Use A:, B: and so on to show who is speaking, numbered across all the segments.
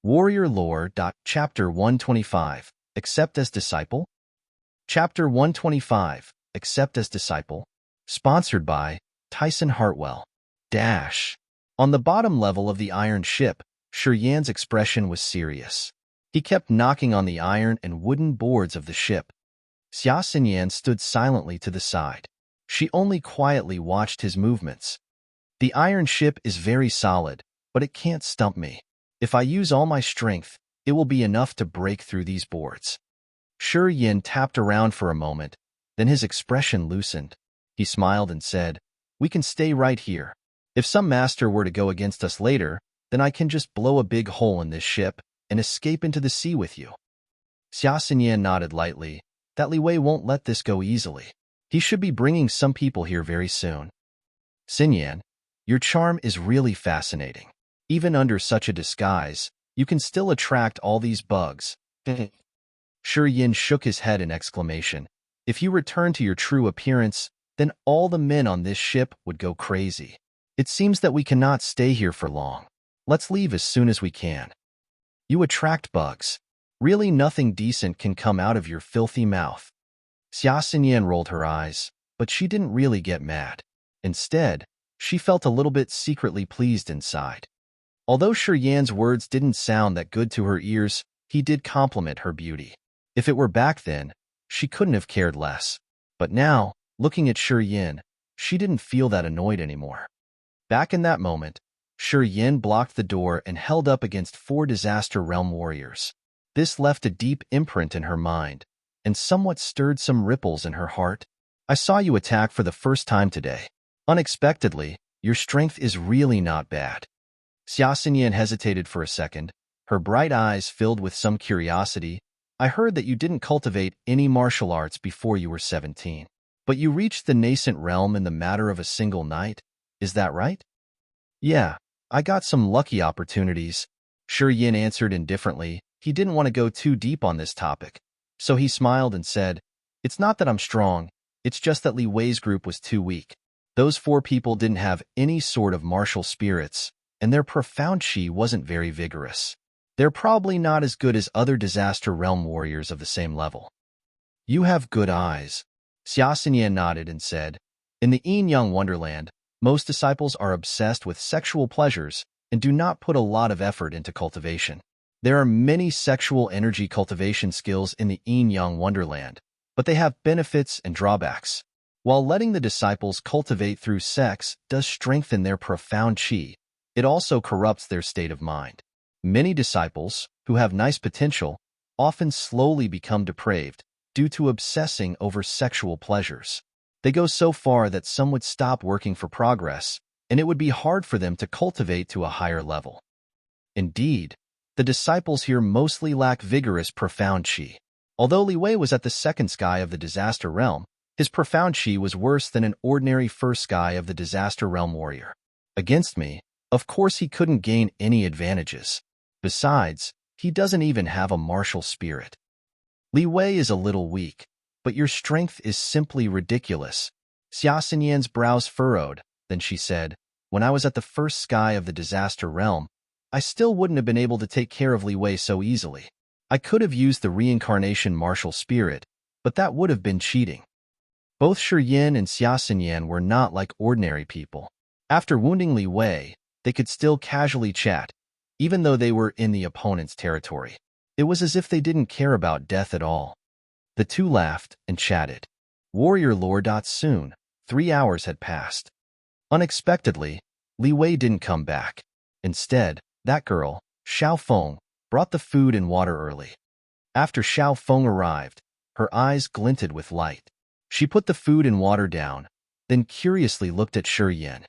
A: Warrior Lore. Chapter 125. Accept as Disciple? Chapter 125. Accept as Disciple. Sponsored by Tyson Hartwell. On the bottom level of the iron ship, Yan's expression was serious. He kept knocking on the iron and wooden boards of the ship. Yan stood silently to the side. She only quietly watched his movements. The iron ship is very solid, but it can't stump me. If I use all my strength, it will be enough to break through these boards. Yan tapped around for a moment, then his expression loosened. He smiled and said, "We can stay right here. If some master were to go against us later, then I can just blow a big hole in this ship and escape into the sea with you." Yan nodded lightly. That Li Wei won't let this go easily. He should be bringing some people here very soon. Xinyan, your charm is really fascinating. Even under such a disguise, you can still attract all these bugs. Yin shook his head in exclamation. If you return to your true appearance, then all the men on this ship would go crazy. It seems that we cannot stay here for long. Let's leave as soon as we can. You attract bugs. Really nothing decent can come out of your filthy mouth. Xinyan rolled her eyes, but she didn't really get mad. Instead, she felt a little bit secretly pleased inside. Although Yan's words didn't sound that good to her ears, he did compliment her beauty. If it were back then, she couldn't have cared less. But now, looking at Yin, she didn't feel that annoyed anymore. Back in that moment, Yin blocked the door and held up against 4 Disaster Realm warriors. This left a deep imprint in her mind, and somewhat stirred some ripples in her heart. I saw you attack for the first time today. Unexpectedly, your strength is really not bad. Yan hesitated for a second, her bright eyes filled with some curiosity. I heard that you didn't cultivate any martial arts before you were 17. But you reached the nascent realm in the matter of a single night. Is that right? Yeah, I got some lucky opportunities. Yin answered indifferently. He didn't want to go too deep on this topic. So he smiled and said, "It's not that I'm strong, it's just that Li Wei's group was too weak. Those 4 people didn't have any sort of martial spirits, and their profound chi wasn't very vigorous. They're probably not as good as other Disaster Realm warriors of the same level." You have good eyes. Yan nodded and said, "In the Yin-Yang Wonderland, most disciples are obsessed with sexual pleasures and do not put a lot of effort into cultivation. There are many sexual energy cultivation skills in the Yin-Yang Wonderland, but they have benefits and drawbacks. While letting the disciples cultivate through sex does strengthen their profound chi, it also corrupts their state of mind. Many disciples, who have nice potential, often slowly become depraved due to obsessing over sexual pleasures. They go so far that some would stop working for progress, and it would be hard for them to cultivate to a higher level. Indeed, the disciples here mostly lack vigorous profound chi. Although Li Wei was at the second sky of the Disaster Realm, his profound chi was worse than an ordinary first sky of the Disaster Realm warrior. Against me, of course he couldn't gain any advantages. Besides, he doesn't even have a martial spirit. Li Wei is a little weak, but your strength is simply ridiculous. Yan's brows furrowed, then she said, "When I was at the first sky of the Disaster Realm, I still wouldn't have been able to take care of Li Wei so easily. I could have used the reincarnation martial spirit, but that would have been cheating." Both Yin and Yan were not like ordinary people. After wounding Li Wei, they could still casually chat, even though they were in the opponent's territory. It was as if they didn't care about death at all. The two laughed and chatted. Warrior Lore. Soon, 3 hours had passed. Unexpectedly, Li Wei didn't come back. Instead, that girl, Xiao Feng, brought the food and water early. After Xiao Feng arrived, her eyes glinted with light. She put the food and water down, then curiously looked at Yin.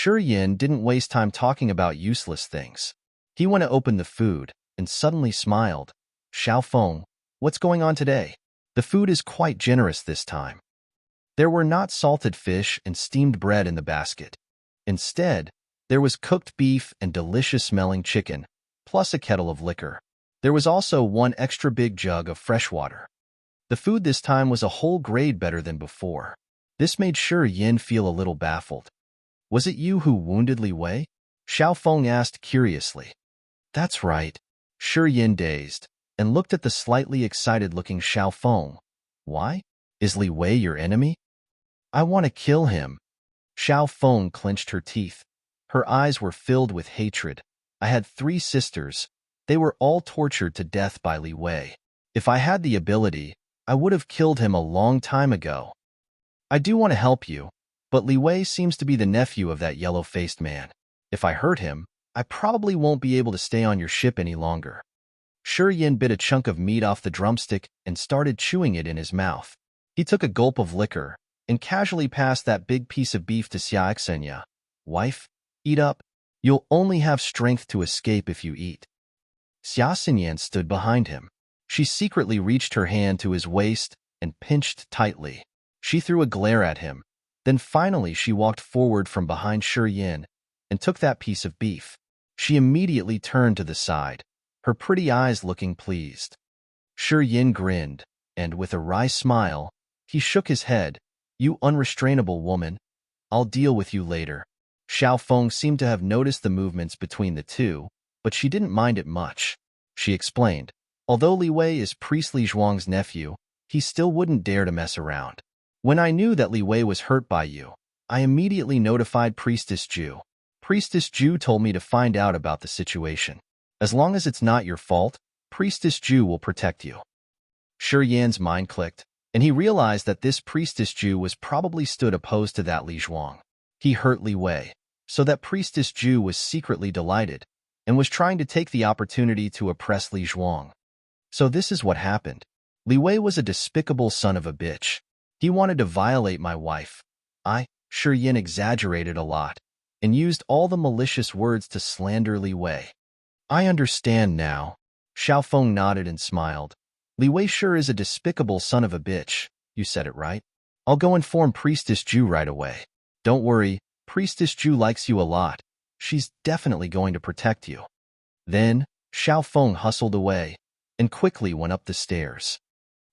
A: Yin didn't waste time talking about useless things. He went to open the food and suddenly smiled. "Xiao Feng, what's going on today? The food is quite generous this time." There were not salted fish and steamed bread in the basket. Instead, there was cooked beef and delicious-smelling chicken, plus a kettle of liquor. There was also 1 extra big jug of fresh water. The food this time was a whole grade better than before. This made Yin feel a little baffled. "Was it you who wounded Li Wei?" Xiao Feng asked curiously. "That's right. Shi Yin dazed, and looked at the slightly excited-looking Xiao Feng. Why? Is Li Wei your enemy? I want to kill him. Xiao Feng clenched her teeth. Her eyes were filled with hatred. I had 3 sisters. They were all tortured to death by Li Wei. If I had the ability, I would have killed him a long time ago. I do want to help you, but Li Wei seems to be the nephew of that yellow-faced man. If I hurt him, I probably won't be able to stay on your ship any longer. Shi Yin bit a chunk of meat off the drumstick and started chewing it in his mouth. He took a gulp of liquor and casually passed that big piece of beef to Xia Xenya. Wife, eat up. You'll only have strength to escape if you eat. Xia Xinyan stood behind him. She secretly reached her hand to his waist and pinched tightly. She threw a glare at him. Then finally she walked forward from behind Shi Yin and took that piece of beef. She immediately turned to the side, her pretty eyes looking pleased. Shi Yin grinned, and with a wry smile, he shook his head. You unrestrainable woman, I'll deal with you later. Xiao Feng seemed to have noticed the movements between the two, but she didn't mind it much. She explained, although Li Wei is Priest Li Zhuang's nephew, he still wouldn't dare to mess around. When I knew that Li Wei was hurt by you, I immediately notified Priestess Ju. Priestess Ju told me to find out about the situation. As long as it's not your fault, Priestess Ju will protect you. Shi Yan's mind clicked, and he realized that this Priestess Ju was probably stood opposed to that Li Zhuang. He hurt Li Wei, so that Priestess Ju was secretly delighted and was trying to take the opportunity to oppress Li Zhuang. So this is what happened. Li Wei was a despicable son of a bitch. He wanted to violate my wife. Shi Yin exaggerated a lot and used all the malicious words to slander Li Wei. I understand now. Xiao Feng nodded and smiled. Li Wei sure is a despicable son of a bitch. You said it right. I'll go inform Priestess Ju right away. Don't worry, Priestess Ju likes you a lot. She's definitely going to protect you. Then, Xiao Feng hustled away and quickly went up the stairs.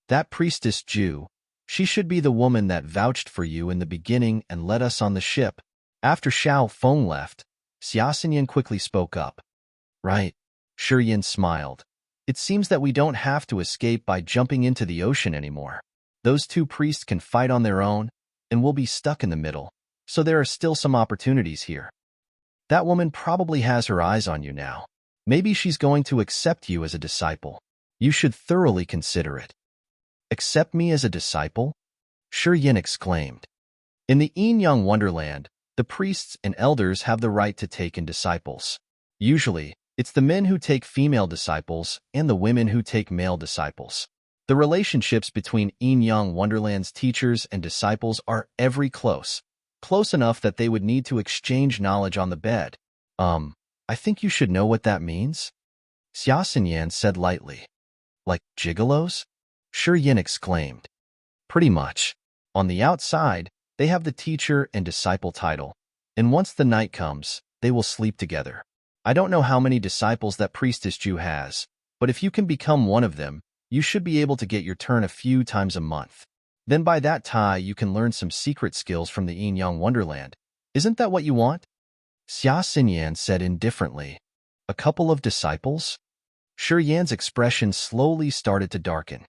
A: That Priestess Ju, she should be the woman that vouched for you in the beginning and led us on the ship. After Xiao Feng left, Xia Xinyan quickly spoke up. Right. Shi Yin smiled. It seems that we don't have to escape by jumping into the ocean anymore. Those 2 priests can fight on their own, and we'll be stuck in the middle, so there are still some opportunities here. That woman probably has her eyes on you now. Maybe she's going to accept you as a disciple. You should thoroughly consider it. Accept me as a disciple? Shi Yin exclaimed. In the Yin-Yang Wonderland, the priests and elders have the right to take in disciples. Usually, it's the men who take female disciples and the women who take male disciples. The relationships between Yin-Yang Wonderland's teachers and disciples are close enough that they would need to exchange knowledge on the bed. I think you should know what that means? Xia Xinyan said lightly. Like gigolos? Shi Yin exclaimed. Pretty much. On the outside, they have the teacher and disciple title, and once the night comes, they will sleep together. I don't know how many disciples that Priestess Ju has, but if you can become one of them, you should be able to get your turn a few times a month. Then by that time, you can learn some secret skills from the Yin-Yang Wonderland. Isn't that what you want? Xia Xinyan said indifferently. A couple of disciples? Shi Yan's expression slowly started to darken.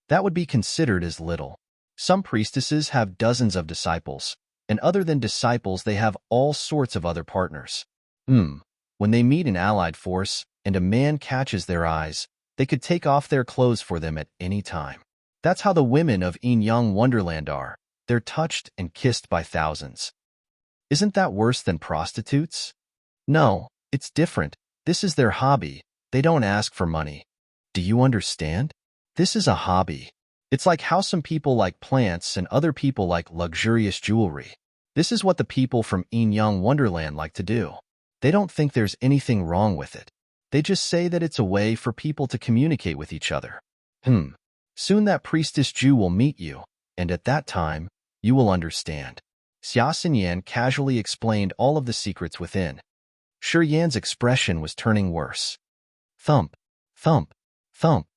A: That would be considered as little. Some priestesses have dozens of disciples, and other than disciples they have all sorts of other partners. When they meet an allied force and a man catches their eyes, they could take off their clothes for them at any time. That's how the women of Yin-Yang Wonderland are. They're touched and kissed by thousands. Isn't that worse than prostitutes? No, it's different. This is their hobby. They don't ask for money. Do you understand? This is a hobby. It's like how some people like plants and other people like luxurious jewelry. This is what the people from Yin-Yang Wonderland like to do. They don't think there's anything wrong with it. They just say that it's a way for people to communicate with each other. Soon that Priestess Ju will meet you, and at that time, you will understand. Xia Xinyan casually explained all of the secrets within. Shi Yan's expression was turning worse. Thump, thump, thump.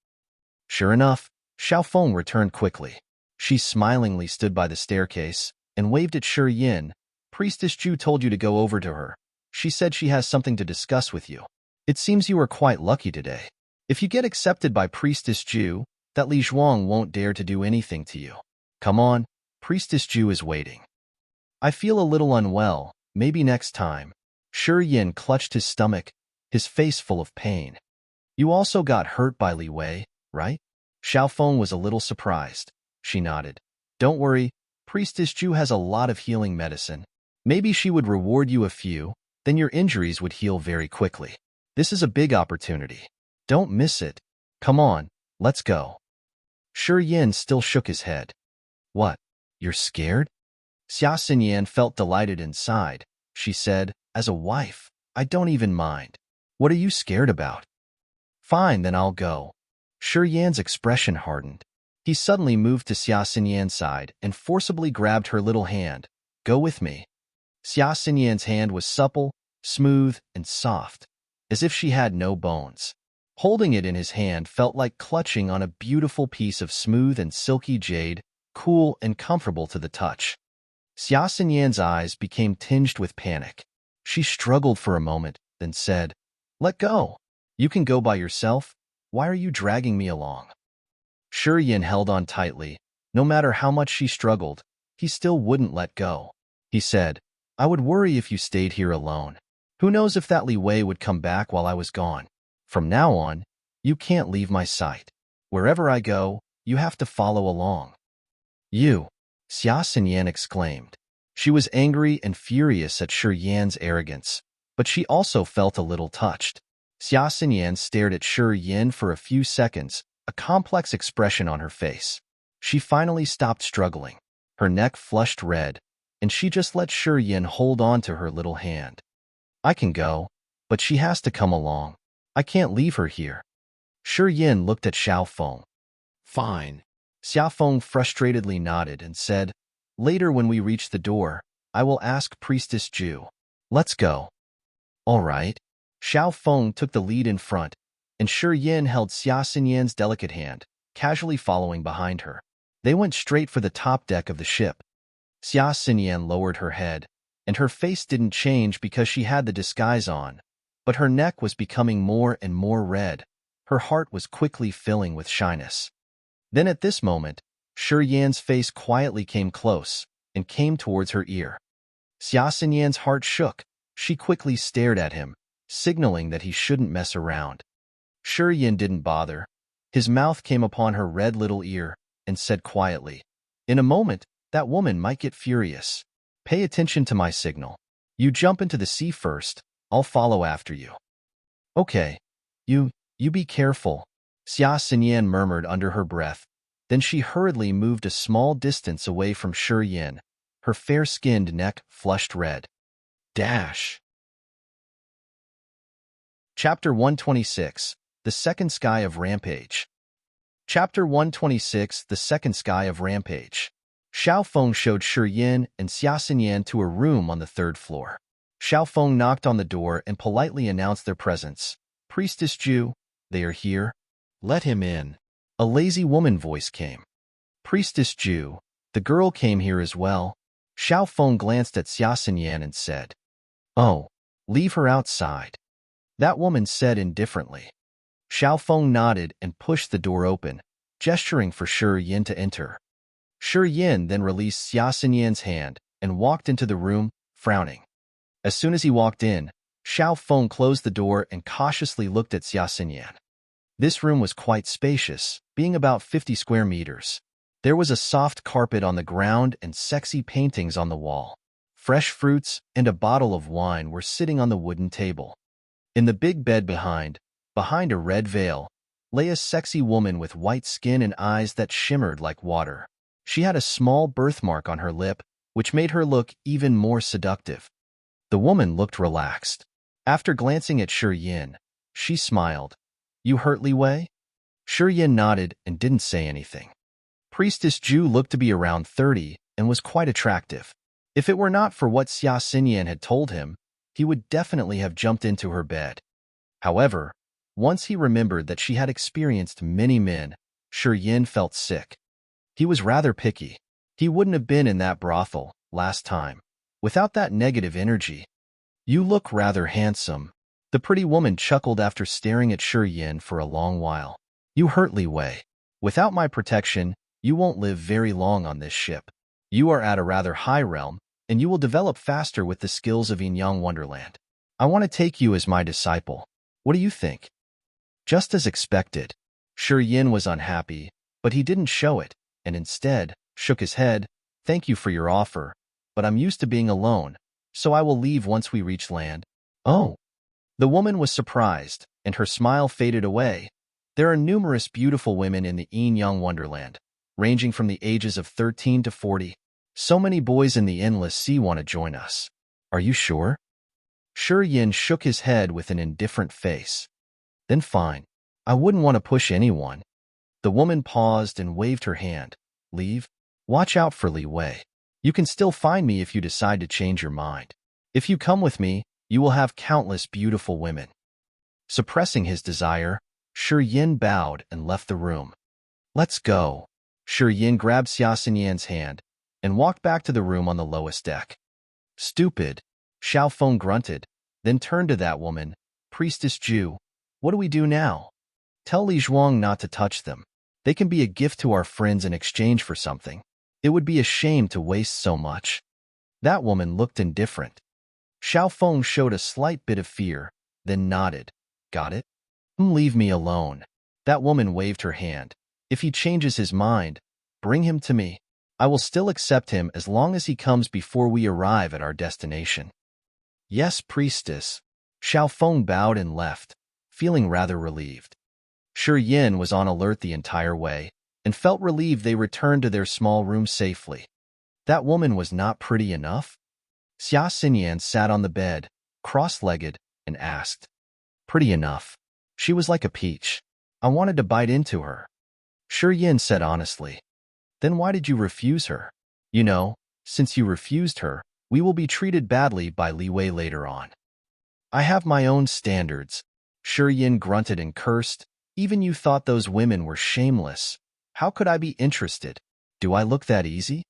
A: Sure enough, Xiao Feng returned quickly. She smilingly stood by the staircase and waved at Shi Yin. Priestess Ju told you to go over to her. She said she has something to discuss with you. It seems you are quite lucky today. If you get accepted by Priestess Ju, that Li Zhuang won't dare to do anything to you. Come on, Priestess Ju is waiting. I feel a little unwell, maybe next time. Shi Yin clutched his stomach, his face full of pain. You also got hurt by Li Wei, right? Xiaofeng was a little surprised. She nodded. Don't worry, Priestess Ju has a lot of healing medicine. Maybe she would reward you a few, then your injuries would heal very quickly. This is a big opportunity. Don't miss it. Come on, let's go. Shi Yin still shook his head. What? You're scared? Xia Xinyan felt delighted inside. She said, as a wife, I don't even mind. What are you scared about? Fine, then I'll go. Shi Yan's expression hardened. He suddenly moved to Xia Xinyan's side and forcibly grabbed her little hand. Go with me. Xia Xinyan's hand was supple, smooth, and soft, as if she had no bones. Holding it in his hand felt like clutching on a beautiful piece of smooth and silky jade, cool and comfortable to the touch. Xia Xinyan's eyes became tinged with panic. She struggled for a moment, then said, Let go. You can go by yourself. Why are you dragging me along? Shi Yin held on tightly. No matter how much she struggled, he still wouldn't let go. He said, I would worry if you stayed here alone. Who knows if that Li Wei would come back while I was gone. From now on, you can't leave my sight. Wherever I go, you have to follow along. You, Xia Xinyan exclaimed. She was angry and furious at Shi Yan's arrogance, but she also felt a little touched. Xia Xinyan stared at Shi Yin for a few seconds, a complex expression on her face. She finally stopped struggling. Her neck flushed red, and she just let Shi Yin hold on to her little hand. I can go, but she has to come along. I can't leave her here. Shi Yin looked at Xiaofeng. Fine. Xiaofeng frustratedly nodded and said, Later when we reach the door, I will ask Priestess Ju. Let's go. All right. Xiaofeng took the lead in front, and Shi Yin held Xia Xinyan's delicate hand, casually following behind her. They went straight for the top deck of the ship. Xia Xinyan lowered her head, and her face didn't change because she had the disguise on, but her neck was becoming more and more red. Her heart was quickly filling with shyness. Then at this moment, Shi Yan's face quietly came close and came towards her ear. Xia Xinyan's heart shook. She quickly stared at him, signaling that he shouldn't mess around. Shi Yin didn't bother. His mouth came upon her red little ear and said quietly, In a moment, that woman might get furious. Pay attention to my signal. You jump into the sea first, I'll follow after you. Okay. You be careful, Xia Xinyan murmured under her breath. Then she hurriedly moved a small distance away from Shi Yin, her fair-skinned neck flushed red. Dash. Chapter 126, The Second Sky of Rampage. Chapter 126, The Second Sky of Rampage. Xiaofeng showed Shi Yin and Xia Xinyan to a room on the third floor. Xiaofeng knocked on the door and politely announced their presence. Priestess Ju, they are here. Let him in. A lazy woman voice came. Priestess Ju, the girl came here as well. Xiaofeng glanced at Xia Xinyan and said, Oh, leave her outside. That woman said indifferently. Xiaofeng nodded and pushed the door open, gesturing for Shi Yin to enter. Shi Yin then released Xia Xinyan's hand and walked into the room, frowning. As soon as he walked in, Xiaofeng closed the door and cautiously looked at Xia Xinyan. This room was quite spacious, being about 50 square meters. There was a soft carpet on the ground and sexy paintings on the wall. Fresh fruits and a bottle of wine were sitting on the wooden table. In the big bed behind a red veil, lay a sexy woman with white skin and eyes that shimmered like water. She had a small birthmark on her lip, which made her look even more seductive. The woman looked relaxed. After glancing at Shi Yin, she smiled. You hurt Li Wei? Shi Yin nodded and didn't say anything. Priestess Ju looked to be around 30 and was quite attractive. If it were not for what Xia Xinyan had told him, he would definitely have jumped into her bed. However, once he remembered that she had experienced many men, Shi Yin felt sick. He was rather picky. He wouldn't have been in that brothel last time without that negative energy. You look rather handsome. The pretty woman chuckled after staring at Shi Yin for a long while. You hurt Li Wei. Without my protection, you won't live very long on this ship. You are at a rather high realm, and you will develop faster with the skills of Yin-Yang Wonderland. I want to take you as my disciple. What do you think? Just as expected, Shi Yin was unhappy, but he didn't show it, and instead shook his head. Thank you for your offer, but I'm used to being alone, so I will leave once we reach land. Oh. The woman was surprised, and her smile faded away. There are numerous beautiful women in the Yin-Yang Wonderland, ranging from the ages of 13 to 40. So many boys in the endless sea want to join us. Are you sure? Shi Yin shook his head with an indifferent face. Then fine. I wouldn't want to push anyone. The woman paused and waved her hand. Leave? Watch out for Li Wei. You can still find me if you decide to change your mind. If you come with me, you will have countless beautiful women. Suppressing his desire, Shi Yin bowed and left the room. Let's go. Shi Yin grabbed Xia Xinyan's hand and walked back to the room on the lowest deck. Stupid, Xiao Feng grunted, then turned to that woman. Priestess Ju, what do we do now? Tell Li Zhuang not to touch them. They can be a gift to our friends in exchange for something. It would be a shame to waste so much. That woman looked indifferent. Xiao Feng showed a slight bit of fear, then nodded. Got it? Leave me alone. That woman waved her hand. If he changes his mind, bring him to me. I will still accept him as long as he comes before we arrive at our destination. Yes, priestess. Xiao Feng bowed and left, feeling rather relieved. Shi Yin was on alert the entire way, and felt relieved they returned to their small room safely. That woman was not pretty enough? Xia Xinyan sat on the bed, cross-legged, and asked. Pretty enough. She was like a peach. I wanted to bite into her. Shi Yin said honestly. Then why did you refuse her? You know, since you refused her, we will be treated badly by Li Wei later on. I have my own standards. Shi Yin grunted and cursed. Even you thought those women were shameless. How could I be interested? Do I look that easy?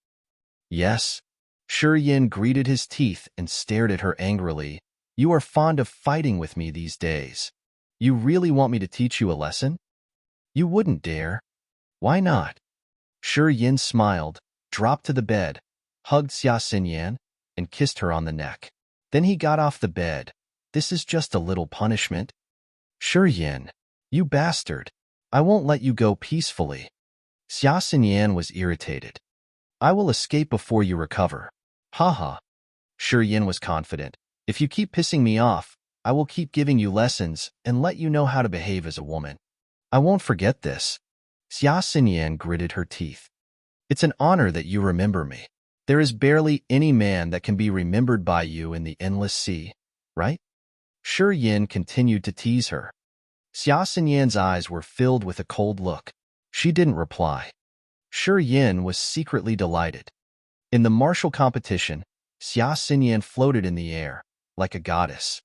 A: Yes. Shi Yin gritted his teeth and stared at her angrily. You are fond of fighting with me these days. You really want me to teach you a lesson? You wouldn't dare. Why not? Shi Yin smiled, dropped to the bed, hugged Xia Xinyan, and kissed her on the neck. Then he got off the bed. This is just a little punishment. Shi Yin, you bastard. I won't let you go peacefully. Xia Xinyan was irritated. I will escape before you recover. Haha. Shi Yin was confident. If you keep pissing me off, I will keep giving you lessons and let you know how to behave as a woman. I won't forget this. Xia Xinyan gritted her teeth. It's an honor that you remember me. There is barely any man that can be remembered by you in the endless sea, right? Shi Yin continued to tease her. Xia Xinyan's eyes were filled with a cold look. She didn't reply. Shi Yin was secretly delighted. In the martial competition, Xia Xinyan floated in the air, like a goddess.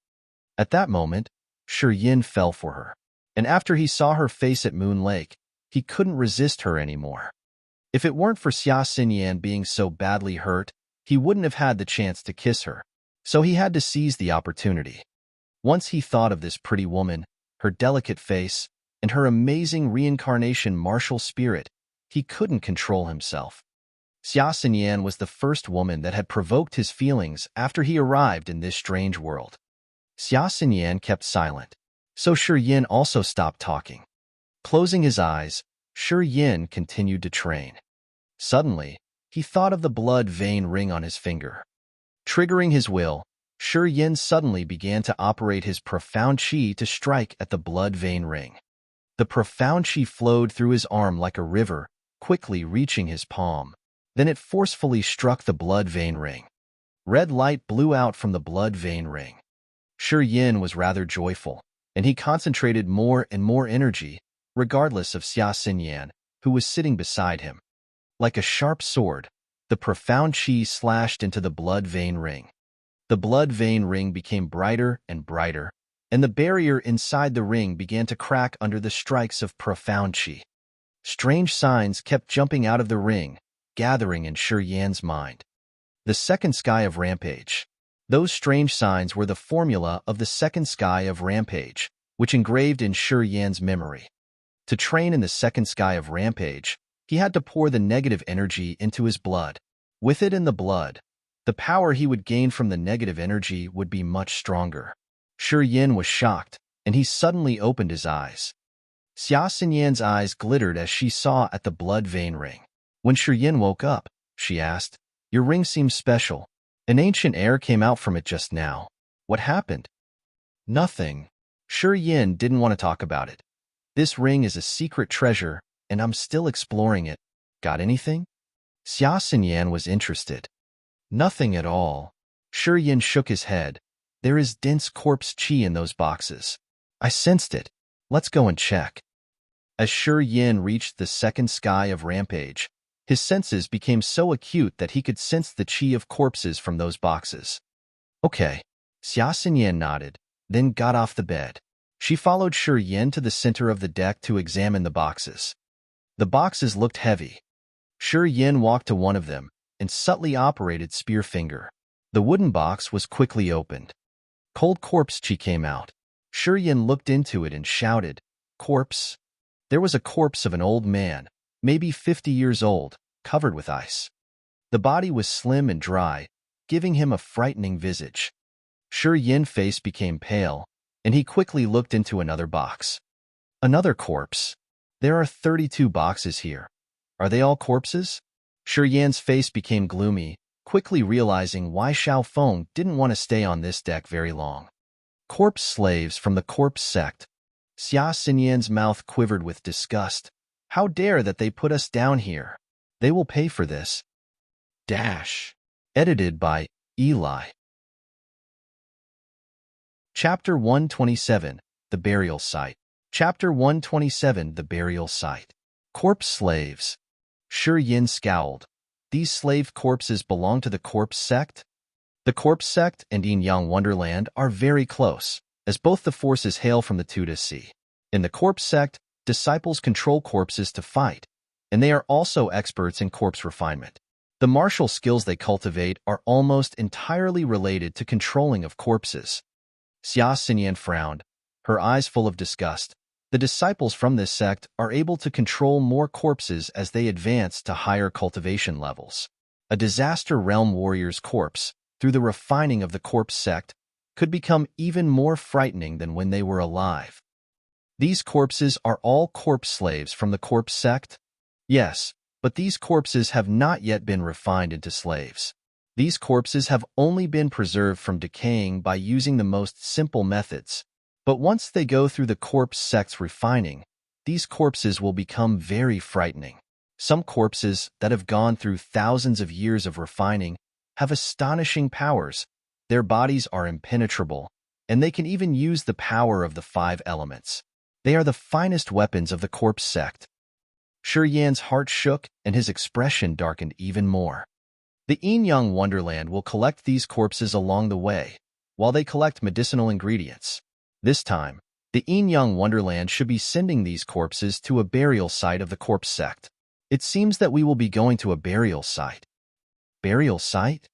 A: At that moment, Shi Yin fell for her, and after he saw her face at Moon Lake, he couldn't resist her anymore. If it weren't for Xia Xinyan being so badly hurt, he wouldn't have had the chance to kiss her, so he had to seize the opportunity. Once he thought of this pretty woman, her delicate face, and her amazing reincarnation martial spirit, he couldn't control himself. Xia Xinyan was the first woman that had provoked his feelings after he arrived in this strange world. Xia Xinyan kept silent, so Shi Yin also stopped talking. Closing his eyes, Shi Yin continued to train. Suddenly, he thought of the blood vein ring on his finger. Triggering his will, Shi Yin suddenly began to operate his profound qi to strike at the blood vein ring. The profound qi flowed through his arm like a river, quickly reaching his palm. Then it forcefully struck the blood vein ring. Red light blew out from the blood vein ring. Shi Yin was rather joyful, and he concentrated more and more energy, regardless of Xia Xinyan, who was sitting beside him. Like a sharp sword, the profound qi slashed into the blood vein ring. The blood vein ring became brighter and brighter, and the barrier inside the ring began to crack under the strikes of profound qi. Strange signs kept jumping out of the ring, gathering in Shi Yan's mind. The second sky of Rampage. Those strange signs were the formula of the second sky of Rampage, which engraved in Shi Yan's memory. To train in the second sky of Rampage, he had to pour the negative energy into his blood. With it in the blood, the power he would gain from the negative energy would be much stronger. Shi Yan was shocked, and he suddenly opened his eyes. Xia Xinyan's eyes glittered as she saw at the blood vein ring. When Shi Yan woke up, she asked, "Your ring seems special. An ancient air came out from it just now. What happened?" "Nothing." Shi Yan didn't want to talk about it. "This ring is a secret treasure, and I'm still exploring it. Got anything?" Xia Xinyan was interested. "Nothing at all." Shi Yan shook his head. "There is dense corpse qi in those boxes. I sensed it. Let's go and check." As Shi Yan reached the second sky of Rampage, his senses became so acute that he could sense the qi of corpses from those boxes. "Okay." Xia Xinyan nodded, then got off the bed. She followed Shi Yan to the center of the deck to examine the boxes. The boxes looked heavy. Shi Yan walked to one of them and subtly operated spear finger. The wooden box was quickly opened. Cold corpse qi came out. Shi Yan looked into it and shouted, "Corpse?" There was a corpse of an old man, maybe 50 years old, covered with ice. The body was slim and dry, giving him a frightening visage. Shi Yan's face became pale, and he quickly looked into another box. Another corpse. "There are 32 boxes here. Are they all corpses?" Shi Yan's face became gloomy, quickly realizing why Xiao Feng didn't want to stay on this deck very long. "Corpse slaves from the corpse sect." Xia Xinyan's mouth quivered with disgust. "How dare that they put us down here? They will pay for this." Edited by Eli. Chapter 127, The Burial Site. Chapter 127, The Burial Site. Corpse slaves. Shi Yan scowled. These slave corpses belong to the corpse sect? The corpse sect and Yin Yang Wonderland are very close, as both the forces hail from the Tuda Sea. In the corpse sect, disciples control corpses to fight, and they are also experts in corpse refinement. The martial skills they cultivate are almost entirely related to controlling of corpses. Xia Xinyan frowned, her eyes full of disgust. The disciples from this sect are able to control more corpses as they advance to higher cultivation levels. A disaster realm warrior's corpse, through the refining of the corpse sect, could become even more frightening than when they were alive. These corpses are all corpse slaves from the corpse sect? Yes, but these corpses have not yet been refined into slaves. These corpses have only been preserved from decaying by using the most simple methods. But once they go through the corpse sect's refining, these corpses will become very frightening. Some corpses that have gone through thousands of years of refining have astonishing powers. Their bodies are impenetrable, and they can even use the power of the 5 elements. They are the finest weapons of the corpse sect. Shi Yan's heart shook and his expression darkened even more. The Yin Yang Wonderland will collect these corpses along the way, while they collect medicinal ingredients. This time, the Yin Yang Wonderland should be sending these corpses to a burial site of the corpse sect. It seems that we will be going to a burial site. Burial site?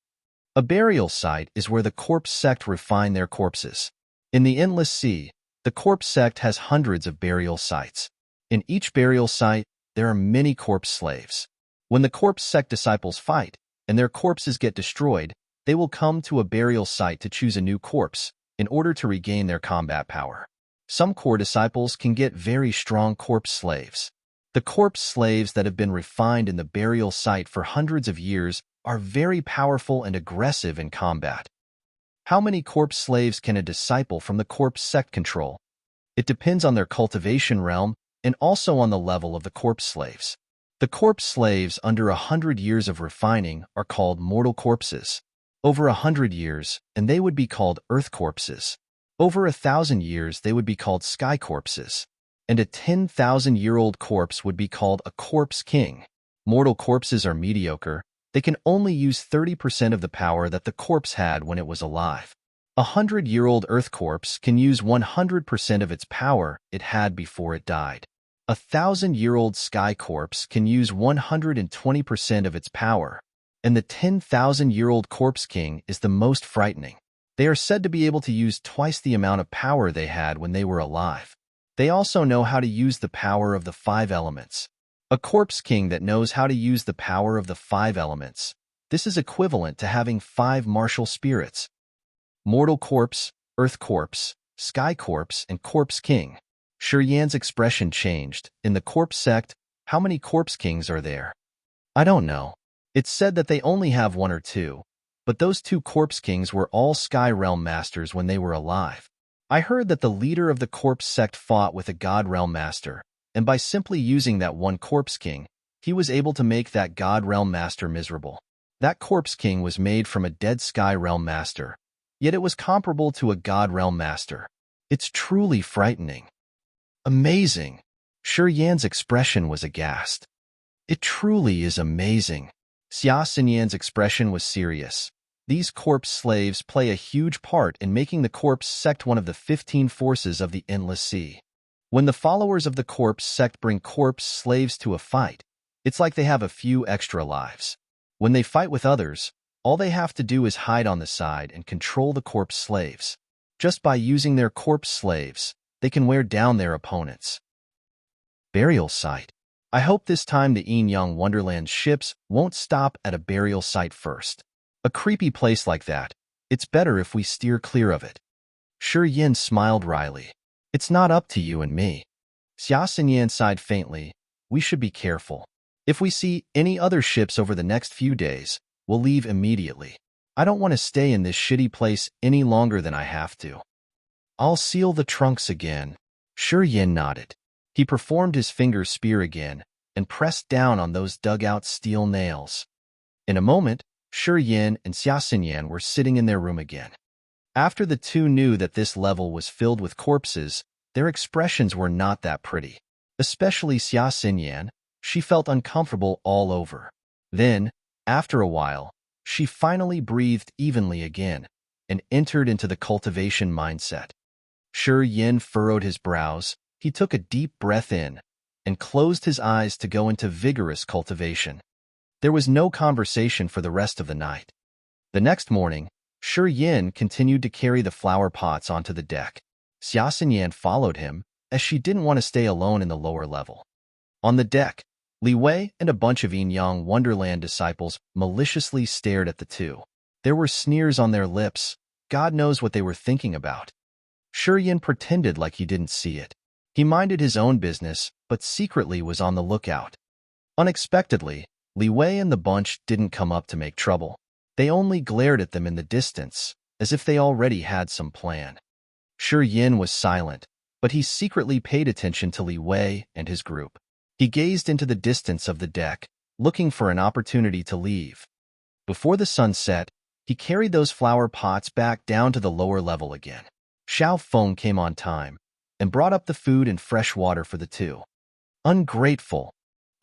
A: A burial site is where the corpse sect refine their corpses. In the Endless Sea, the corpse sect has hundreds of burial sites. In each burial site, there are many corpse slaves. When the corpse sect disciples fight, and their corpses get destroyed, they will come to a burial site to choose a new corpse, in order to regain their combat power. Some core disciples can get very strong corpse slaves. The corpse slaves that have been refined in the burial site for hundreds of years are very powerful and aggressive in combat. How many corpse slaves can a disciple from the corpse sect control? It depends on their cultivation realm and also on the level of the corpse slaves. The corpse slaves under 100 years of refining are called mortal corpses. Over 100 years, and they would be called earth corpses. Over 1,000 years, they would be called sky corpses. And a 10,000-year-old corpse would be called a corpse king. Mortal corpses are mediocre. They can only use 30% of the power that the corpse had when it was alive. A 100-year-old earth corpse can use 100% of its power it had before it died. A 1,000-year-old sky corpse can use 120% of its power. and the 10,000-year-old Corpse King is the most frightening. They are said to be able to use twice the amount of power they had when they were alive. They also know how to use the power of the 5 elements. A Corpse King that knows how to use the power of the 5 elements. This is equivalent to having 5 martial spirits. Mortal Corpse, Earth Corpse, Sky Corpse, and Corpse King. Shi Yan's expression changed. In the Corpse sect, how many Corpse Kings are there? I don't know. It's said that they only have 1 or 2, but those 2 Corpse Kings were all Sky Realm Masters when they were alive. I heard that the leader of the Corpse sect fought with a God Realm Master, and by simply using that one Corpse King, he was able to make that God Realm Master miserable. That Corpse King was made from a dead Sky Realm Master, yet it was comparable to a God Realm Master. It's truly frightening. Amazing. Shi Yan's expression was aghast. It truly is amazing. Xia Xinyan's expression was serious. These corpse slaves play a huge part in making the Corpse sect one of the 15 forces of the Endless Sea. When the followers of the Corpse sect bring corpse slaves to a fight, it's like they have a few extra lives. When they fight with others, all they have to do is hide on the side and control the corpse slaves. Just by using their corpse slaves, they can wear down their opponents. Burial site. I hope this time the Yin Yang Wonderland ships won't stop at a burial site first. A creepy place like that, it's better if we steer clear of it. Shi Yan smiled wryly. It's not up to you and me. Xia Xinyan sighed faintly. We should be careful. If we see any other ships over the next few days, we'll leave immediately. I don't want to stay in this shitty place any longer than I have to. I'll seal the trunks again. Shi Yan nodded. He performed his finger spear again and pressed down on those dug-out steel nails. In a moment, Shi Yan and Xia Xinyan were sitting in their room again. After the two knew that this level was filled with corpses, their expressions were not that pretty. Especially Xia Xinyan, she felt uncomfortable all over. Then, after a while, she finally breathed evenly again and entered into the cultivation mindset. Shi Yan furrowed his brows. He took a deep breath in and closed his eyes to go into vigorous cultivation. There was no conversation for the rest of the night. The next morning, Shi Yan continued to carry the flower pots onto the deck. Xia Xinyan followed him, as she didn't want to stay alone in the lower level. On the deck, Li Wei and a bunch of Yin Yang Wonderland disciples maliciously stared at the two. There were sneers on their lips. God knows what they were thinking about. Shi Yan pretended like he didn't see it. He minded his own business, but secretly was on the lookout. Unexpectedly, Li Wei and the bunch didn't come up to make trouble. They only glared at them in the distance, as if they already had some plan. Shi Yan was silent, but he secretly paid attention to Li Wei and his group. He gazed into the distance of the deck, looking for an opportunity to leave. Before the sun set, he carried those flower pots back down to the lower level again. Xiao Feng came on time and brought up the food and fresh water for the two. Ungrateful.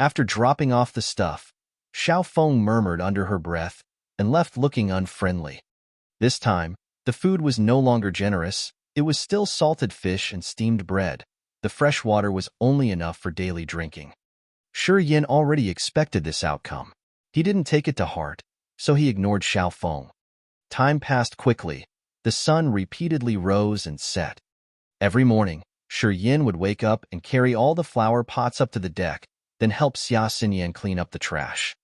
A: After dropping off the stuff, Xiao Feng murmured under her breath and left looking unfriendly. This time, the food was no longer generous. It was still salted fish and steamed bread. The fresh water was only enough for daily drinking. Shi Yan already expected this outcome. He didn't take it to heart, so he ignored Xiao Feng. Time passed quickly. The sun repeatedly rose and set. Every morning, Shi Yan would wake up and carry all the flower pots up to the deck, then help Xia Xinyan clean up the trash.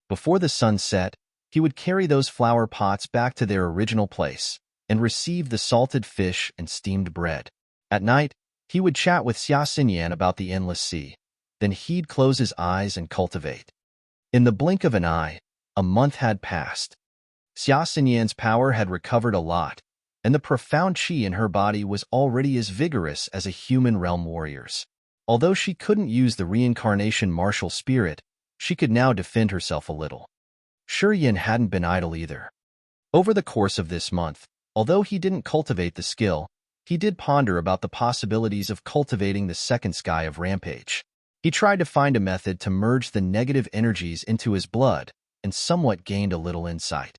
A: Before the sun set, he would carry those flower pots back to their original place and receive the salted fish and steamed bread. At night, he would chat with Xia Xinyan about the Endless Sea. Then he'd close his eyes and cultivate. In the blink of an eye, a month had passed. Xia Xinyan's power had recovered a lot, and the profound qi in her body was already as vigorous as a human realm warrior's. Although she couldn't use the reincarnation martial spirit, she could now defend herself a little. Shi Yan hadn't been idle either. Over the course of this month, although he didn't cultivate the skill, he did ponder about the possibilities of cultivating the second sky of Rampage. He tried to find a method to merge the negative energies into his blood and somewhat gained a little insight.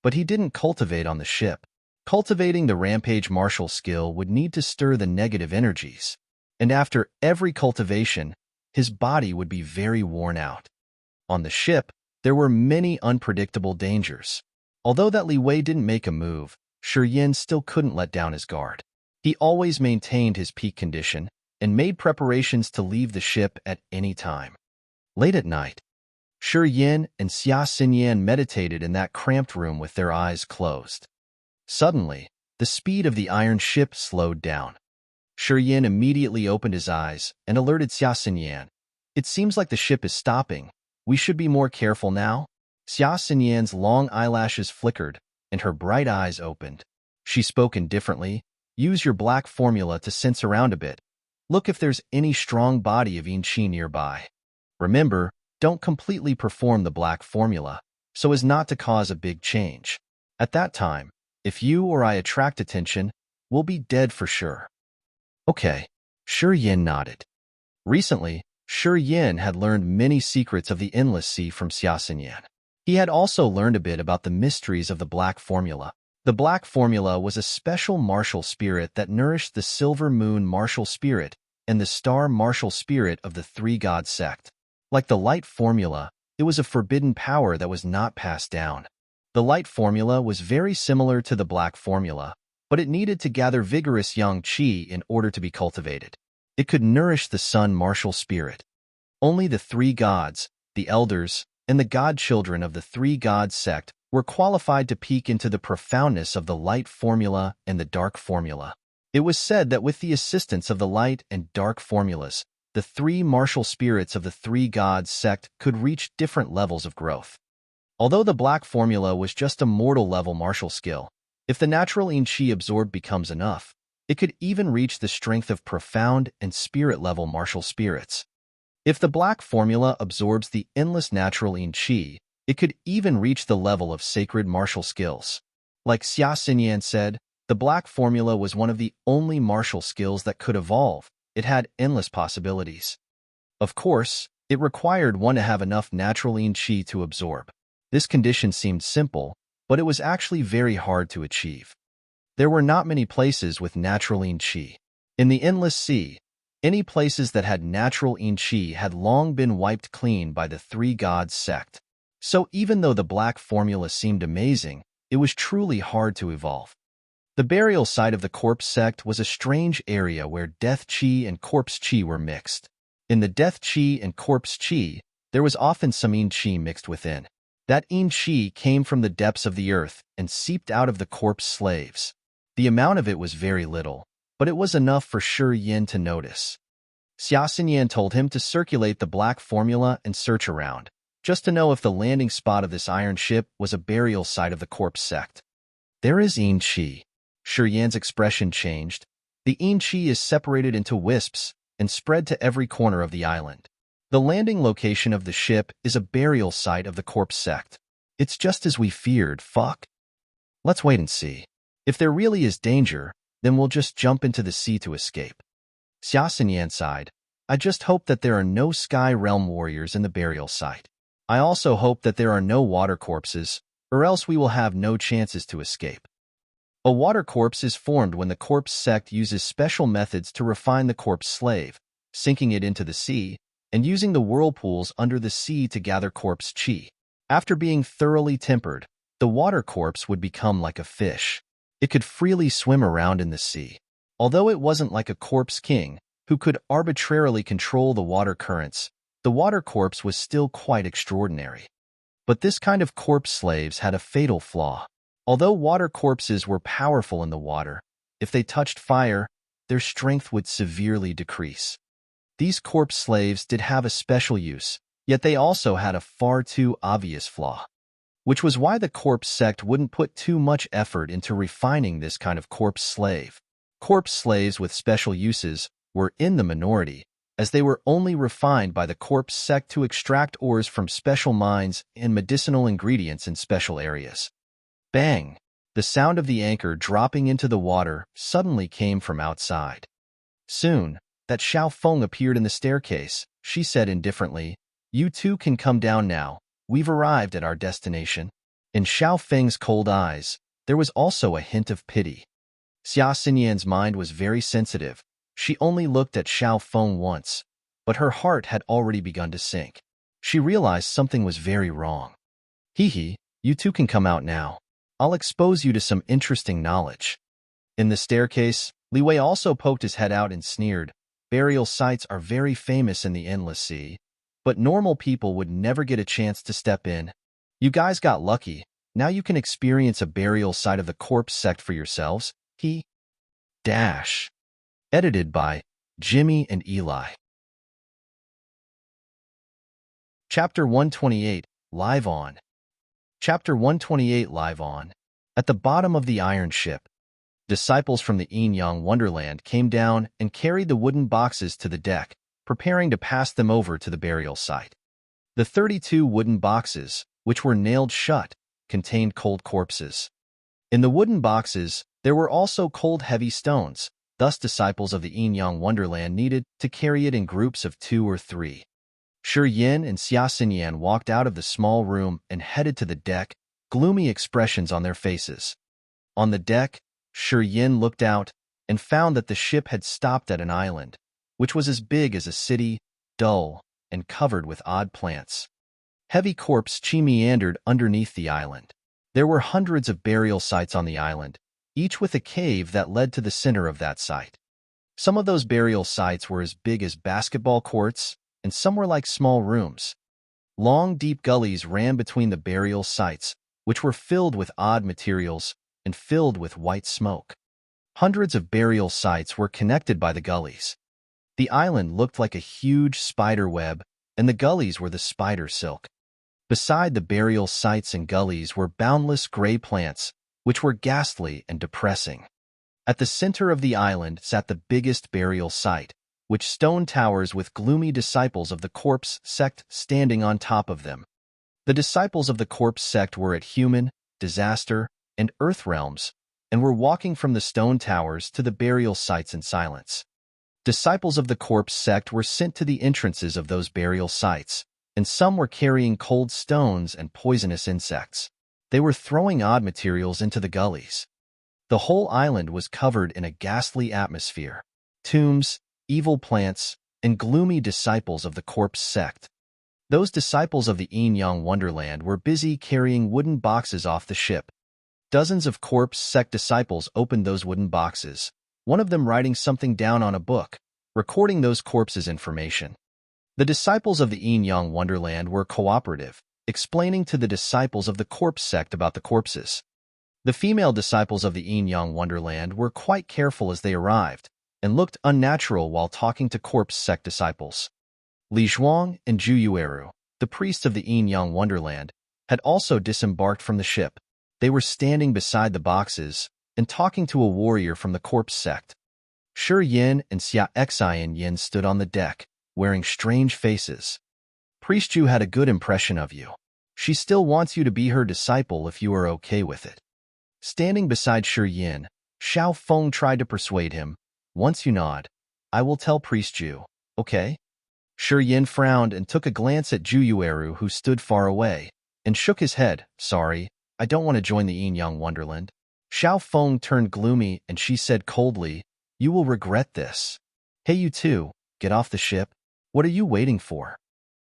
A: But he didn't cultivate on the ship. Cultivating the Rampage martial skill would need to stir the negative energies, and after every cultivation, his body would be very worn out. On the ship, There were many unpredictable dangers. Although that Li Wei didn't make a move, Shi Yin still couldn't let down his guard. He always maintained his peak condition and made preparations to leave the ship at any time. Late at night, Shi Yin and Xia Xinyan meditated in that cramped room with their eyes closed. Suddenly, the speed of the iron ship slowed down. Shi Yin immediately opened his eyes and alerted Xia Xinyan. "It seems like the ship is stopping. We should be more careful now." Xia Xinyan's long eyelashes flickered, and her bright eyes opened. She spoke indifferently. "Use your black formula to sense around a bit. Look if there's any strong body of yin qi nearby. Remember, don't completely perform the black formula, so as not to cause a big change. At that time, if you or I attract attention, we'll be dead for sure." "Okay." Shi Yin nodded. Recently, Shi Yin had learned many secrets of the Endless Sea from Xia Xinyan. He had also learned a bit about the mysteries of the black formula. The black formula was a special martial spirit that nourished the silver moon martial spirit and the star martial spirit of the three god sect. Like the light formula, it was a forbidden power that was not passed down. The light formula was very similar to the black formula, but it needed to gather vigorous yang qi in order to be cultivated. It could nourish the sun martial spirit. Only the three gods, the elders, and the godchildren of the three god sect were qualified to peek into the profoundness of the light formula and the dark formula. It was said that with the assistance of the light and dark formulas, the three martial spirits of the three gods sect could reach different levels of growth. Although the black formula was just a mortal level martial skill, if the natural yin qi absorbed becomes enough, it could even reach the strength of profound and spirit level martial spirits. If the black formula absorbs the endless natural yin qi, it could even reach the level of sacred martial skills. Like Xia Xinyan said, the black formula was one of the only martial skills that could evolve. It had endless possibilities. Of course, it required one to have enough natural yin qi to absorb. This condition seemed simple, but it was actually very hard to achieve. There were not many places with natural yin qi. In the Endless Sea, any places that had natural yin qi had long been wiped clean by the three gods sect. So even though the black formula seemed amazing, it was truly hard to evolve. The burial site of the corpse sect was a strange area where death qi and corpse qi were mixed. In the death qi and corpse qi, there was often some yin qi mixed within. That yin qi came from the depths of the earth and seeped out of the corpse slaves. The amount of it was very little, but it was enough for Shi Yin to notice. Xia Xinyan told him to circulate the black formula and search around, just to know if the landing spot of this iron ship was a burial site of the corpse sect. "There is yin qi." Shi Yan's expression changed. "The yin qi is separated into wisps and spread to every corner of the island. The landing location of the ship is a burial site of the corpse sect. It's just as we feared, fuck. Let's wait and see. If there really is danger, then we'll just jump into the sea to escape." Xia Xinyan sighed. "I just hope that there are no Sky Realm warriors in the burial site. I also hope that there are no water corpses, or else we will have no chances to escape." A water corpse is formed when the corpse sect uses special methods to refine the corpse slave, sinking it into the sea, and using the whirlpools under the sea to gather corpse qi. After being thoroughly tempered, the water corpse would become like a fish. It could freely swim around in the sea. Although it wasn't like a corpse king, who could arbitrarily control the water currents, the water corpse was still quite extraordinary. But this kind of corpse slaves had a fatal flaw. Although water corpses were powerful in the water, if they touched fire, their strength would severely decrease. These corpse slaves did have a special use, yet they also had a far too obvious flaw, which was why the corpse sect wouldn't put too much effort into refining this kind of corpse slave. Corpse slaves with special uses were in the minority, as they were only refined by the corpse sect to extract ores from special mines and medicinal ingredients in special areas. Bang! The sound of the anchor dropping into the water suddenly came from outside. Soon, that Xiao Feng appeared in the staircase. She said indifferently, "You two can come down now. We've arrived at our destination." In Xiao Feng's cold eyes, there was also a hint of pity. Xia Xinyan's mind was very sensitive. She only looked at Xiao Feng once, but her heart had already begun to sink. She realized something was very wrong. Hee, you two can come out now. I'll expose you to some interesting knowledge. In the staircase, Li Wei also poked his head out and sneered. Burial sites are very famous in the Endless Sea, but normal people would never get a chance to step in. You guys got lucky. Now you can experience a burial site of the corpse sect for yourselves. He dash. Edited by Jimmy and Eli. Chapter 128, Live On. Chapter 128, Live On. At the bottom of the iron ship, disciples from the Yin Yang Wonderland came down and carried the wooden boxes to the deck, preparing to pass them over to the burial site. The 32 wooden boxes, which were nailed shut, contained cold corpses. In the wooden boxes, there were also cold heavy stones, thus disciples of the Yin Yang Wonderland needed to carry it in groups of 2 or 3. Shi Yin and Xia Xinyan walked out of the small room and headed to the deck, gloomy expressions on their faces. On the deck, Shi Yin looked out and found that the ship had stopped at an island, which was as big as a city, dull, and covered with odd plants. Heavy corpse chi meandered underneath the island. There were hundreds of burial sites on the island, each with a cave that led to the center of that site. Some of those burial sites were as big as basketball courts, and some were like small rooms. Long, deep gullies ran between the burial sites, which were filled with odd materials and filled with white smoke. Hundreds of burial sites were connected by the gullies. The island looked like a huge spider web, and the gullies were the spider silk. Beside the burial sites and gullies were boundless gray plants, which were ghastly and depressing. At the center of the island sat the biggest burial site, which stone towers with gloomy disciples of the corpse sect standing on top of them. The disciples of the corpse sect were at human, disaster, and earth realms, and were walking from the stone towers to the burial sites in silence. Disciples of the corpse sect were sent to the entrances of those burial sites, and some were carrying cold stones and poisonous insects. They were throwing odd materials into the gullies. The whole island was covered in a ghastly atmosphere. Tombs, evil plants, and gloomy disciples of the corpse sect. Those disciples of the Yin Yang Wonderland were busy carrying wooden boxes off the ship. Dozens of corpse sect disciples opened those wooden boxes, one of them writing something down on a book, recording those corpses' information. The disciples of the Yin Yang Wonderland were cooperative, explaining to the disciples of the corpse sect about the corpses. The female disciples of the Yin Yang Wonderland were quite careful as they arrived, and looked unnatural while talking to corpse sect disciples. Li Zhuang and Zhu Yueru, the priests of the Yin Yang Wonderland, had also disembarked from the ship. They were standing beside the boxes and talking to a warrior from the corpse sect. Shi Yin and Xia Xian Yin stood on the deck, wearing strange faces. Priest Zhu had a good impression of you. She still wants you to be her disciple if you are okay with it. Standing beside Shi Yin, Xiao Feng tried to persuade him. Once you nod, I will tell Priest Zhu, okay? Shi Yin frowned and took a glance at Zhu Yueru, who stood far away, and shook his head. Sorry, I don't want to join the Yin Yang Wonderland. Xiao Feng turned gloomy and she said coldly, you will regret this. Hey, you two, get off the ship. What are you waiting for?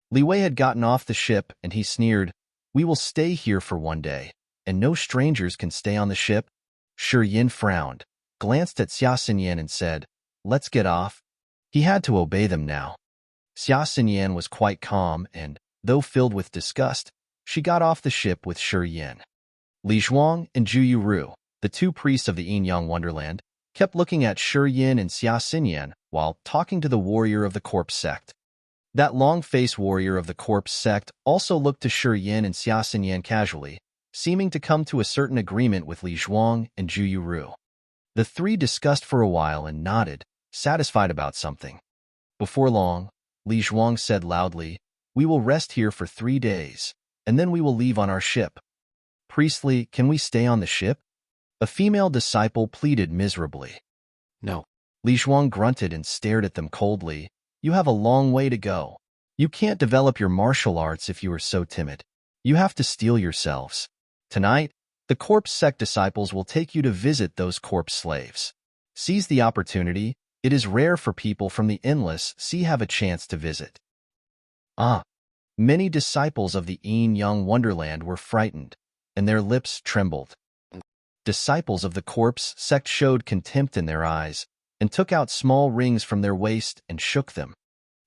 A: Li Wei had gotten off the ship and he sneered, we will stay here for one day, and no strangers can stay on the ship. Shi Yin frowned, glanced at Xia Xinyan and said, let's get off. He had to obey them now. Xia Xinyan was quite calm and, though filled with disgust, she got off the ship with Shi Yin. Li Zhuang and Zhu Yueru, the two priests of the Yin Yang Wonderland, kept looking at Shi Yin and Xia Xinyan while talking to the warrior of the corpse sect. That long-faced warrior of the corpse sect also looked to Shi Yin and Xia Xinyan casually, seeming to come to a certain agreement with Li Zhuang and Zhu Yueru. The three discussed for a while and nodded, satisfied about something. Before long, Li Zhuang said loudly, we will rest here for 3 days, and then we will leave on our ship. Priestly, can we stay on the ship? A female disciple pleaded miserably. No. Li Zhuang grunted and stared at them coldly. You have a long way to go. You can't develop your martial arts if you are so timid. You have to steel yourselves. Tonight, the corpse sect disciples will take you to visit those corpse slaves. Seize the opportunity. It is rare for people from the Endless Sea have a chance to visit. Ah, Many disciples of the Yin-Yang Wonderland were frightened, and their lips trembled. Disciples of the corpse sect showed contempt in their eyes, and took out small rings from their waist and shook them.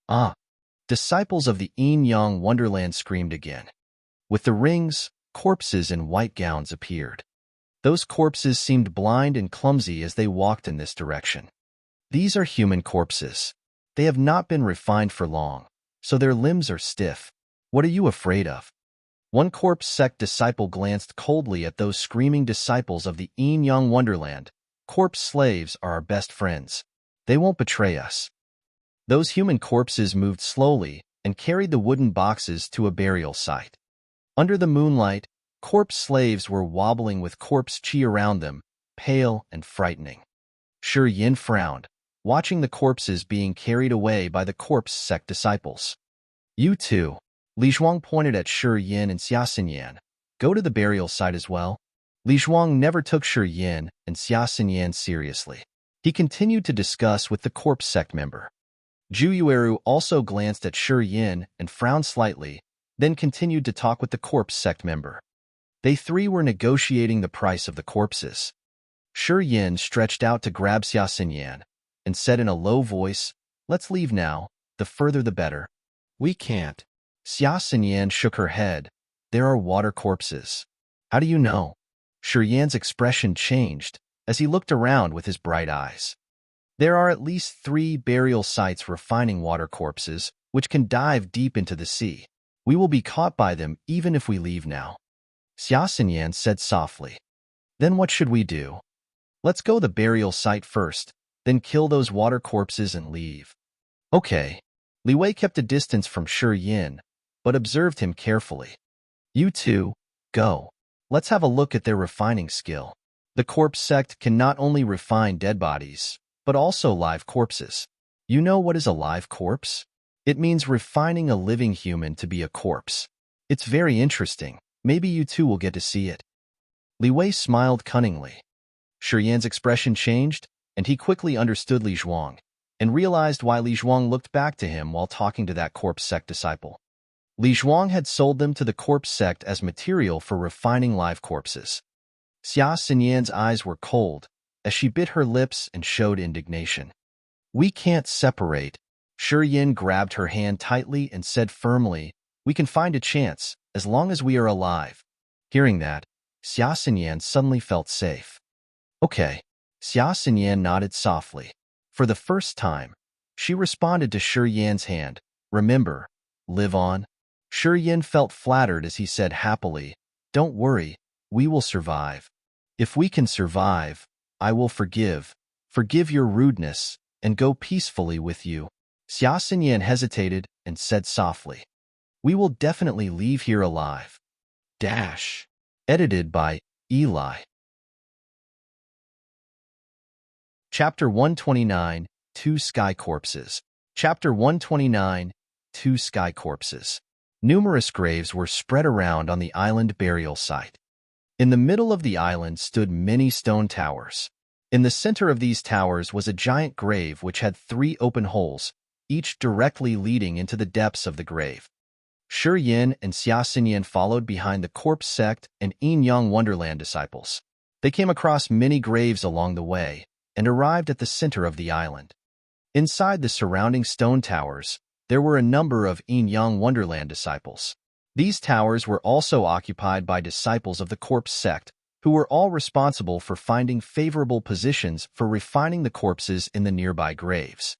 A: Ah! Disciples of the Yin-Yang Wonderland screamed again. With the rings, corpses in white gowns appeared. Those corpses seemed blind and clumsy as they walked in this direction. These are human corpses. They have not been refined for long, so their limbs are stiff. What are you afraid of? One corpse sect disciple glanced coldly at those screaming disciples of the Yin-Yang Wonderland. Corpse slaves are our best friends. They won't betray us. Those human corpses moved slowly and carried the wooden boxes to a burial site. Under the moonlight, corpse slaves were wobbling with corpse chi around them, pale and frightening. Shi Yin frowned, watching the corpses being carried away by the corpse sect disciples. You too. Li Zhuang pointed at Shi Yin and Xia Xinyan. Go to the burial site as well. Li Zhuang never took Shi Yin and Xia Xinyan seriously. He continued to discuss with the corpse sect member. Zhu Yueru also glanced at Shi Yin and frowned slightly, then continued to talk with the corpse sect member. They three were negotiating the price of the corpses. Shi Yin stretched out to grab Xia Xinyan and said in a low voice, "Let's leave now, the further the better." "We can't." Xia Xinyan shook her head. "There are water corpses." "How do you know?" Shi Yan's expression changed as he looked around with his bright eyes. "There are at least 3 burial sites refining water corpses, which can dive deep into the sea. We will be caught by them even if we leave now." Xia Xinyan said softly. "Then what should we do?" "Let's go the burial site first, then kill those water corpses and leave." "Okay." Li Wei kept a distance from Shi Yin, but observed him carefully. "You two, go. Let's have a look at their refining skill. The corpse sect can not only refine dead bodies, but also live corpses. You know what is a live corpse? It means refining a living human to be a corpse. It's very interesting. Maybe you two will get to see it." Li Wei smiled cunningly. Shi Yan's expression changed, and he quickly understood Li Zhuang, and realized why Li Zhuang looked back to him while talking to that corpse sect disciple. Li Zhuang had sold them to the corpse sect as material for refining live corpses. Xia Xinyan's eyes were cold, as she bit her lips and showed indignation. "We can't separate." Shi Yin grabbed her hand tightly and said firmly, "We can find a chance, as long as we are alive." Hearing that, Xia Xinyan suddenly felt safe. "Okay." Xia Xinyan nodded softly. For the first time, she responded to Shi Yan's hand. "Remember, live on." Shi Yin felt flattered as he said happily, "Don't worry, we will survive. If we can survive, I will forgive your rudeness, and go peacefully with you." Xia Xinyan hesitated and said softly, "We will definitely leave here alive." Dash. Edited by Eli. Chapter 129, 2 Sky Corpses. Chapter 129, 2 Sky Corpses. Numerous graves were spread around on the island burial site. In the middle of the island stood many stone towers. In the center of these towers was a giant grave which had 3 open holes, each directly leading into the depths of the grave. Shi Yin and Xia Xinyan followed behind the corpse sect and Yin-Yang Wonderland disciples. They came across many graves along the way and arrived at the center of the island. Inside the surrounding stone towers, there were a number of Yin-Yang Wonderland disciples. These towers were also occupied by disciples of the corpse sect, who were all responsible for finding favorable positions for refining the corpses in the nearby graves.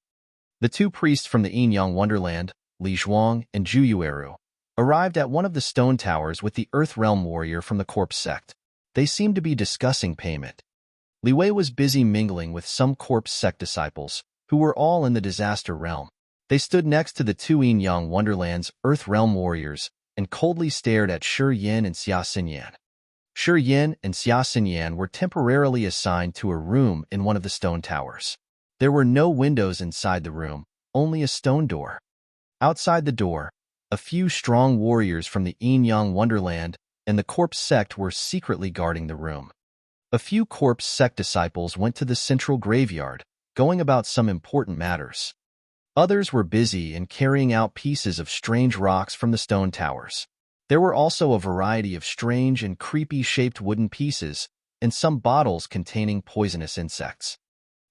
A: The 2 priests from the Yin-Yang Wonderland, Li Zhuang and Zhu Yueru, arrived at one of the stone towers with the Earth Realm warrior from the corpse sect. They seemed to be discussing payment. Li Wei was busy mingling with some corpse sect disciples, who were all in the disaster realm. They stood next to the 2 Yin-Yang Wonderland's Earth Realm warriors and coldly stared at Shi Yin and Xia Xinyan. Shi Yin and Xia Xinyan were temporarily assigned to a room in one of the stone towers. There were no windows inside the room, only a stone door. Outside the door, a few strong warriors from the Yin-Yang Wonderland and the corpse sect were secretly guarding the room. A few corpse sect disciples went to the central graveyard, going about some important matters. Others were busy in carrying out pieces of strange rocks from the stone towers. There were also a variety of strange and creepy-shaped wooden pieces and some bottles containing poisonous insects.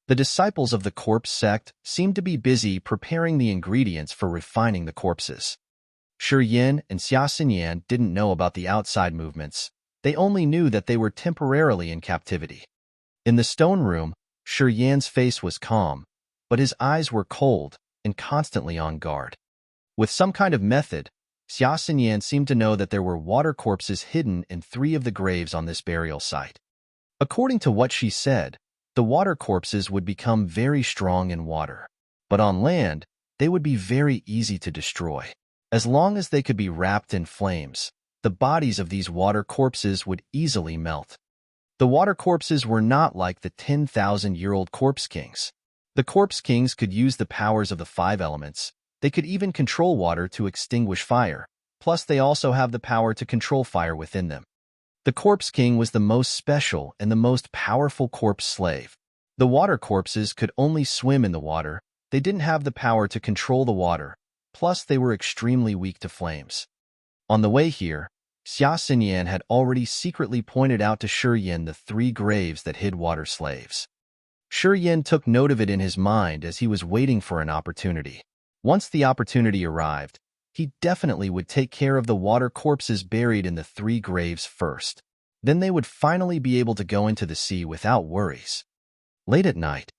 A: The disciples of the corpse sect seemed to be busy preparing the ingredients for refining the corpses. Shi Yin and Xia Xinyan didn't know about the outside movements. They only knew that they were temporarily in captivity. In the stone room, Shi Yan's face was calm, but his eyes were cold and constantly on guard. With some kind of method, Xia Xinyan seemed to know that there were water corpses hidden in 3 of the graves on this burial site. According to what she said, the water corpses would become very strong in water, but on land, they would be very easy to destroy. As long as they could be wrapped in flames, the bodies of these water corpses would easily melt. The water corpses were not like the 10,000-year-old corpse kings. The corpse kings could use the powers of the 5 elements. They could even control water to extinguish fire, plus they also have the power to control fire within them. The corpse king was the most special and the most powerful corpse slave. The water corpses could only swim in the water. They didn't have the power to control the water, plus they were extremely weak to flames. On the way here, Xia Xinyan had already secretly pointed out to Shi Yin the 3 graves that hid water slaves. Shi Yin took note of it in his mind as he was waiting for an opportunity. Once the opportunity arrived, he definitely would take care of the water corpses buried in the 3 graves first. Then they would finally be able to go into the sea without worries. Late at night,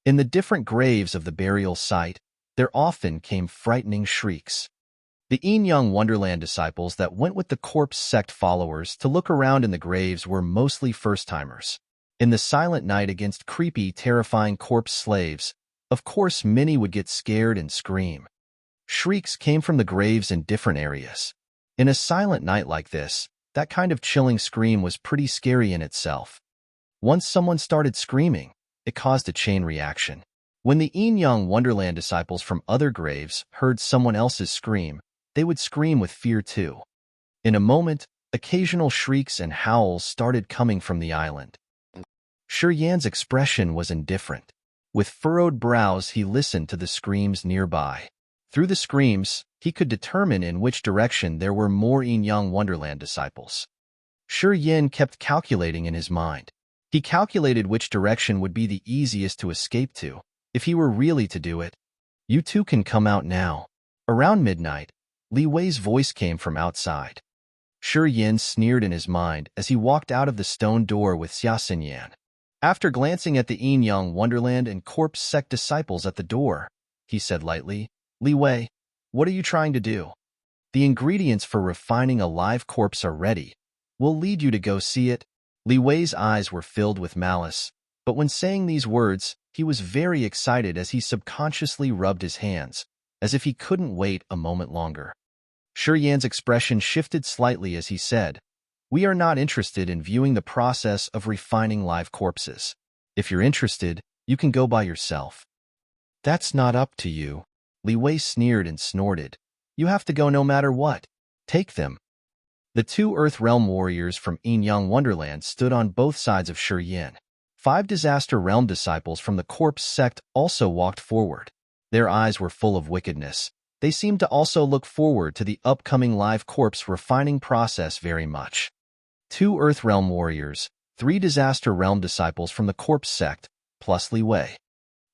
A: in the different graves of the burial site, there often came frightening shrieks. The Yin-Yang Wonderland disciples that went with the corpse sect followers to look around in the graves were mostly first-timers. In the silent night against creepy, terrifying corpse slaves, of course many would get scared and scream. Shrieks came from the graves in different areas. In a silent night like this, that kind of chilling scream was pretty scary in itself. Once someone started screaming, it caused a chain reaction. When the Yin-Yang Wonderland disciples from other graves heard someone else's scream, they would scream with fear too. In a moment, occasional shrieks and howls started coming from the island. Shi Yan's expression was indifferent. With furrowed brows, he listened to the screams nearby. Through the screams, he could determine in which direction there were more Yin-Yang Wonderland disciples. Shi Yin kept calculating in his mind. He calculated which direction would be the easiest to escape to, if he were really to do it. "You two can come out now." Around midnight, Li Wei's voice came from outside. Shi Yin sneered in his mind as he walked out of the stone door with Xia Xinyan. After glancing at the Yin-Yang Wonderland and corpse sect disciples at the door, he said lightly, "Li Wei, what are you trying to do? The ingredients for refining a live corpse are ready. We'll lead you to go see it." Li Wei's eyes were filled with malice, but when saying these words, he was very excited as he subconsciously rubbed his hands, as if he couldn't wait a moment longer. Shi Yan's expression shifted slightly as he said, "We are not interested in viewing the process of refining live corpses. If you're interested, you can go by yourself." "That's not up to you." Li Wei sneered and snorted. "You have to go no matter what. Take them." The 2 Earth Realm warriors from Yin-Yang Wonderland stood on both sides of Shi Yin. 5 Disaster Realm disciples from the corpse sect also walked forward. Their eyes were full of wickedness. They seemed to also look forward to the upcoming live corpse refining process very much. 2 Earth Realm warriors, 3 Disaster Realm disciples from the corpse sect, plus Li Wei.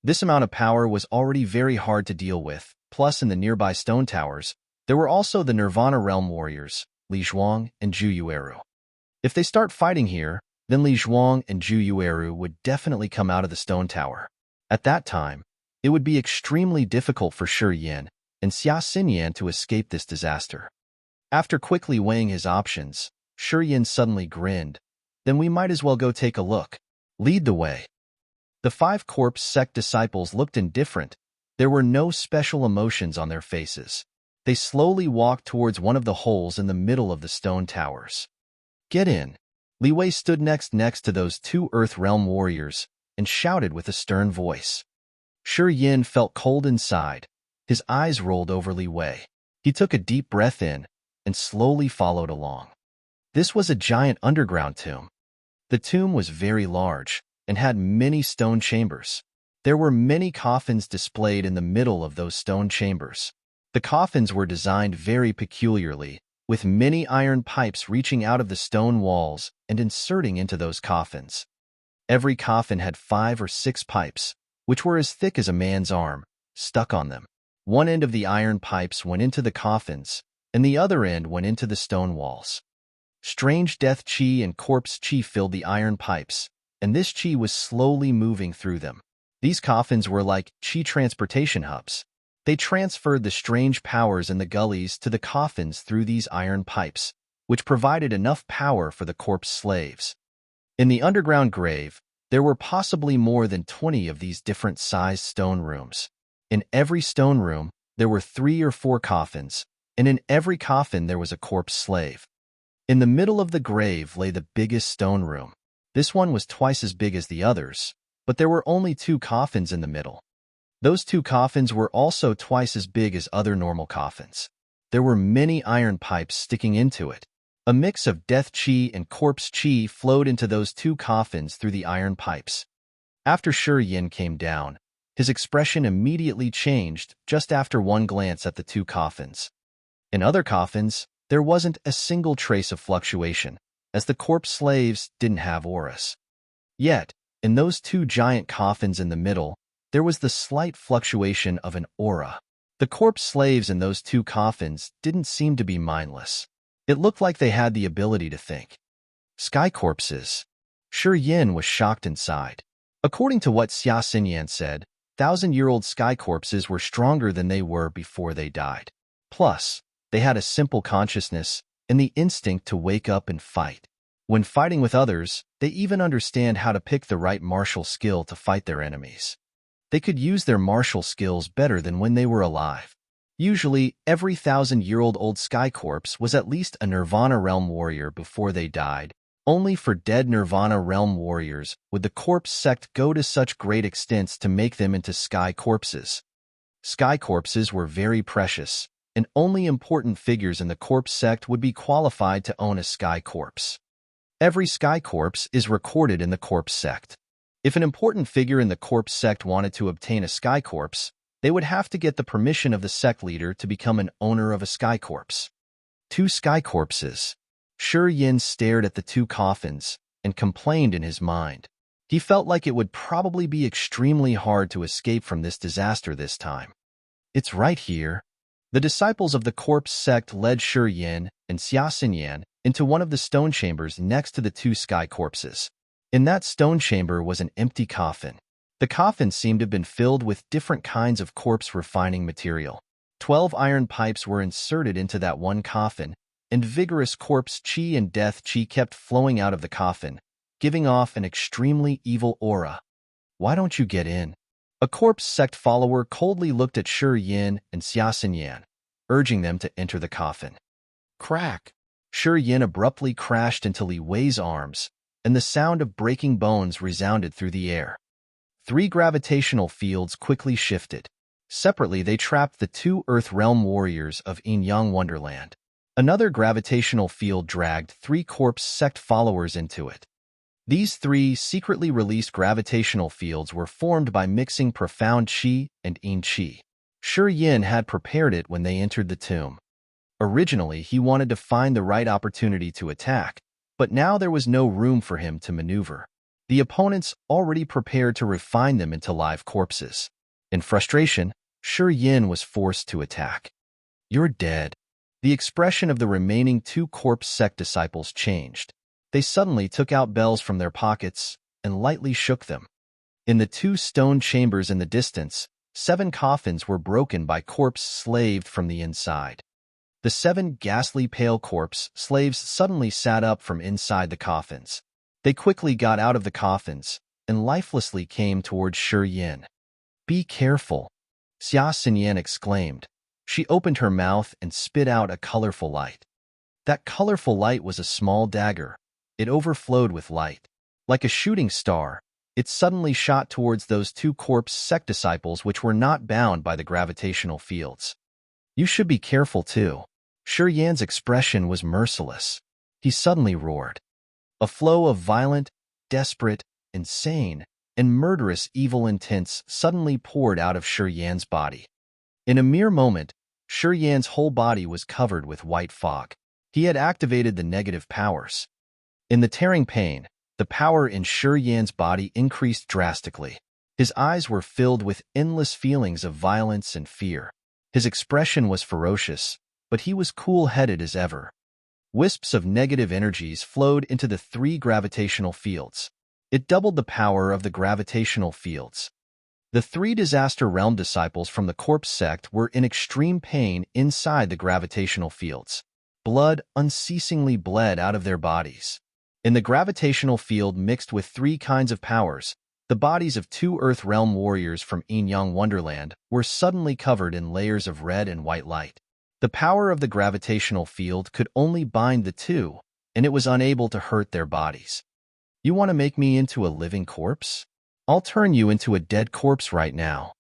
A: This amount of power was already very hard to deal with, plus in the nearby stone towers, there were also the Nirvana Realm warriors, Li Zhuang and Zhu Yueru. If they start fighting here, then Li Zhuang and Zhu Yueru would definitely come out of the stone tower. At that time, it would be extremely difficult for Shi Yin and Xia Xinyan to escape this disaster. After quickly weighing his options, Shi Yin suddenly grinned. "Then we might as well go take a look. Lead the way." The 5 corpse sect disciples looked indifferent. There were no special emotions on their faces. They slowly walked towards one of the holes in the middle of the stone towers. "Get in." Li Wei stood next to those 2 Earth Realm warriors and shouted with a stern voice. Shi Yin felt cold inside. His eyes rolled over Li Wei. He took a deep breath in and slowly followed along. This was a giant underground tomb. The tomb was very large and had many stone chambers. There were many coffins displayed in the middle of those stone chambers. The coffins were designed very peculiarly, with many iron pipes reaching out of the stone walls and inserting into those coffins. Every coffin had 5 or 6 pipes, which were as thick as a man's arm, stuck on them. One end of the iron pipes went into the coffins, and the other end went into the stone walls. Strange death chi and corpse chi filled the iron pipes, and this chi was slowly moving through them. These coffins were like chi transportation hubs. They transferred the strange powers in the gullies to the coffins through these iron pipes, which provided enough power for the corpse slaves. In the underground grave, there were possibly more than 20 of these different-sized stone rooms. In every stone room, there were 3 or 4 coffins, and in every coffin there was a corpse slave. In the middle of the grave lay the biggest stone room. This one was twice as big as the others, but there were only 2 coffins in the middle. Those 2 coffins were also twice as big as other normal coffins. There were many iron pipes sticking into it. A mix of death chi and corpse chi flowed into those 2 coffins through the iron pipes. After Shi Yin came down, his expression immediately changed just after one glance at the 2 coffins. In other coffins, there wasn't a single trace of fluctuation, as the corpse slaves didn't have auras. Yet, in those 2 giant coffins in the middle, there was the slight fluctuation of an aura. The corpse slaves in those 2 coffins didn't seem to be mindless. It looked like they had the ability to think. Sky corpses. Shi Yin was shocked inside. According to what Xia Xinyan said, 1,000-year-old sky corpses were stronger than they were before they died. Plus, they had a simple consciousness and the instinct to wake up and fight. When fighting with others, they even understand how to pick the right martial skill to fight their enemies. They could use their martial skills better than when they were alive. Usually, every 1,000-year-old sky corpse was at least a Nirvana Realm warrior before they died. Only for dead Nirvana Realm warriors would the corpse sect go to such great extents to make them into sky corpses. Sky corpses were very precious, and only important figures in the corpse sect would be qualified to own a sky corpse. Every sky corpse is recorded in the corpse sect. If an important figure in the corpse sect wanted to obtain a sky corpse, they would have to get the permission of the sect leader to become an owner of a sky corpse. 2 sky corpses. Shi Yin stared at the 2 coffins and complained in his mind. He felt like it would probably be extremely hard to escape from this disaster this time. It's right here. The disciples of the corpse sect led Shi Yin and Xia Xinyan into one of the stone chambers next to the 2 sky corpses. In that stone chamber was an empty coffin. The coffin seemed to have been filled with different kinds of corpse refining material. 12 iron pipes were inserted into that one coffin, and vigorous corpse chi and death chi kept flowing out of the coffin, giving off an extremely evil aura. Why don't you get in? A corpse sect follower coldly looked at Shi Yin and Xia Xinyan, urging them to enter the coffin. Crack! Shi Yin abruptly crashed into Li Wei's arms, and the sound of breaking bones resounded through the air. 3 gravitational fields quickly shifted. Separately, they trapped the 2 Earth Realm warriors of Yin-Yang Wonderland. Another gravitational field dragged 3 corpse sect followers into it. These 3 secretly released gravitational fields were formed by mixing profound qi and yin qi. Shi Yin had prepared it when they entered the tomb. Originally, he wanted to find the right opportunity to attack, but now there was no room for him to maneuver. The opponents already prepared to refine them into live corpses. In frustration, Shi Yin was forced to attack. You're dead. The expression of the remaining 2 corpse sect disciples changed. They suddenly took out bells from their pockets and lightly shook them. In the 2 stone chambers in the distance, 7 coffins were broken by corpse slaved from the inside. The 7 ghastly pale corpse slaves suddenly sat up from inside the coffins. They quickly got out of the coffins and lifelessly came towards Shi Yin. Be careful, Xia Xinyan exclaimed. She opened her mouth and spit out a colorful light. That colorful light was a small dagger. It overflowed with light. Like a shooting star, it suddenly shot towards those 2 corpse sect disciples which were not bound by the gravitational fields. You should be careful too. Shi Yan's expression was merciless. He suddenly roared. A flow of violent, desperate, insane, and murderous evil intents suddenly poured out of Shi Yan's body. In a mere moment, Shi Yan's whole body was covered with white fog. He had activated the negative powers. In the tearing pain, the power in Shi Yan's body increased drastically. His eyes were filled with endless feelings of violence and fear. His expression was ferocious, but he was cool-headed as ever. Wisps of negative energies flowed into the 3 gravitational fields. It doubled the power of the gravitational fields. The 3 Disaster Realm disciples from the corpse sect were in extreme pain inside the gravitational fields. Blood unceasingly bled out of their bodies. In the gravitational field mixed with 3 kinds of powers, the bodies of 2 Earth Realm warriors from Yin-Yang Wonderland were suddenly covered in layers of red and white light. The power of the gravitational field could only bind the 2, and it was unable to hurt their bodies. You want to make me into a living corpse? I'll turn you into a dead corpse right now.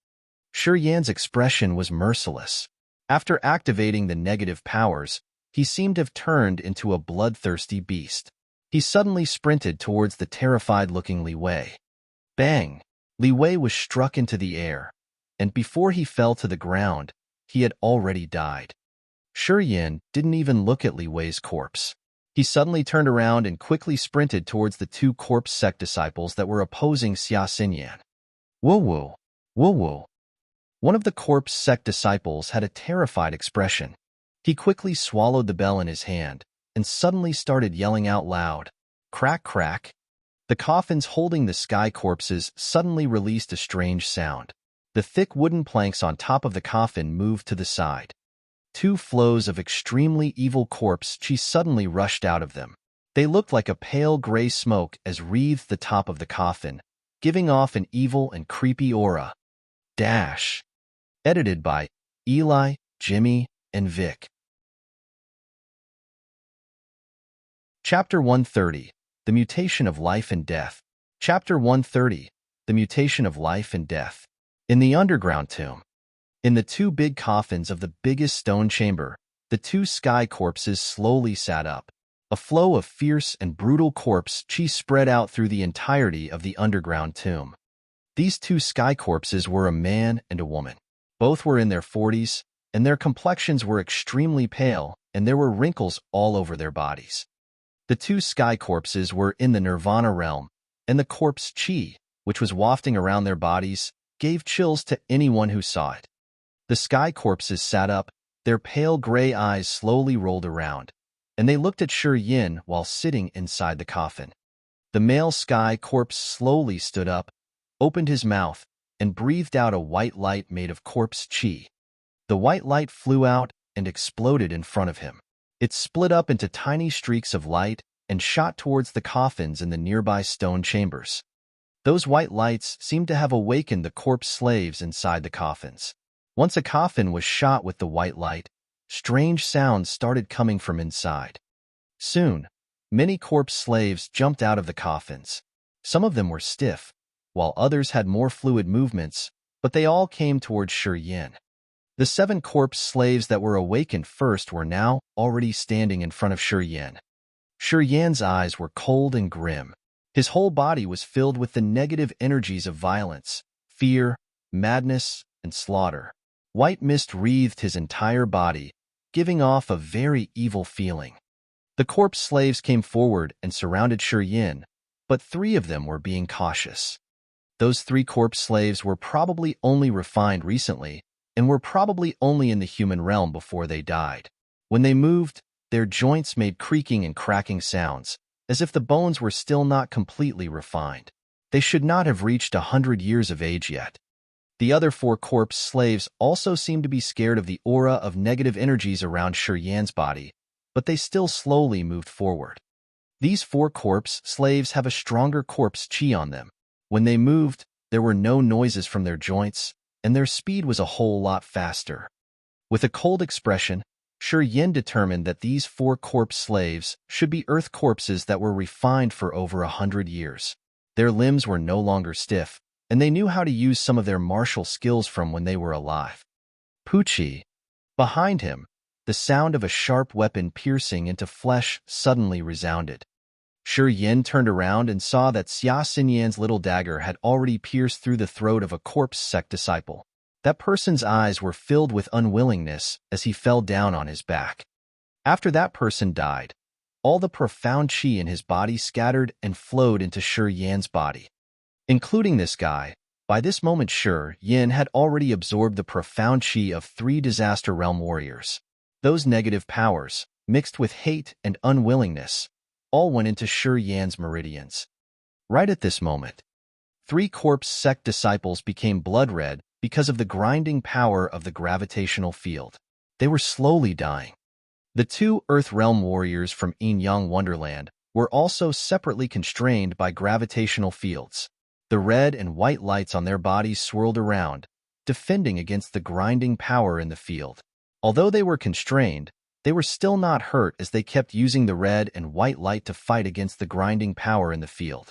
A: Shi Yan's expression was merciless. After activating the negative powers, he seemed to have turned into a bloodthirsty beast. He suddenly sprinted towards the terrified-looking Li Wei. Bang! Li Wei was struck into the air, and before he fell to the ground, he had already died. Shi Yan didn't even look at Li Wei's corpse. He suddenly turned around and quickly sprinted towards the 2 corpse sect disciples that were opposing Xia Xinyan. Woo-woo! Woo-woo! One of the corpse sect disciples had a terrified expression. He quickly swallowed the bell in his hand and suddenly started yelling out loud. Crack, crack! The coffins holding the sky corpses suddenly released a strange sound. The thick wooden planks on top of the coffin moved to the side. 2 flows of extremely evil corpse chi suddenly rushed out of them. They looked like a pale gray smoke as wreathed the top of the coffin, giving off an evil and creepy aura. Dash. Edited by Eli, Jimmy, and Vic. Chapter 130. The Mutation of Life and Death. Chapter 130. The Mutation of Life and Death. In the underground tomb. In the 2 big coffins of the biggest stone chamber, the 2 sky corpses slowly sat up. A flow of fierce and brutal corpse chi spread out through the entirety of the underground tomb. These 2 sky corpses were a man and a woman. Both were in their 40s, and their complexions were extremely pale, and there were wrinkles all over their bodies. The 2 sky corpses were in the Nirvana realm, and the corpse chi, which was wafting around their bodies, gave chills to anyone who saw it. The sky corpses sat up, their pale gray eyes slowly rolled around, and they looked at Shi Yan while sitting inside the coffin. The male sky corpse slowly stood up, opened his mouth, and breathed out a white light made of corpse chi. The white light flew out and exploded in front of him. It split up into tiny streaks of light and shot towards the coffins in the nearby stone chambers. Those white lights seemed to have awakened the corpse slaves inside the coffins. Once a coffin was shot with the white light, strange sounds started coming from inside. Soon, many corpse slaves jumped out of the coffins. Some of them were stiff, while others had more fluid movements, but they all came towards Shi Yan. The 7 corpse slaves that were awakened first were now already standing in front of Shi Yan. Shi Yan's eyes were cold and grim. His whole body was filled with the negative energies of violence, fear, madness, and slaughter. White mist wreathed his entire body, giving off a very evil feeling. The corpse slaves came forward and surrounded Shi Yan, but 3 of them were being cautious. Those 3 corpse slaves were probably only refined recently, and were probably only in the human realm before they died. When they moved, their joints made creaking and cracking sounds, as if the bones were still not completely refined. They should not have reached 100 years of age yet. The other 4 corpse slaves also seemed to be scared of the aura of negative energies around Shi Yan's body, but they still slowly moved forward. These 4 corpse slaves have a stronger corpse chi on them. When they moved, there were no noises from their joints, and their speed was a whole lot faster. With a cold expression, Shi Yan determined that these 4 corpse slaves should be earth corpses that were refined for over 100 years. Their limbs were no longer stiff, and they knew how to use some of their martial skills from when they were alive. Poochie. Behind him, the sound of a sharp weapon piercing into flesh suddenly resounded. Shi Yin turned around and saw that Xia Xinyan's little dagger had already pierced through the throat of a corpse sect disciple. That person's eyes were filled with unwillingness as he fell down on his back. After that person died, all the profound qi in his body scattered and flowed into Shi Yan's body. Including this guy, by this moment Shi Yin had already absorbed the profound qi of 3 disaster realm warriors. Those negative powers, mixed with hate and unwillingness, all went into Shi Yan's meridians. Right at this moment, 3 corpse sect disciples became blood red because of the grinding power of the gravitational field. They were slowly dying. The 2 Earth Realm warriors from Yin-Yang Wonderland were also separately constrained by gravitational fields. The red and white lights on their bodies swirled around, defending against the grinding power in the field. Although they were constrained, they were still not hurt as they kept using the red and white light to fight against the grinding power in the field.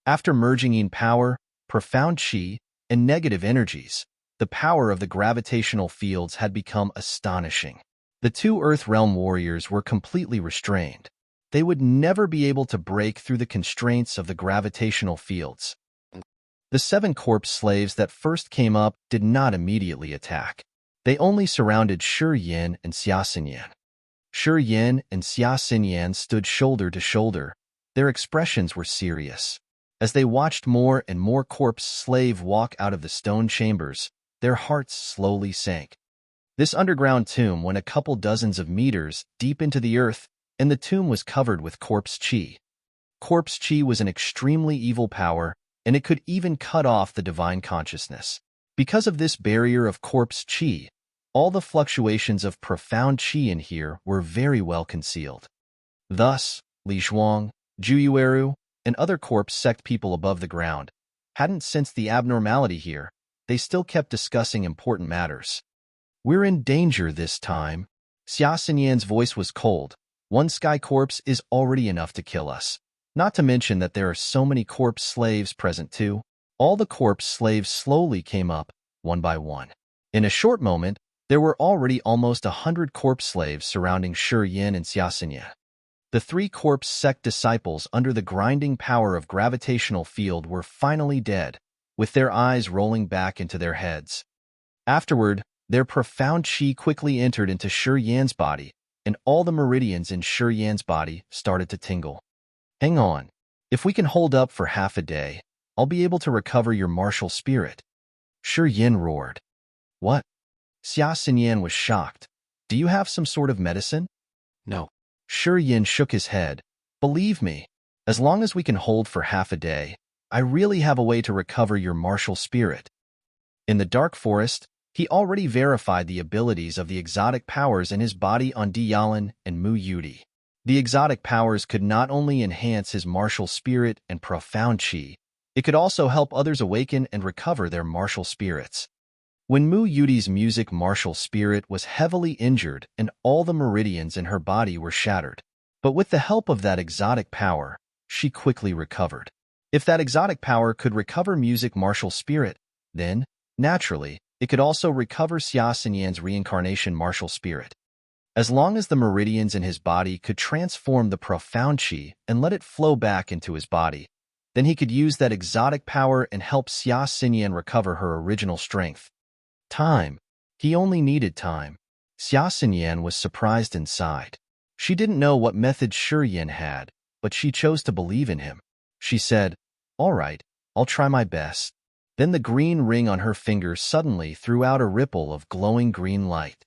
A: After merging in power, profound qi, and negative energies, the power of the gravitational fields had become astonishing. The 2 Earth Realm warriors were completely restrained. They would never be able to break through the constraints of the gravitational fields. The 7 corpse slaves that first came up did not immediately attack. They only surrounded Shi Yin and Xia Xinyan. Shi Yin and Xia Xinyan stood shoulder to shoulder. Their expressions were serious. As they watched more and more corpse slave walk out of the stone chambers, their hearts slowly sank. This underground tomb went a couple dozens of meters deep into the earth, and the tomb was covered with corpse qi. Corpse qi was an extremely evil power, and it could even cut off the divine consciousness. Because of this barrier of corpse qi, all the fluctuations of profound qi in here were very well concealed. Thus, Li Shuang, Zhu Yueru, and other corpse sect people above the ground hadn't sensed the abnormality here. They still kept discussing important matters. "We're in danger this time." Xia Xinyan's voice was cold. "1 sky corpse is already enough to kill us. Not to mention that there are so many corpse slaves present too." All the corpse slaves slowly came up, one by one. In a short moment, there were already almost 100 corpse slaves surrounding Shi Yin and Xia Xinyan. The 3 corpse sect disciples under the grinding power of gravitational field were finally dead, with their eyes rolling back into their heads. Afterward, their profound qi quickly entered into Shi Yan's body, and all the meridians in Shi Yan's body started to tingle. "Hang on. If we can hold up for half a day, I'll be able to recover your martial spirit." Shi Yin roared. "What?" Xia Xinyan was shocked. "Do you have some sort of medicine?"
B: No.
A: Shi Yin shook his head. "Believe me, as long as we can hold for half a day, I really have a way to recover your martial spirit." In the dark forest, he already verified the abilities of the exotic powers in his body on Diyalan and Mu Yudi. The exotic powers could not only enhance his martial spirit and profound qi, it could also help others awaken and recover their martial spirits. When Mu Yudi's music martial spirit was heavily injured and all the meridians in her body were shattered, but with the help of that exotic power, she quickly recovered. If that exotic power could recover music martial spirit, then, naturally, it could also recover Xia Xinyan's reincarnation martial spirit. As long as the meridians in his body could transform the profound qi and let it flow back into his body, then he could use that exotic power and help Xia Xinyan recover her original strength. Time. He only needed time. Xia Xinyan was surprised inside. She didn't know what method Shi Yin had, but she chose to believe in him. She said, "All right, I'll try my best." Then the green ring on her finger suddenly threw out a ripple of glowing green light.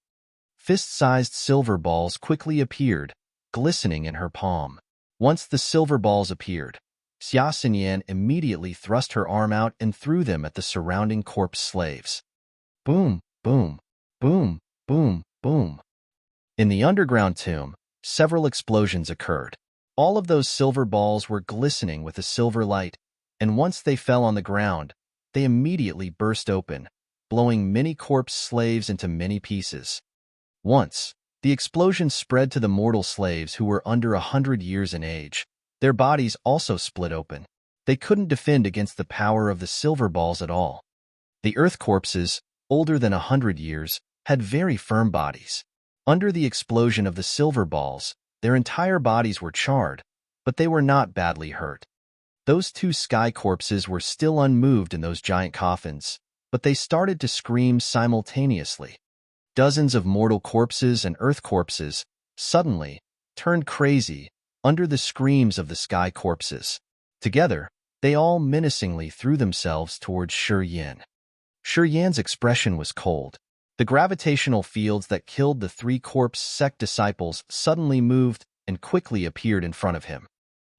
A: Fist-sized silver balls quickly appeared, glistening in her palm. Once the silver balls appeared, Xia Xinyan immediately thrust her arm out and threw them at the surrounding corpse slaves. Boom, boom, boom, boom, boom. In the underground tomb, several explosions occurred. All of those silver balls were glistening with a silver light, and once they fell on the ground, they immediately burst open, blowing many corpse slaves into many pieces. Once, the explosion spread to the mortal slaves who were under 100 years in age. Their bodies also split open. They couldn't defend against the power of the silver balls at all. The earth corpses, older than 100 years, had very firm bodies. Under the explosion of the silver balls, their entire bodies were charred, but they were not badly hurt. Those two sky corpses were still unmoved in those giant coffins, but they started to scream simultaneously. Dozens of mortal corpses and earth corpses suddenly turned crazy under the screams of the sky corpses. Together, they all menacingly threw themselves towards Shi Yin. Shi Yan's expression was cold. The gravitational fields that killed the three corpse sect disciples suddenly moved and quickly appeared in front of him.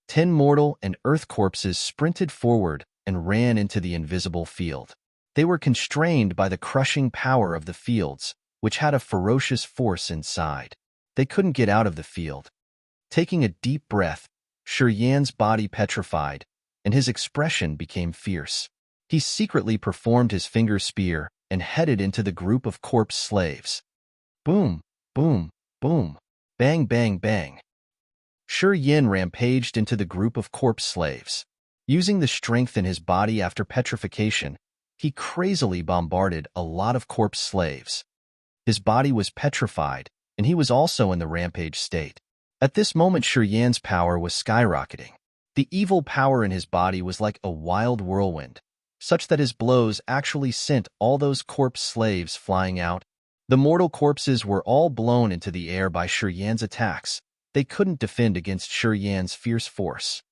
A: 10 mortal and earth corpses sprinted forward and ran into the invisible field. They were constrained by the crushing power of the fields, which had a ferocious force inside. They couldn't get out of the field. Taking a deep breath, Shi Yan's body petrified, and his expression became fierce. He secretly performed his finger spear and headed into the group of corpse slaves. Boom, boom, boom, bang, bang, bang. Shi Yin rampaged into the group of corpse slaves. Using the strength in his body after petrification, he crazily bombarded a lot of corpse slaves. His body was petrified, and he was also in the rampage state. At this moment, Shi Yan's power was skyrocketing. The evil power in his body was like a wild whirlwind, such that his blows actually sent all those corpse slaves flying out. The mortal corpses were all blown into the air by Shi Yan's attacks. They couldn't defend against Shi Yan's fierce force.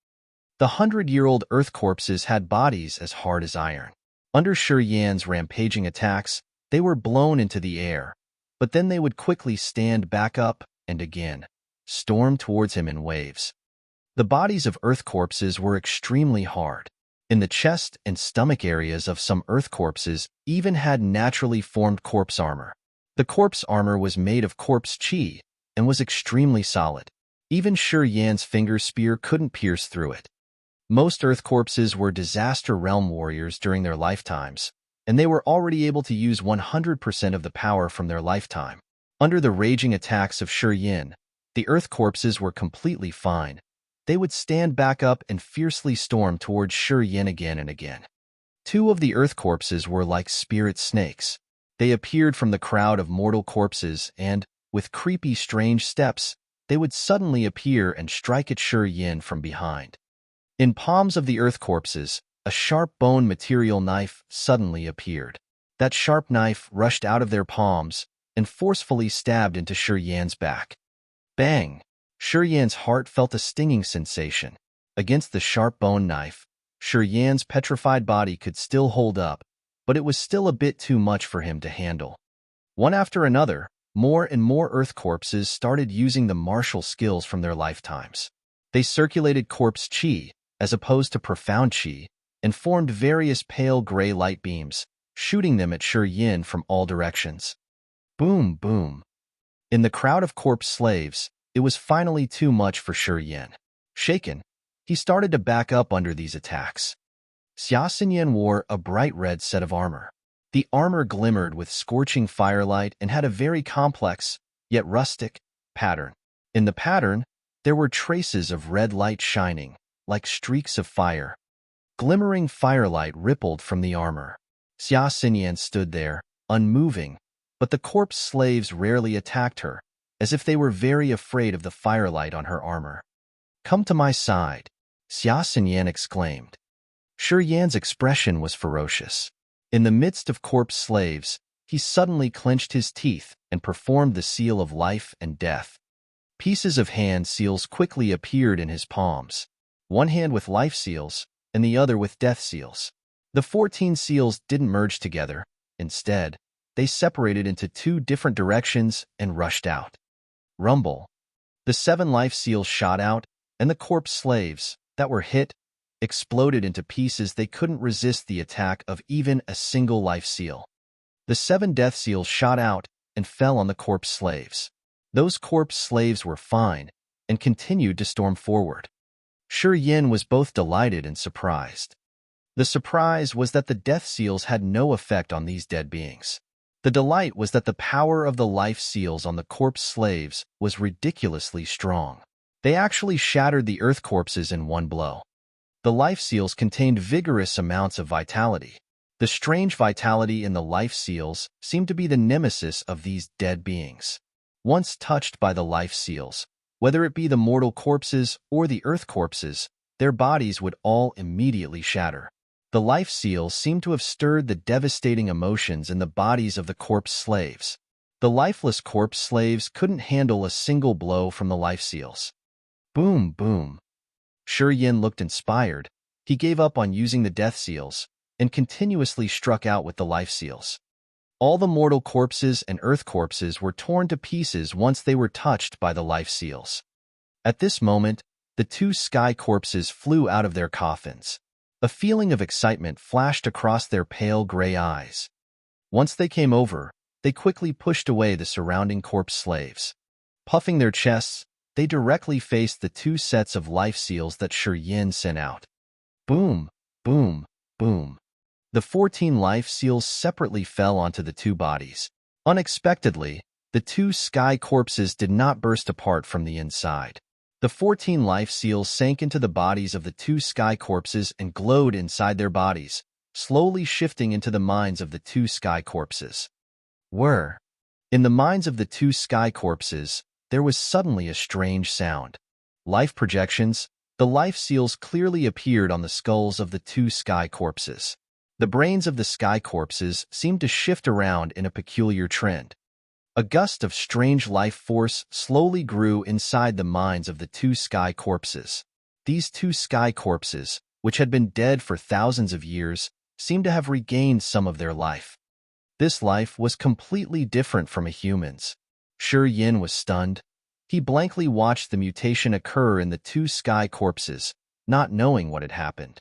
A: The 100-year-old earth corpses had bodies as hard as iron. Under Shi Yan's rampaging attacks, they were blown into the air, but then they would quickly stand back up and again storm towards him in waves. The bodies of earth corpses were extremely hard. In the chest and stomach areas of some earth corpses even had naturally formed corpse armor. The corpse armor was made of corpse chi and was extremely solid. Even Shi Yan's finger spear couldn't pierce through it. Most earth corpses were disaster realm warriors during their lifetimes, and they were already able to use 100% of the power from their lifetime. Under the raging attacks of Shi Yin, the earth corpses were completely fine. They would stand back up and fiercely storm towards Shi Yin again and again. 2 of the earth corpses were like spirit snakes. They appeared from the crowd of mortal corpses and, with creepy strange steps, they would suddenly appear and strike at Shi Yin from behind. In palms of the earth corpses, a sharp bone material knife suddenly appeared. That sharp knife rushed out of their palms and forcefully stabbed into Shi Yan's back. Bang! Shi Yan's heart felt a stinging sensation. Against the sharp bone knife, Shi Yan's petrified body could still hold up, but it was still a bit too much for him to handle. One after another, more and more earth corpses started using the martial skills from their lifetimes. They circulated corpse chi, as opposed to profound chi, and formed various pale gray light beams, shooting them at Shi Yin from all directions. Boom, boom. In the crowd of corpse slaves, it was finally too much for Shi Yin. Shaken, he started to back up under these attacks. Xia Yin wore a bright red set of armor. The armor glimmered with scorching firelight and had a very complex, yet rustic, pattern. In the pattern, there were traces of red light shining, like streaks of fire. Glimmering firelight rippled from the armor. Xia Yin stood there, unmoving, but the corpse slaves rarely attacked her, as if they were very afraid of the firelight on her armor. "Come to my side," Xia Yin exclaimed. Shi Yan's expression was ferocious. In the midst of corpse slaves, he suddenly clenched his teeth and performed the seal of life and death. Pieces of hand seals quickly appeared in his palms, one hand with life seals and the other with death seals. The 14 seals didn't merge together. Instead, they separated into 2 different directions and rushed out. Rumble. The 7 life seals shot out, and the corpse slaves that were hit exploded into pieces. They couldn't resist the attack of even a single life seal. The 7 death seals shot out and fell on the corpse slaves. Those corpse slaves were fine and continued to storm forward. Shi Yin was both delighted and surprised. The surprise was that the death seals had no effect on these dead beings. The delight was that the power of the life seals on the corpse slaves was ridiculously strong. They actually shattered the earth corpses in one blow. The life seals contained vigorous amounts of vitality. The strange vitality in the life seals seemed to be the nemesis of these dead beings. Once touched by the life seals, Whether it be the mortal corpses or the earth corpses, their bodies would all immediately shatter. The life seals seemed to have stirred the devastating emotions in the bodies of the corpse slaves. The lifeless corpse slaves couldn't handle a single blow from the life seals. Boom, boom. Shi Yin looked inspired. He gave up on using the death seals and continuously struck out with the life seals. All the mortal corpses and earth corpses were torn to pieces once they were touched by the life seals. At this moment, the two sky corpses flew out of their coffins. A feeling of excitement flashed across their pale gray eyes. Once they came over, they quickly pushed away the surrounding corpse slaves. Puffing their chests, they directly faced the two sets of life seals that Shi Yin sent out. Boom, boom, boom. The 14 life seals separately fell onto the two bodies. Unexpectedly, the two sky corpses did not burst apart from the inside. The 14 life seals sank into the bodies of the two sky corpses and glowed inside their bodies, slowly shifting into the minds of the two sky corpses. In the minds of the two sky corpses, there was suddenly a strange sound. Life projections, the life seals clearly appeared on the skulls of the two sky corpses. The brains of the sky corpses seemed to shift around in a peculiar trend. A gust of strange life force slowly grew inside the minds of the two sky corpses. These two sky corpses, which had been dead for thousands of years, seemed to have regained some of their life. This life was completely different from a human's. Shi Yin was stunned. He blankly watched the mutation occur in the two sky corpses, not knowing what had happened.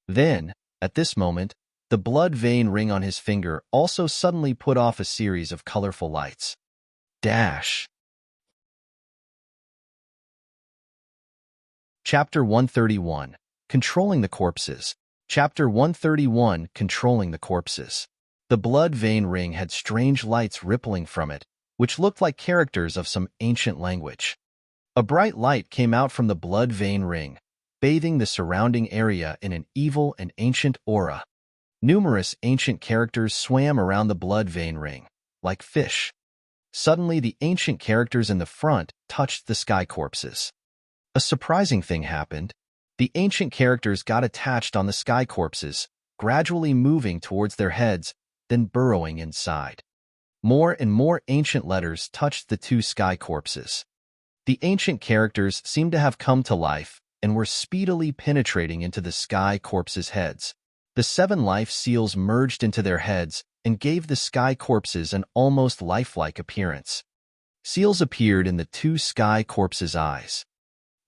A: Then, at this moment, the blood vein ring on his finger also suddenly put off a series of colorful lights. Chapter 131. Controlling the Corpses. Chapter 131. Controlling the Corpses. The blood vein ring had strange lights rippling from it, which looked like characters of some ancient language. A bright light came out from the blood vein ring, bathing the surrounding area in an evil and ancient aura. Numerous ancient characters swam around the blood vein ring, like fish. Suddenly, the ancient characters in the front touched the sky corpses. A surprising thing happened. The ancient characters got attached on the sky corpses, gradually moving towards their heads, then burrowing inside. More and more ancient letters touched the two sky corpses. The ancient characters seemed to have come to life and were speedily penetrating into the sky corpses' heads. The 7 life seals merged into their heads and gave the sky corpses an almost lifelike appearance. Seals appeared in the two sky corpses' eyes.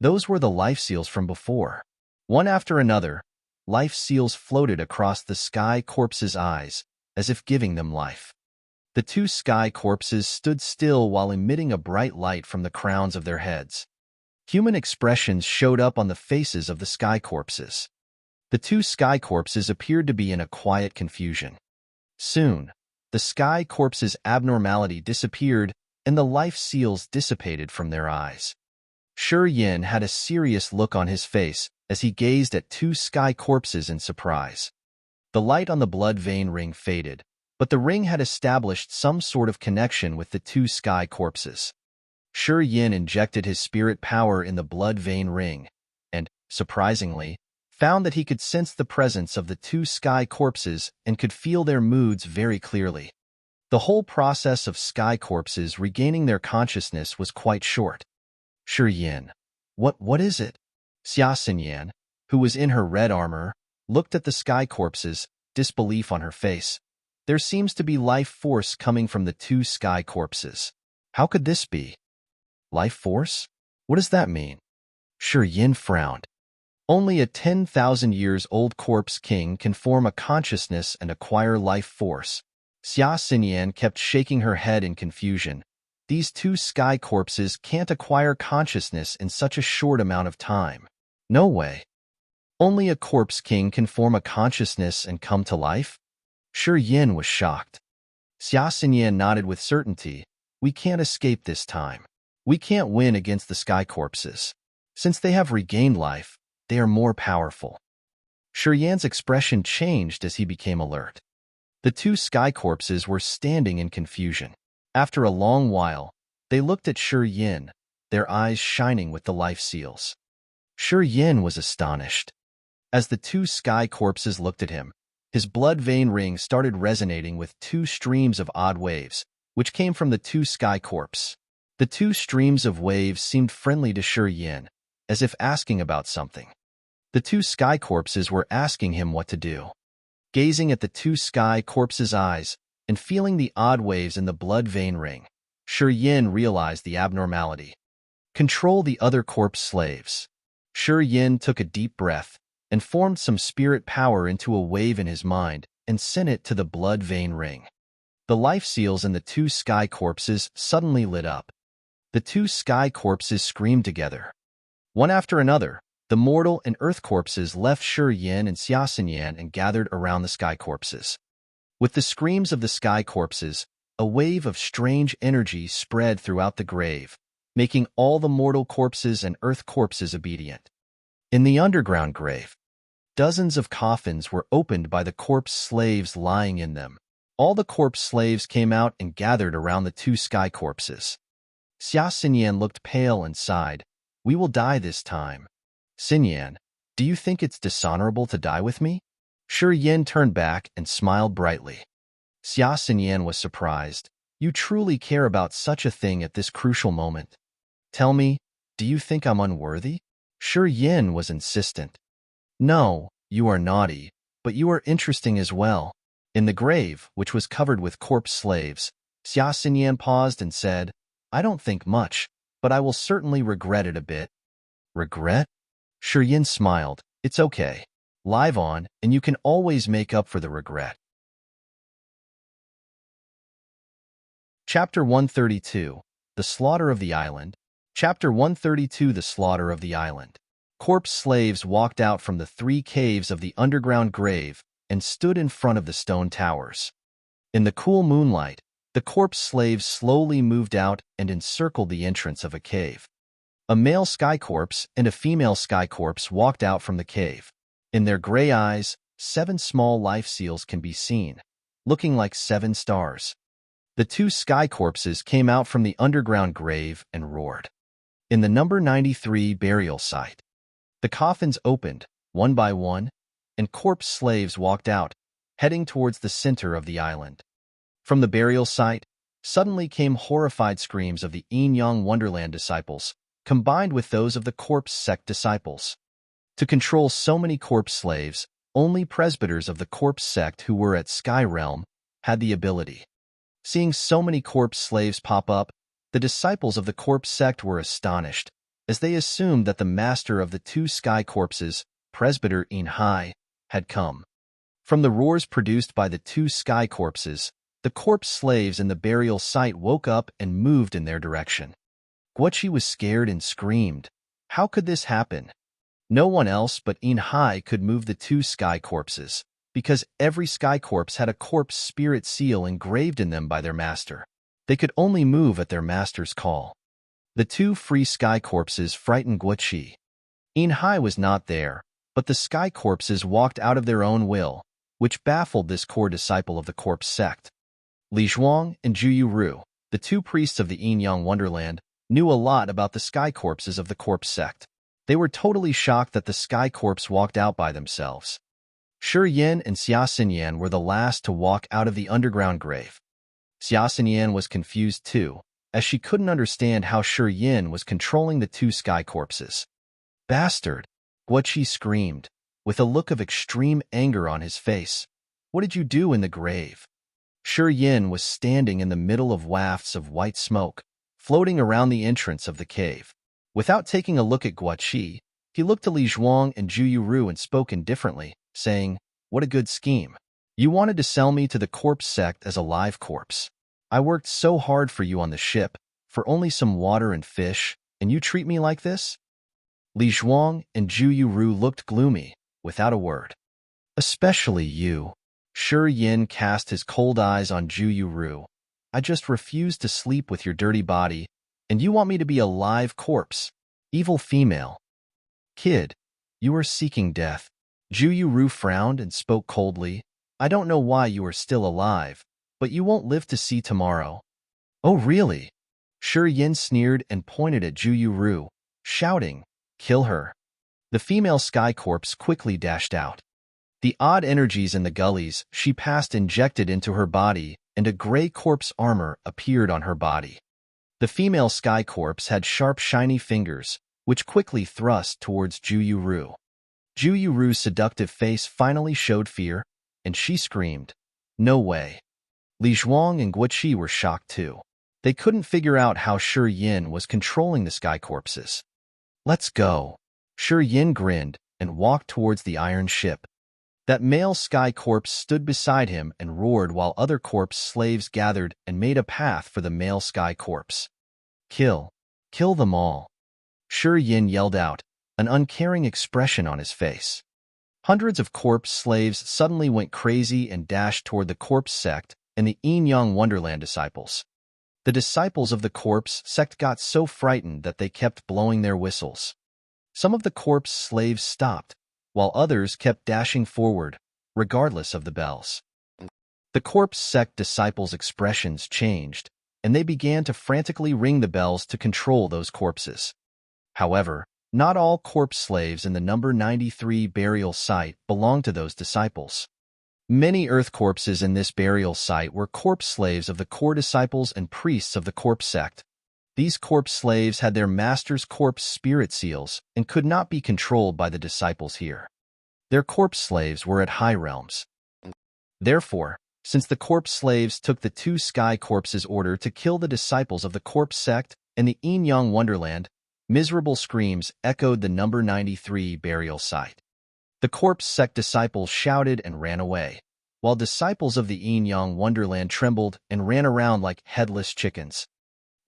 A: Those were the life seals from before. One after another, life seals floated across the sky corpses' eyes, as if giving them life. The two sky corpses stood still while emitting a bright light from the crowns of their heads. Human expressions showed up on the faces of the sky corpses. The two sky corpses appeared to be in a quiet confusion. Soon, the sky corpses' abnormality disappeared and the life seals dissipated from their eyes. Shi Yin had a serious look on his face as he gazed at two sky corpses in surprise. The light on the blood vein ring faded, but the ring had established some sort of connection with the two sky corpses. Shi Yin injected his spirit power in the blood vein ring and, surprisingly, found that he could sense the presence of the two sky corpses and could feel their moods very clearly. The whole process of sky corpses regaining their consciousness was quite short. Shi Yin, what is it? Xia Xinyan, who was in her red armor, looked at the sky corpses, disbelief on her face. There seems to be life force coming from the two sky corpses. How could this be? Life force? What does that mean? Shi Yin frowned. Only a 10,000 years old corpse king can form a consciousness and acquire life force. Xia Xinyan kept shaking her head in confusion. These two sky corpses can't acquire consciousness in such a short amount of time. No way. Only a corpse king can form a consciousness and come to life? Shi Yin was shocked. Xia Xinyan nodded with certainty. We can't escape this time. We can't win against the sky corpses. Since they have regained life, they are more powerful. Shi Yan's expression changed as he became alert. The two sky corpses were standing in confusion. After a long while, they looked at Shi Yin, their eyes shining with the life seals. Shi Yin was astonished. As the two sky corpses looked at him, his blood vein ring started resonating with two streams of odd waves, which came from the two sky corpses. The two streams of waves seemed friendly to Shi Yin, as if asking about something. The two sky corpses were asking him what to do. Gazing at the two sky corpses' eyes and feeling the odd waves in the blood vein ring, Shi Yin realized the abnormality. Control the other corpse slaves. Shi Yin took a deep breath and formed some spirit power into a wave in his mind and sent it to the blood vein ring. The life seals in the two sky corpses suddenly lit up. The two sky corpses screamed together. One after another, the mortal and earth corpses left Shi Yin and Xia Xinyan and gathered around the sky corpses. With the screams of the sky corpses, a wave of strange energy spread throughout the grave, making all the mortal corpses and earth corpses obedient. In the underground grave, dozens of coffins were opened by the corpse slaves lying in them. All the corpse slaves came out and gathered around the two sky corpses. Xia Xinyan looked pale and sighed, "We will die this time." "Xinyan, do you think it's dishonorable to die with me?" Shi Yin turned back and smiled brightly. Xia Xinyan was surprised. "You truly care about such a thing at this crucial moment. Tell me, do you think I'm unworthy?" Shi Yin was insistent. "No, you are naughty, but you are interesting as well." In the grave, which was covered with corpse slaves, Xia Xinyan paused and said, "I don't think much, but I will certainly regret it a bit." "Regret?" Shi Yin smiled. "It's okay. Live on, and you can always make up for the regret." Chapter 132, The Slaughter of the Island. Chapter 132, The Slaughter of the Island. Corpse slaves walked out from the three caves of the underground grave and stood in front of the stone towers. In the cool moonlight, the corpse slaves slowly moved out and encircled the entrance of a cave. A male sky corpse and a female sky corpse walked out from the cave. In their gray eyes, 7 small life seals can be seen, looking like 7 stars. The two sky corpses came out from the underground grave and roared. In the number 93 burial site, the coffins opened, one by one, and corpse slaves walked out, heading towards the center of the island. From the burial site, suddenly came horrified screams of the Yin-Yang Wonderland disciples, combined with those of the corpse sect disciples. To control so many corpse slaves, only presbyters of the corpse sect who were at Sky Realm had the ability. Seeing so many corpse slaves pop up, the disciples of the corpse sect were astonished, as they assumed that the master of the two sky corpses, Presbyter Yin Hai, had come. From the roars produced by the two sky corpses, the corpse slaves in the burial site woke up and moved in their direction. Guoqi was scared and screamed, "How could this happen?" No one else but Yin Hai could move the two sky corpses, because every sky corpse had a corpse spirit seal engraved in them by their master. They could only move at their master's call. The two free sky corpses frightened Guoqi. Yin Hai was not there, but the sky corpses walked out of their own will, which baffled this core disciple of the corpse sect. Li Zhuang and Zhu Yuru, the two priests of the Yin-Yang Wonderland, knew a lot about the sky corpses of the corpse sect. They were totally shocked that the sky corpse walked out by themselves. Shi Yin and Xia Xinyan were the last to walk out of the underground grave. Xia Xinyan was confused too, as she couldn't understand how Shi Yin was controlling the two sky corpses. "Bastard!" Guoqi screamed, with a look of extreme anger on his face. "What did you do in the grave?" Shi Yin was standing in the middle of wafts of white smoke, floating around the entrance of the cave. Without taking a look at Guoqi, he looked to Li Zhuang and Zhu Yuru and spoke indifferently, saying, "What a good scheme. You wanted to sell me to the corpse sect as a live corpse. I worked so hard for you on the ship, for only some water and fish, and you treat me like this?" Li Zhuang and Zhu Yuru looked gloomy, without a word. "Especially you." Shi Yin cast his cold eyes on Zhu Yuru. "I just refuse to sleep with your dirty body, and you want me to be a live corpse. Evil female. Kid, you are seeking death." Zhu Yuru frowned and spoke coldly. "I don't know why you are still alive, but you won't live to see tomorrow." "Oh really?" Shi Yin sneered and pointed at Zhu Ru, shouting, "Kill her." The female sky corpse quickly dashed out. The odd energies in the gullies she passed injected into her body, and a gray corpse armor appeared on her body. The female sky corpse had sharp, shiny fingers, which quickly thrust towards Zhu Ru. Zhu Ru's seductive face finally showed fear, and she screamed, "No way." Li Zhuang and Guoqi were shocked too. They couldn't figure out how Shi Yin was controlling the sky corpses. "Let's go." Shi Yin grinned and walked towards the iron ship. That male sky corpse stood beside him and roared while other corpse slaves gathered and made a path for the male sky corpse. "Kill. Kill them all." Shi Yin yelled out, an uncaring expression on his face. Hundreds of corpse slaves suddenly went crazy and dashed toward the corpse sect and the Yin Yang Wonderland disciples. The disciples of the corpse sect got so frightened that they kept blowing their whistles. Some of the corpse slaves stopped, while others kept dashing forward, regardless of the bells. The corpse sect disciples' expressions changed, and they began to frantically ring the bells to control those corpses. However, not all corpse slaves in the number 93 burial site belonged to those disciples. Many earth corpses in this burial site were corpse slaves of the core disciples and priests of the corpse sect. These corpse slaves had their master's corpse spirit seals and could not be controlled by the disciples here. Their corpse slaves were at high realms. Therefore, since the corpse slaves took the two sky corpses' order to kill the disciples of the corpse sect and the Yin Yang Wonderland, miserable screams echoed the number 93 burial site. The corpse sect disciples shouted and ran away, while disciples of the Yin Yang Wonderland trembled and ran around like headless chickens.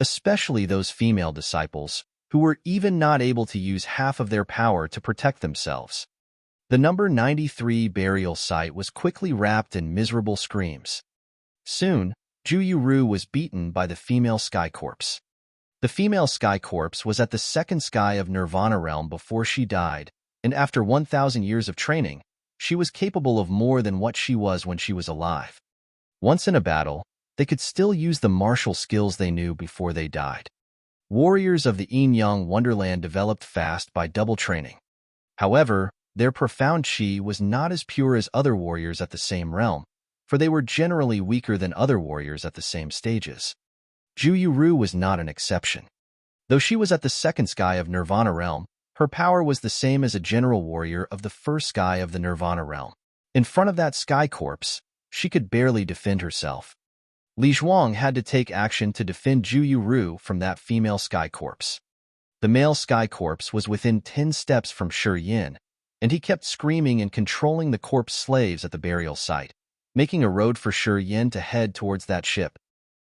A: Especially those female disciples, who were even not able to use half of their power to protect themselves. The number 93 burial site was quickly wrapped in miserable screams. Soon, Zhu Ru was beaten by the female sky corpse. The female sky corpse was at the second sky of Nirvana realm before she died, and after 1,000 years of training, she was capable of more than what she was when she was alive. Once in a battle, they could still use the martial skills they knew before they died. Warriors of the Yin Yang Wonderland developed fast by double training. However, their profound chi was not as pure as other warriors at the same realm, for they were generally weaker than other warriors at the same stages. Zhu Ru was not an exception. Though she was at the second sky of Nirvana realm, her power was the same as a general warrior of the first sky of the Nirvana realm. In front of that sky corpse, she could barely defend herself. Li Zhuang had to take action to defend Zhu Ru from that female sky corpse. The male sky corpse was within 10 steps from Shi Yin, and he kept screaming and controlling the corpse slaves at the burial site, making a road for Shi Yin to head towards that ship.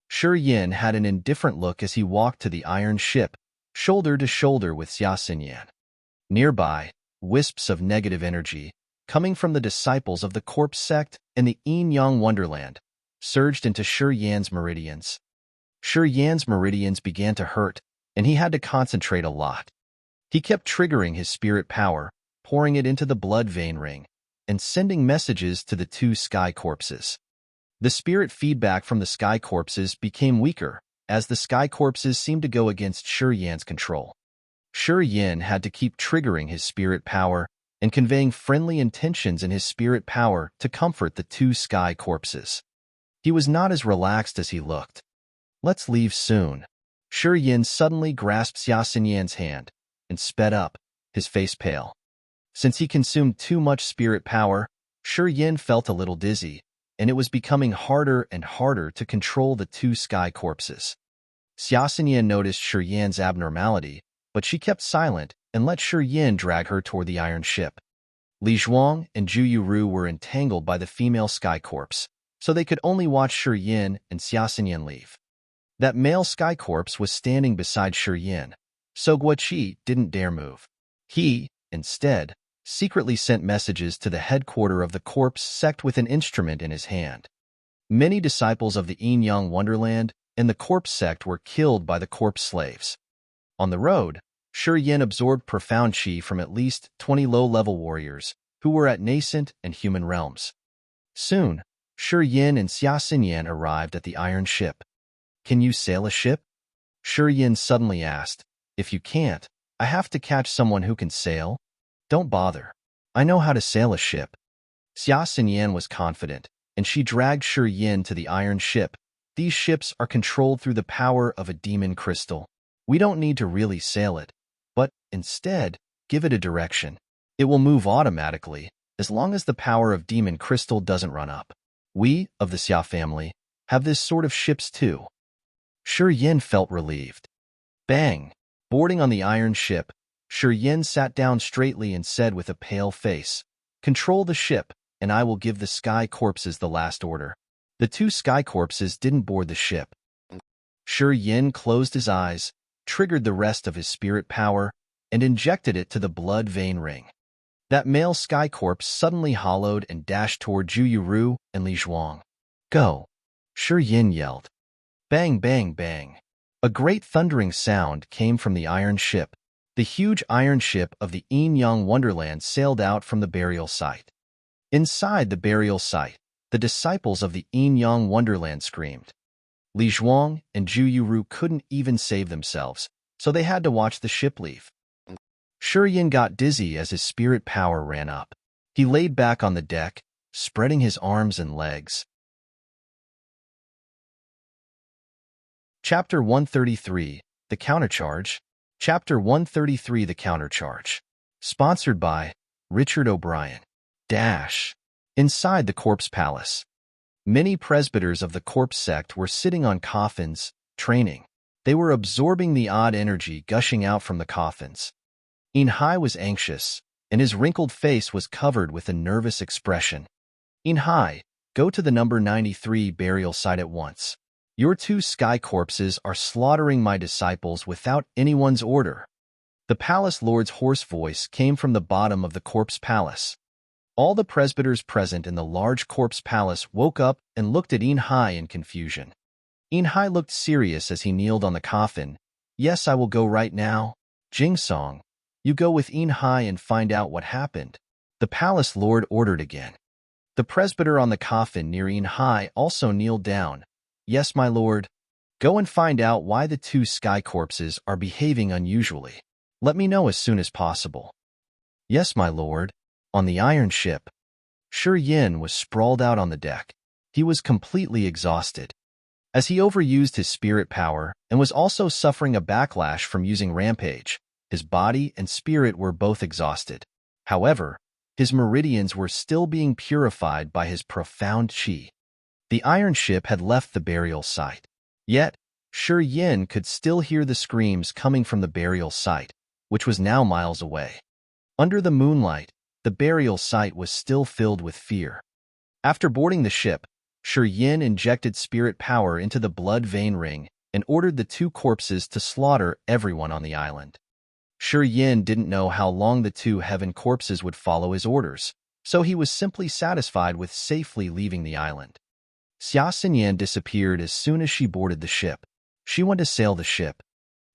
A: Shi Yin had an indifferent look as he walked to the iron ship, shoulder to shoulder with Xia Xinyan. Nearby, wisps of negative energy, coming from the disciples of the corpse sect and the Yin Yang Wonderland, surged into Shi Yan's meridians. Shi Yan's meridians began to hurt, and he had to concentrate a lot. He kept triggering his spirit power, pouring it into the blood vein ring, and sending messages to the two sky corpses. The spirit feedback from the sky corpses became weaker, as the sky corpses seemed to go against Shi Yan's control. Shi Yin had to keep triggering his spirit power and conveying friendly intentions in his spirit power to comfort the two sky corpses. He was not as relaxed as he looked. "Let's leave soon." Shi Yin suddenly grasped Xia Xinyan's hand and sped up, his face pale. Since he consumed too much spirit power, Shi Yin felt a little dizzy, and it was becoming harder and harder to control the two sky corpses. Xia Xinyan noticed Shi Yan's abnormality, but she kept silent and let Shi Yin drag her toward the iron ship. Li Zhuang and Zhu Ru were entangled by the female sky corpse, so they could only watch Shi Yin and Xia Xinyan leave. That male sky corpse was standing beside Shi Yin, so Guoqi didn't dare move. He, instead, secretly sent messages to the headquarters of the corpse sect with an instrument in his hand. Many disciples of the Yin Yang Wonderland and the corpse sect were killed by the corpse slaves. On the road, Shi Yin absorbed profound chi from at least 20 low-level warriors who were at nascent and human realms. Soon, Shi Yin and Xia Xinyan arrived at the iron ship. "Can you sail a ship?" Shi Yin suddenly asked. If you can't, I have to catch someone who can sail? Don't bother. I know how to sail a ship. Xia Xinyan was confident, and she dragged Shi Yin to the iron ship. These ships are controlled through the power of a demon crystal. We don't need to really sail it, but instead, give it a direction. It will move automatically, as long as the power of demon crystal doesn't run up. We, of the Xia family, have this sort of ships too. Shi Yin felt relieved. Bang! Boarding on the iron ship, Shi Yin sat down straightly and said with a pale face, "Control the ship, and I will give the sky corpses the last order." The two sky corpses didn't board the ship. Shi Yin closed his eyes, triggered the rest of his spirit power, and injected it to the blood vein ring. That male sky corpse suddenly hollowed and dashed toward Zhu Yuru and Li Zhuang. "Go!" Shi Yin yelled. Bang, bang, bang. A great thundering sound came from the iron ship. The huge iron ship of the Yin-Yang Wonderland sailed out from the burial site. Inside the burial site, the disciples of the Yin-Yang Wonderland screamed. Li Zhuang and Zhu Yuru couldn't even save themselves, so they had to watch the ship leave. Shi Yin got dizzy as his spirit power ran up. He laid back on the deck, spreading his arms and legs. Chapter 133, The Countercharge. Chapter 133, The Countercharge. Sponsored by Richard O'Brien. Inside the corpse palace. Many presbyters of the corpse sect were sitting on coffins, training. They were absorbing the odd energy gushing out from the coffins. Yin Hai was anxious, and his wrinkled face was covered with a nervous expression. Yin Hai, go to the number 93 burial site at once. Your two sky corpses are slaughtering my disciples without anyone's order. The palace lord's hoarse voice came from the bottom of the corpse palace. All the presbyters present in the large corpse palace woke up and looked at Yin Hai in confusion. Yin Hai looked serious as he kneeled on the coffin. Yes, I will go right now. Jing Song, you go with Yin Hai and find out what happened. The palace lord ordered again. The presbyter on the coffin near Yin Hai also kneeled down. Yes, my lord. Go and find out why the two sky corpses are behaving unusually. Let me know as soon as possible. Yes, my lord. On the iron ship. Shi Yin was sprawled out on the deck. He was completely exhausted. As he overused his spirit power and was also suffering a backlash from using Rampage, his body and spirit were both exhausted. However, his meridians were still being purified by his profound qi. The iron ship had left the burial site. Yet, Shi Yin could still hear the screams coming from the burial site, which was now miles away. Under the moonlight, the burial site was still filled with fear. After boarding the ship, Shi Yin injected spirit power into the blood vein ring and ordered the two corpses to slaughter everyone on the island. Shi Yin didn't know how long the two heaven corpses would follow his orders, so he was simply satisfied with safely leaving the island. Xia Xinyan disappeared as soon as she boarded the ship. She went to sail the ship.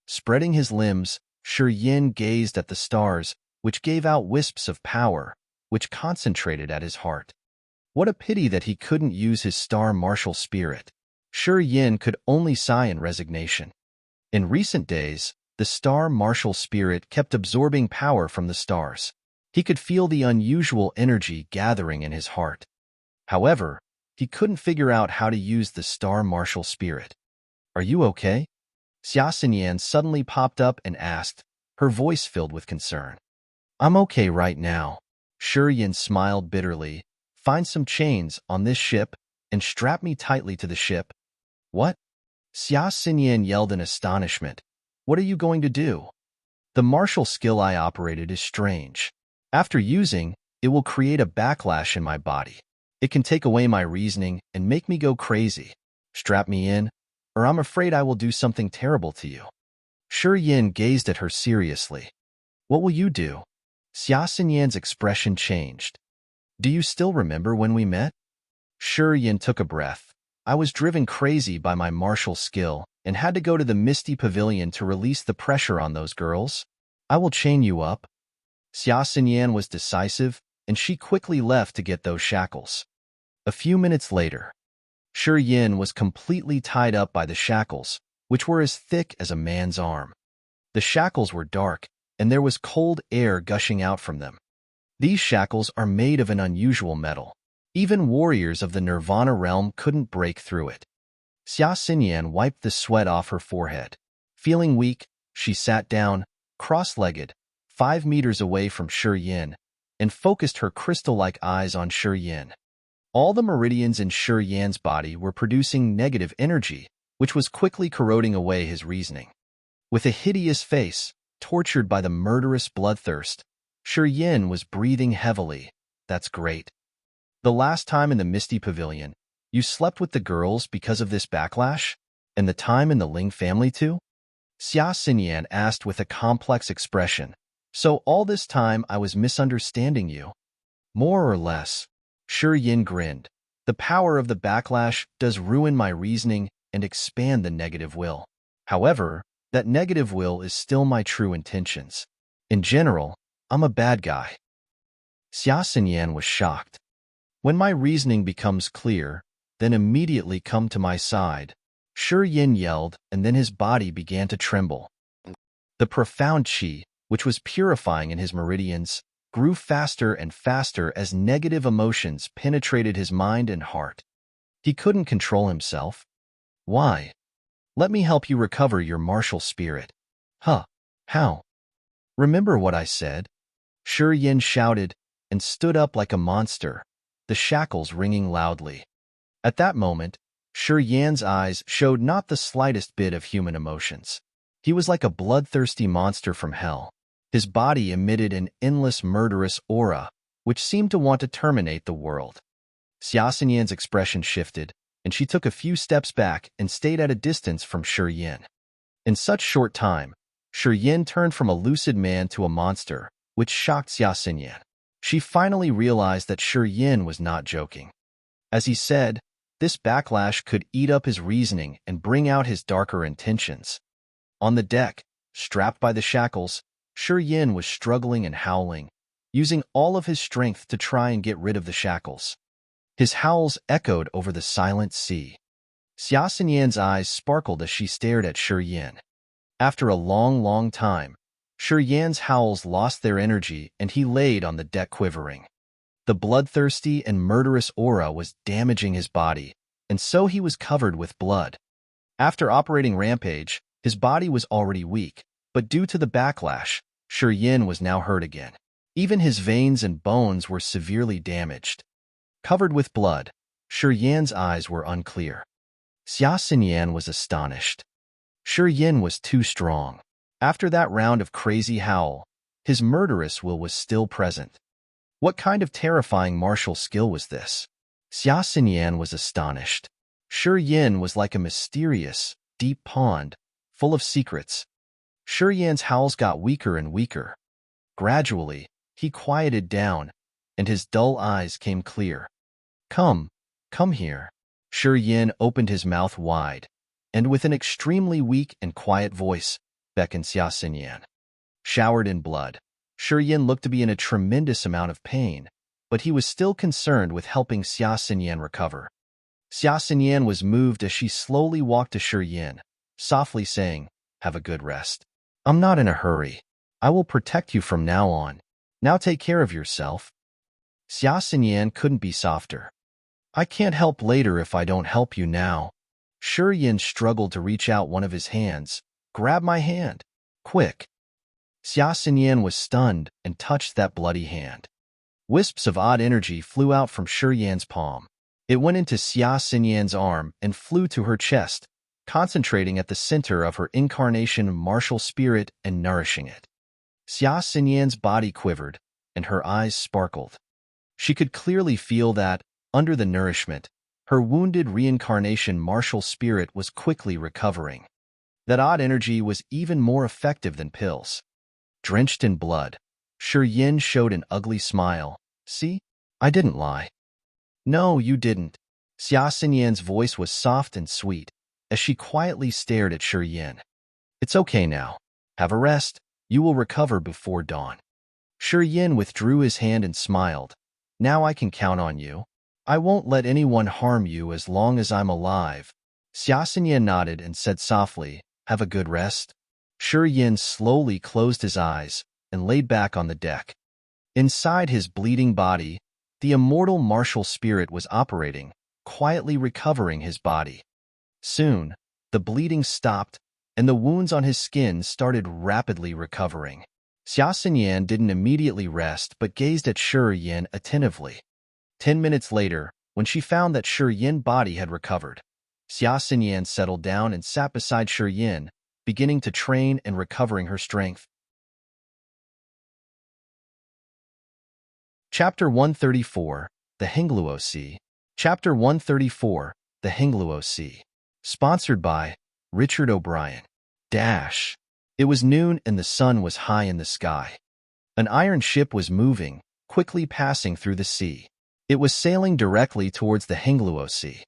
A: Spreading his limbs, Shi Yin gazed at the stars, which gave out wisps of power, which concentrated at his heart. What a pity that he couldn't use his star martial spirit. Shi Yin could only sigh in resignation. In recent days, the star martial spirit kept absorbing power from the stars. He could feel the unusual energy gathering in his heart. However, he couldn't figure out how to use the star martial spirit. Are you okay? Xia Xinyan suddenly popped up and asked, her voice filled with concern. I'm okay right now. Shi Yin smiled bitterly. Find some chains on this ship and strap me tightly to the ship. What? Xia Xinyan yelled in astonishment. What are you going to do? The martial skill I operated is strange. After using, it will create a backlash in my body. It can take away my reasoning and make me go crazy. Strap me in, or I'm afraid I will do something terrible to you. Shi Yin gazed at her seriously. What will you do? Xia Xinyan's expression changed. Do you still remember when we met? Shi Yin took a breath. I was driven crazy by my martial skill and had to go to the misty pavilion to release the pressure on those girls. I will chain you up. Xia Xinyan was decisive, and she quickly left to get those shackles. A few minutes later, Shi Yin was completely tied up by the shackles, which were as thick as a man's arm. The shackles were dark, and there was cold air gushing out from them. These shackles are made of an unusual metal. Even warriors of the Nirvana realm couldn't break through it. Xia Xinyan wiped the sweat off her forehead. Feeling weak, she sat down, cross-legged, 5 meters away from Shi Yin, and focused her crystal-like eyes on Shi Yin. All the meridians in Shi Yan's body were producing negative energy, which was quickly corroding away his reasoning. With a hideous face, tortured by the murderous bloodthirst, Shi Yin was breathing heavily. That's great. The last time in the Misty Pavilion, you slept with the girls because of this backlash? And the time in the Ling family too? Xia Xinyan asked with a complex expression. So all this time I was misunderstanding you? More or less. Shi Yin grinned. The power of the backlash does ruin my reasoning and expand the negative will. However, that negative will is still my true intentions. In general, I'm a bad guy. Xia Xinyan was shocked. When my reasoning becomes clear, then immediately come to my side. Shi Yin yelled, and then his body began to tremble. The profound qi, which was purifying in his meridians, grew faster and faster as negative emotions penetrated his mind and heart. He couldn't control himself. Why? Let me help you recover your martial spirit. Huh? How? Remember what I said? Shi Yin shouted and stood up like a monster, the shackles ringing loudly. At that moment, Shi Yan's eyes showed not the slightest bit of human emotions. He was like a bloodthirsty monster from hell. His body emitted an endless murderous aura, which seemed to want to terminate the world. Xia Xinyan's expression shifted, and she took a few steps back and stayed at a distance from Shi Yin. In such short time, Shi Yin turned from a lucid man to a monster, which shocked Xia Xinyan. She finally realized that Shi Yin was not joking. As he said, this backlash could eat up his reasoning and bring out his darker intentions. On the deck, strapped by the shackles, Shi Yin was struggling and howling, using all of his strength to try and get rid of the shackles. His howls echoed over the silent sea. Xia Xinyan's eyes sparkled as she stared at Shi Yin. After a long time, Shi Yan's howls lost their energy and he laid on the deck quivering. The bloodthirsty and murderous aura was damaging his body, and so he was covered with blood. After operating Rampage, his body was already weak, but due to the backlash, Shi Yin was now hurt again. Even his veins and bones were severely damaged. Covered with blood, Shi Yan's eyes were unclear. Xia Xinyan was astonished. Shi Yin was too strong. After that round of crazy howl, his murderous will was still present. What kind of terrifying martial skill was this? Xia Xinyan was astonished. Shi Yin was like a mysterious, deep pond, full of secrets. Shi Yan's howls got weaker and weaker. Gradually, he quieted down, and his dull eyes came clear. Come here. Shi Yin opened his mouth wide, and with an extremely weak and quiet voice, beckoned Xia Xinyan. Showered in blood, Shi Yin looked to be in a tremendous amount of pain, but he was still concerned with helping Xia Xinyan recover. Xia Xinyan was moved as she slowly walked to Shi Yin, softly saying, "Have a good rest. I'm not in a hurry. I will protect you from now on. Now take care of yourself." Xia Xinyan couldn't be softer. "I can't help later if I don't help you now." Shi Yin struggled to reach out one of his hands. "Grab my hand. Quick." Xia Xinyan was stunned and touched that bloody hand. Wisps of odd energy flew out from Shi Yan's palm. It went into Xia Xinyan's arm and flew to her chest, concentrating at the center of her incarnation martial spirit and nourishing it. Xia Xinyan's body quivered, and her eyes sparkled. She could clearly feel that, under the nourishment, her wounded reincarnation martial spirit was quickly recovering. That odd energy was even more effective than pills. Drenched in blood, Shi Yin showed an ugly smile. "See? I didn't lie." "No, you didn't." Xia Xinyan's voice was soft and sweet, as she quietly stared at Shi Yin. "It's okay now. Have a rest. You will recover before dawn." Shi Yin withdrew his hand and smiled. "Now I can count on you. I won't let anyone harm you as long as I'm alive." Xia Xinyan nodded and said softly, "Have a good rest." Shi Yin slowly closed his eyes and laid back on the deck. Inside his bleeding body, the immortal martial spirit was operating, quietly recovering his body. Soon, the bleeding stopped, and the wounds on his skin started rapidly recovering. Xia Xinyan didn't immediately rest but gazed at Shi Yin attentively. 10 minutes later, when she found that Shi Yin's body had recovered, Xia Xinyan settled down and sat beside Shi Yin, beginning to train and recovering her strength. Chapter 134, The Hengluo Sea. Chapter 134, The Hengluo Sea. Sponsored by Richard O'Brien. It was noon and the sun was high in the sky. An iron ship was moving, quickly passing through the sea. It was sailing directly towards the Hengluo Sea.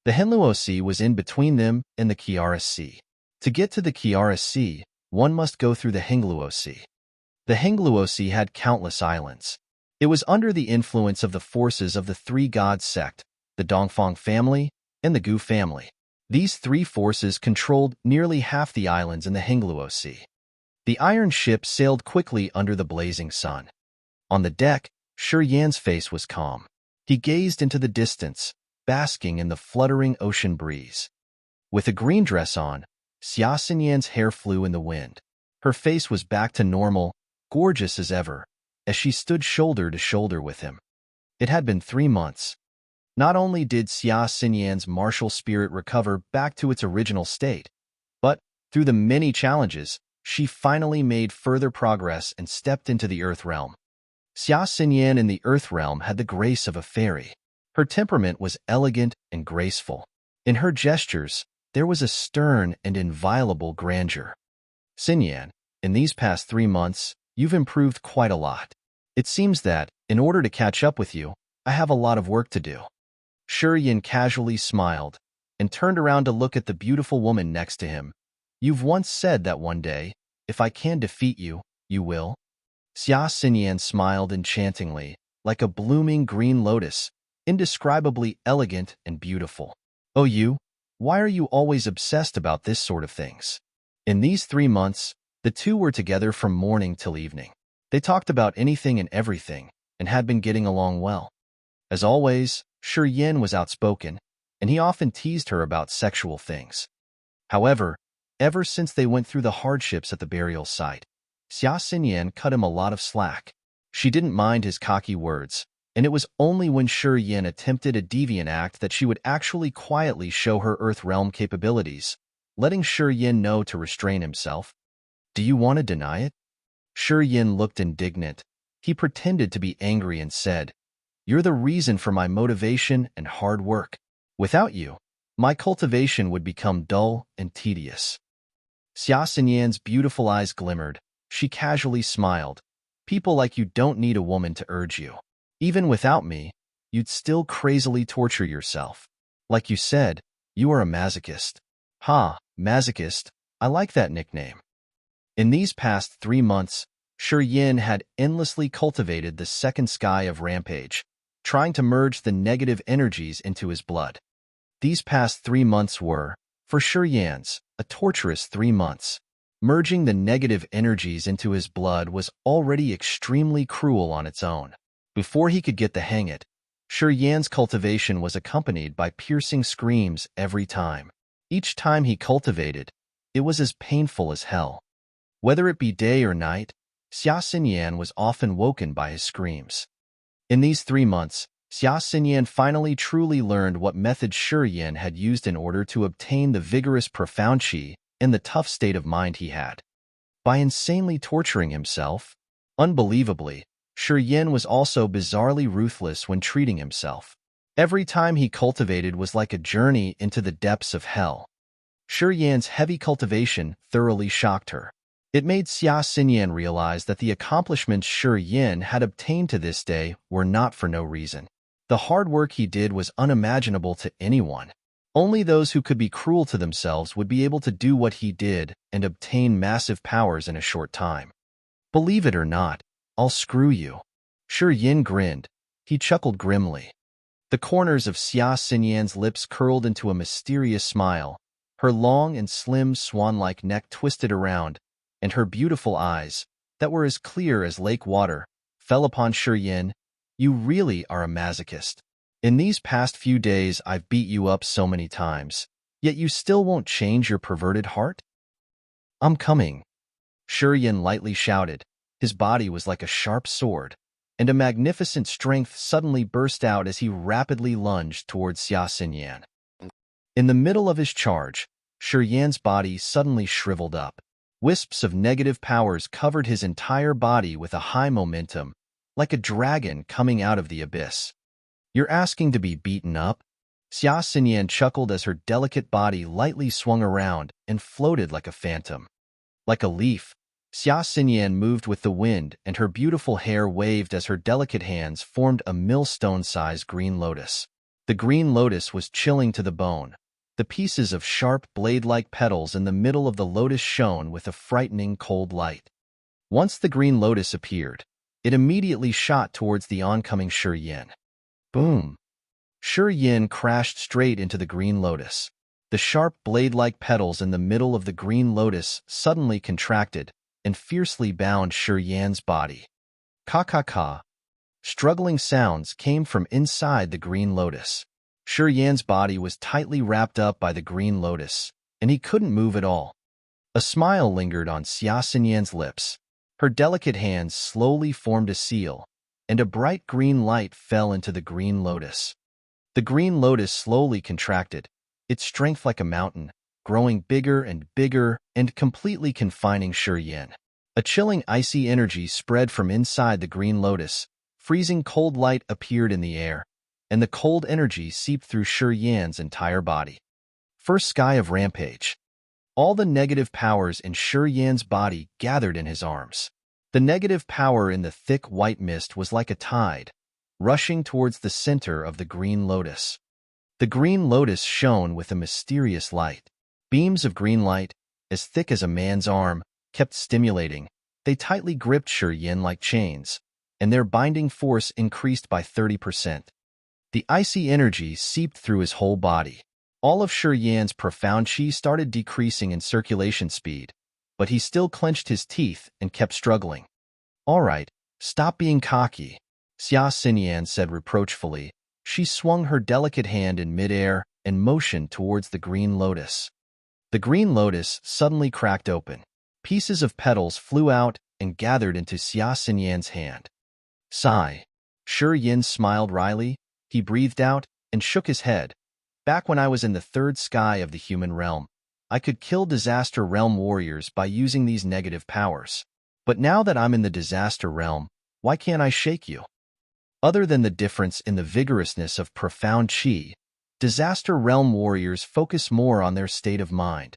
A: The Hengluo Sea was in between them and the Kiara Sea. To get to the Kiara Sea, one must go through the Hengluo Sea. The Hengluo Sea had countless islands. It was under the influence of the forces of the three god sect, the Dongfang family, and the Gu family. These three forces controlled nearly half the islands in the Hengluo Sea. The iron ship sailed quickly under the blazing sun. On the deck, Shi Yan's face was calm. He gazed into the distance, basking in the fluttering ocean breeze. With a green dress on, Xia Xinyan's hair flew in the wind. Her face was back to normal, gorgeous as ever, as she stood shoulder to shoulder with him. It had been 3 months. Not only did Xia Xinyan's martial spirit recover back to its original state, but, through the many challenges, she finally made further progress and stepped into the Earth Realm. Xia Xinyan in the Earth Realm had the grace of a fairy. Her temperament was elegant and graceful. In her gestures, there was a stern and inviolable grandeur. Xinyan, in these past 3 months, you've improved quite a lot. It seems that, in order to catch up with you, I have a lot of work to do. Shi Yin casually smiled and turned around to look at the beautiful woman next to him. You've once said that one day, if I can defeat you, you will. Xia Xinyan smiled enchantingly, like a blooming green lotus, indescribably elegant and beautiful. Oh you, why are you always obsessed about this sort of things? In these 3 months, the two were together from morning till evening. They talked about anything and everything, and had been getting along well. As always, Shi Yin was outspoken, and he often teased her about sexual things. However, ever since they went through the hardships at the burial site, Xia Xinyan cut him a lot of slack. She didn't mind his cocky words, and it was only when Shi Yin attempted a deviant act that she would actually quietly show her Earth Realm capabilities, letting Shi Yin know to restrain himself. Do you want to deny it? Shi Yin looked indignant. He pretended to be angry and said, You're the reason for my motivation and hard work. Without you, my cultivation would become dull and tedious. Xia Xinyan's beautiful eyes glimmered. She casually smiled. People like you don't need a woman to urge you. Even without me, you'd still crazily torture yourself. Like you said, you are a masochist. Ha, masochist, I like that nickname. In these past 3 months, Shi Yin had endlessly cultivated the second sky of Rampage, trying to merge the negative energies into his blood. These past 3 months were, for Shi Yan's, a torturous 3 months. Merging the negative energies into his blood was already extremely cruel on its own. Before he could get the hang of it, Shi Yan's cultivation was accompanied by piercing screams every time. Each time he cultivated, it was as painful as hell. Whether it be day or night, Xia Xinyan was often woken by his screams. In these 3 months, Xia Xinyan finally truly learned what methods Shi Yin had used in order to obtain the vigorous profound qi and the tough state of mind he had. By insanely torturing himself, unbelievably, Shi Yin was also bizarrely ruthless when treating himself. Every time he cultivated was like a journey into the depths of hell. Shi Yan's heavy cultivation thoroughly shocked her. It made Xia Xinyan realize that the accomplishments Shi Yin had obtained to this day were not for no reason. The hard work he did was unimaginable to anyone. Only those who could be cruel to themselves would be able to do what he did and obtain massive powers in a short time. Believe it or not, I'll screw you. Shi Yin grinned. He chuckled grimly. The corners of Xia Xinyan's lips curled into a mysterious smile. Her long and slim swan-like neck twisted around, and her beautiful eyes, that were as clear as lake water, fell upon Shi Yin. You really are a masochist. In these past few days I've beat you up so many times, yet you still won't change your perverted heart? I'm coming. Shi Yin lightly shouted. His body was like a sharp sword, and a magnificent strength suddenly burst out as he rapidly lunged towards Xia Xinyan. In the middle of his charge, Shi Yan's body suddenly shriveled up. Wisps of negative powers covered his entire body with a high momentum, like a dragon coming out of the abyss. You're asking to be beaten up? Xia Xinyan chuckled as her delicate body lightly swung around and floated like a phantom. Like a leaf, Xia Xinyan moved with the wind, and her beautiful hair waved as her delicate hands formed a millstone-sized green lotus. The green lotus was chilling to the bone. The pieces of sharp blade-like petals in the middle of the lotus shone with a frightening cold light. Once the green lotus appeared, it immediately shot towards the oncoming Shi Yin. Boom! Shi Yin crashed straight into the green lotus. The sharp blade-like petals in the middle of the green lotus suddenly contracted and fiercely bound Shi Yan's body. Ka-ka-ka. Struggling sounds came from inside the green lotus. Shi Yan's body was tightly wrapped up by the green lotus, and he couldn't move at all. A smile lingered on Xia Xinyan's lips. Her delicate hands slowly formed a seal, and a bright green light fell into the green lotus. The green lotus slowly contracted, its strength like a mountain, growing bigger and completely confining Shi Yin. A chilling icy energy spread from inside the green lotus. Freezing cold light appeared in the air, and the cold energy seeped through Shi Yan's entire body. First sky of Rampage. All the negative powers in Shi Yan's body gathered in his arms. The negative power in the thick white mist was like a tide, rushing towards the center of the green lotus. The green lotus shone with a mysterious light. Beams of green light, as thick as a man's arm, kept stimulating. They tightly gripped Shi Yin like chains, and their binding force increased by 30%. The icy energy seeped through his whole body. All of Shi Yan's profound chi started decreasing in circulation speed, but he still clenched his teeth and kept struggling. All right, stop being cocky, Xia Xinyan said reproachfully. She swung her delicate hand in midair and motioned towards the green lotus. The green lotus suddenly cracked open. Pieces of petals flew out and gathered into Xia Xinyan's hand. Sigh. Shi Yin smiled wryly. He breathed out and shook his head. Back when I was in the third sky of the human realm, I could kill disaster realm warriors by using these negative powers. But now that I'm in the disaster realm, why can't I shake you? Other than the difference in the vigorousness of profound chi, disaster realm warriors focus more on their state of mind.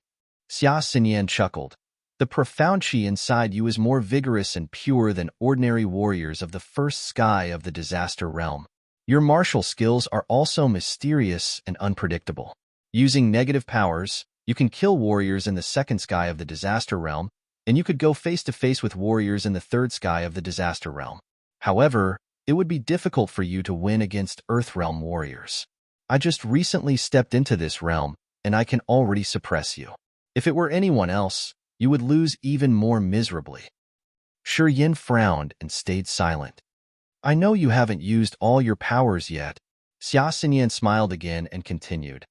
A: Xia Xinyan chuckled. The profound chi inside you is more vigorous and pure than ordinary warriors of the first sky of the disaster realm. Your martial skills are also mysterious and unpredictable. Using negative powers, you can kill warriors in the second sky of the disaster realm, and you could go face-to-face with warriors in the third sky of the disaster realm. However, it would be difficult for you to win against Earth realm warriors. I just recently stepped into this realm, and I can already suppress you. If it were anyone else, you would lose even more miserably. Shi Yin frowned and stayed silent. I know you haven't used all your powers yet. Xia Xinyan smiled again and continued.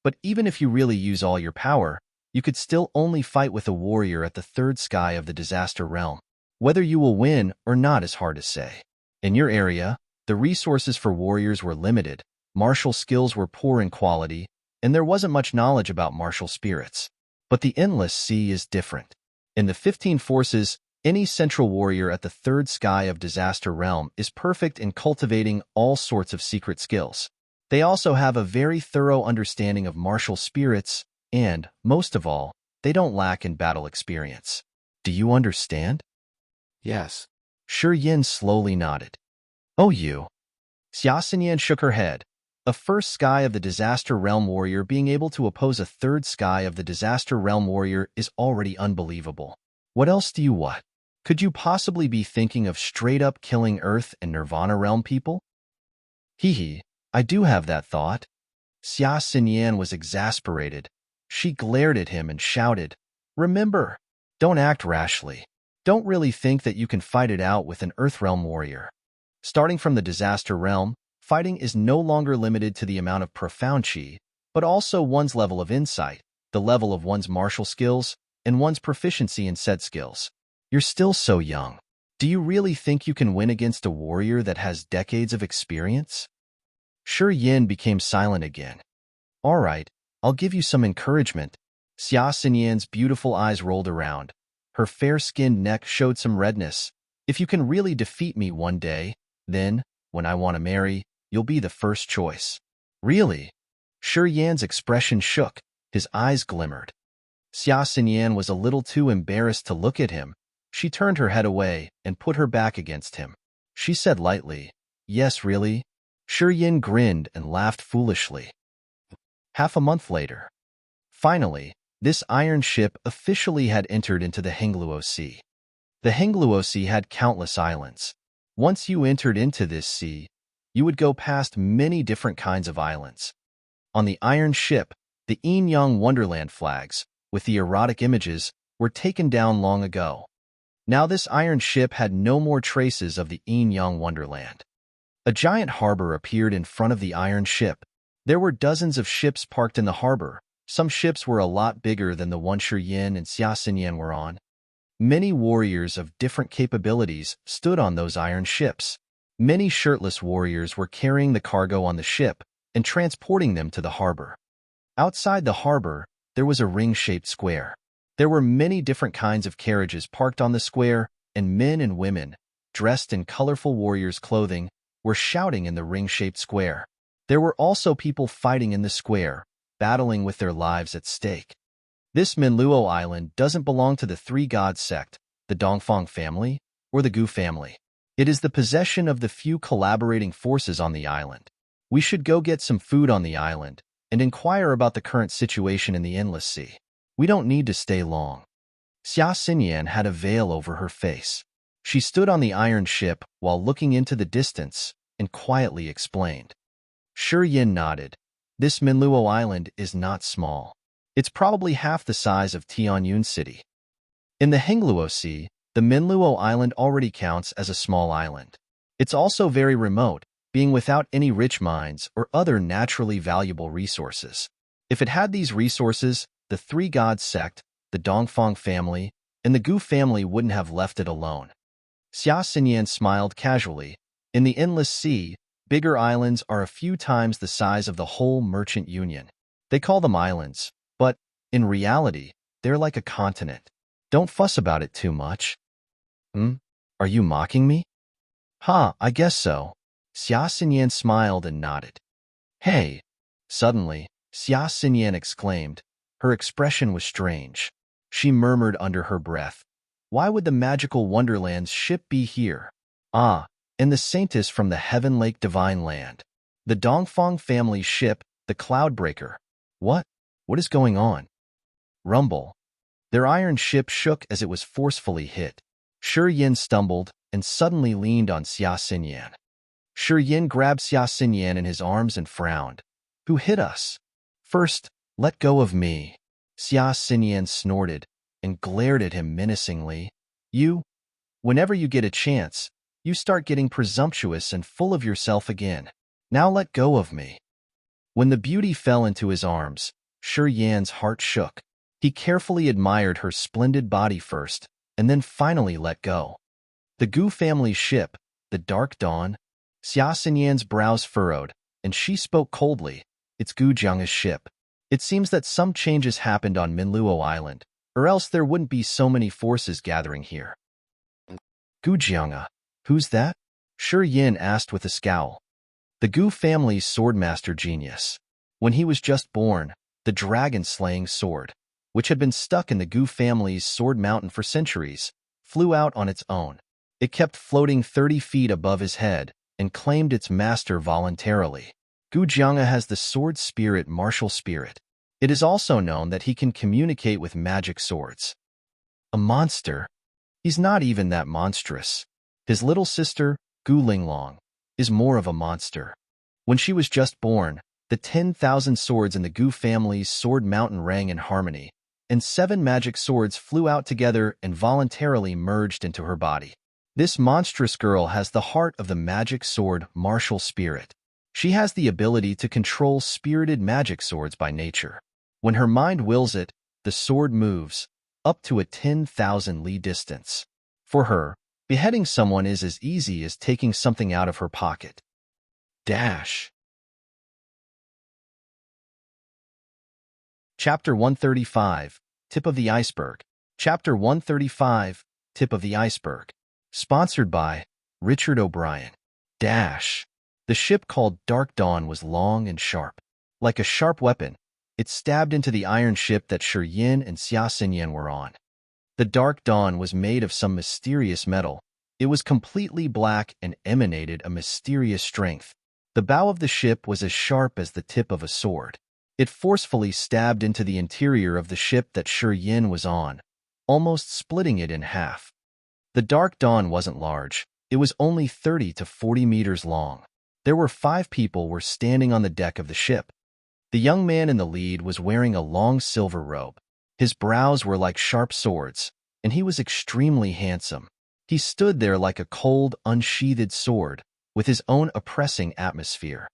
A: But even if you really use all your power, you could still only fight with a warrior at the third sky of the disaster realm. Whether you will win or not is hard to say. In your area, the resources for warriors were limited, martial skills were poor in quality, and there wasn't much knowledge about martial spirits. But the Endless Sea is different. In the 15 forces, any central warrior at the third sky of disaster realm is perfect in cultivating all sorts of secret skills. They also have a very thorough understanding of martial spirits, and, most of all, they don't lack in battle experience. Do you understand?
B: Yes.
A: Shi Yin slowly nodded. Oh, you. Xia Xinyan shook her head. A first sky of the disaster realm warrior being able to oppose a third sky of the disaster realm warrior is already unbelievable. What else do you want? Could you possibly be thinking of straight-up killing Earth and Nirvana realm people? Hee hee. I do have that thought. Xia Xinyan was exasperated. She glared at him and shouted, Remember, don't act rashly. Don't really think that you can fight it out with an Earthrealm warrior. Starting from the Disaster Realm, fighting is no longer limited to the amount of profound chi, but also one's level of insight, the level of one's martial skills, and one's proficiency in said skills. You're still so young. Do you really think you can win against a warrior that has decades of experience? Shi Yin became silent again. All right, I'll give you some encouragement. Xia Xinyan's beautiful eyes rolled around. Her fair-skinned neck showed some redness. If you can really defeat me one day, then, when I want to marry, you'll be the first choice. Really? Shi Yan's expression shook. His eyes glimmered. Xia Xinyan was a little too embarrassed to look at him. She turned her head away and put her back against him. She said lightly, Yes, really? Shi Yin grinned and laughed foolishly. Half a month later. Finally, this iron ship officially had entered into the Hengluo Sea. The Hengluo Sea had countless islands. Once you entered into this sea, you would go past many different kinds of islands. On the iron ship, the Yin-Yang Wonderland flags, with the erotic images, were taken down long ago. Now this iron ship had no more traces of the Yin-Yang Wonderland. A giant harbor appeared in front of the iron ship. There were dozens of ships parked in the harbor. Some ships were a lot bigger than the one Shi Yin and Xia Xinyan were on. Many warriors of different capabilities stood on those iron ships. Many shirtless warriors were carrying the cargo on the ship and transporting them to the harbor. Outside the harbor, there was a ring-shaped square. There were many different kinds of carriages parked on the square, and men and women, dressed in colorful warriors' clothing, were shouting in the ring-shaped square. There were also people fighting in the square, battling with their lives at stake. This Minluo Island doesn't belong to the Three Gods sect, the Dongfang family, or the Gu family. It is the possession of the few collaborating forces on the island. We should go get some food on the island and inquire about the current situation in the Endless Sea. We don't need to stay long. Xia Xinyan had a veil over her face. She stood on the iron ship while looking into the distance and quietly explained. Shi Yin nodded. This Minluo Island is not small. It's probably half the size of Tianyun City. In the Hengluo Sea, the Minluo Island already counts as a small island. It's also very remote, being without any rich mines or other naturally valuable resources. If it had these resources, the Three Gods sect, the Dongfang family, and the Gu family wouldn't have left it alone. Xia Xinyan smiled casually. In the Endless Sea, bigger islands are a few times the size of the whole merchant union. They call them islands, but, in reality, they're like a continent. Don't fuss about it too much. Are you mocking me? I guess so. Xia Xinyan smiled and nodded. Hey! Suddenly, Xia Xinyan exclaimed. Her expression was strange. She murmured under her breath. Why would the magical Wonderland's ship be here? And the saintess from the Heaven Lake Divine Land. The Dongfang family's ship, the Cloudbreaker. What? What is going on? Rumble. Their iron ship shook as it was forcefully hit. Shi Yin stumbled and suddenly leaned on Xia Xinyan. Shi Yin grabbed Xia Xinyan in his arms and frowned. Who hit us? First, let go of me. Xia Xinyan snorted and glared at him menacingly. Whenever you get a chance, you start getting presumptuous and full of yourself again. Now let go of me. When the beauty fell into his arms, Shi Yan's heart shook. He carefully admired her splendid body first, and then finally let go. The Gu family's ship, the Dark Dawn. Xia Xinyan's brows furrowed, and she spoke coldly. It's Gu Jiang's ship. It seems that some changes happened on Minluo Island, or else there wouldn't be so many forces gathering here. Gu Jiang? Who's that? Shi Yin asked with a scowl. The Gu family's swordmaster genius. When he was just born, the dragon-slaying sword, which had been stuck in the Gu family's sword mountain for centuries, flew out on its own. It kept floating 30 feet above his head and claimed its master voluntarily. Gu Jiang has the sword spirit martial spirit. It is also known that he can communicate with magic swords. A monster? He's not even that monstrous. His little sister, Gu Linglong, is more of a monster. When she was just born, the 10,000 swords in the Gu family's sword mountain rang in harmony, and 7 magic swords flew out together and voluntarily merged into her body. This monstrous girl has the heart of the magic sword martial spirit. She has the ability to control spirited magic swords by nature. When her mind wills it, the sword moves, up to a 10,000 li distance. For her, beheading someone is as easy as taking something out of her pocket. Chapter 135, Tip of the Iceberg. Chapter 135, Tip of the Iceberg. Sponsored by Richard O'Brien. The ship called Dark Dawn was long and sharp. Like a sharp weapon, it stabbed into the iron ship that Shi Yin and Xia Xinyan were on. The Dark Dawn was made of some mysterious metal. It was completely black and emanated a mysterious strength. The bow of the ship was as sharp as the tip of a sword. It forcefully stabbed into the interior of the ship that Shi Yin was on, almost splitting it in half. The Dark Dawn wasn't large. It was only 30 to 40 meters long. There were 5 people were standing on the deck of the ship. The young man in the lead was wearing a long silver robe. His brows were like sharp swords, and he was extremely handsome. He stood there like a cold, unsheathed sword, with his own oppressing atmosphere.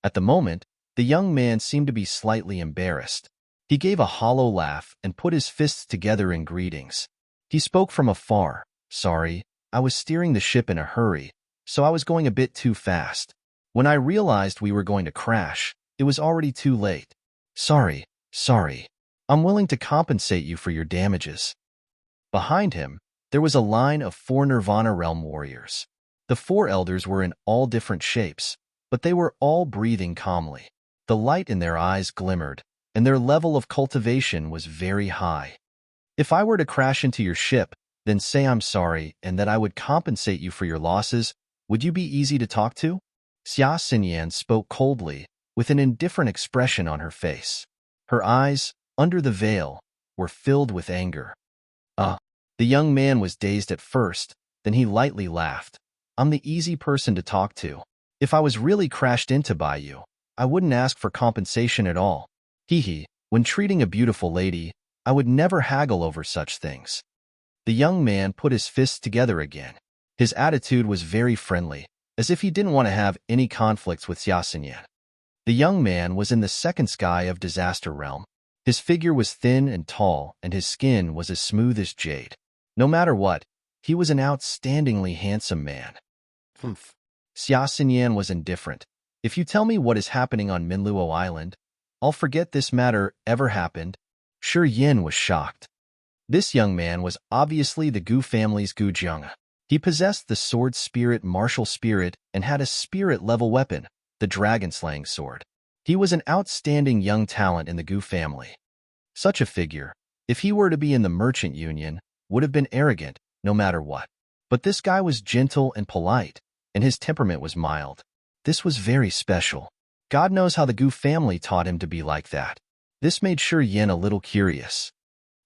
A: At the moment, the young man seemed to be slightly embarrassed. He gave a hollow laugh and put his fists together in greetings. He spoke from afar. "Sorry, I was steering the ship in a hurry, so I was going a bit too fast. When I realized we were going to crash, it was already too late. Sorry. I'm willing to compensate you for your damages." Behind him, there was a line of 4 Nirvana Realm warriors. The 4 elders were in all different shapes, but they were all breathing calmly. The light in their eyes glimmered, and their level of cultivation was very high. "If I were to crash into your ship, then say I'm sorry and that I would compensate you for your losses. Would you be easy to talk to?" Xia Xinyan spoke coldly, with an indifferent expression on her face. Her eyes, under the veil, were filled with anger. The young man was dazed at first, then he lightly laughed. "I'm the easy person to talk to. If I was really crashed into by you, I wouldn't ask for compensation at all. When treating a beautiful lady, I would never haggle over such things." The young man put his fists together again. His attitude was very friendly, as if he didn't want to have any conflicts with Xia Xinyan. The young man was in the second sky of Disaster Realm. His figure was thin and tall, and his skin was as smooth as jade. No matter what, he was an outstandingly handsome man. Xia Xinyan was indifferent. "If you tell me what is happening on Hengluo Island, I'll forget this matter ever happened." Shi Yin was shocked. This young man was obviously the Gu family's Gu Jiang. He possessed the sword spirit martial spirit and had a spirit-level weapon, the dragon-slaying sword. He was an outstanding young talent in the Gu family. Such a figure, if he were to be in the merchant union, would have been arrogant, no matter what. But this guy was gentle and polite, and his temperament was mild. This was very special. God knows how the Gu family taught him to be like that. This made Shi Yin a little curious.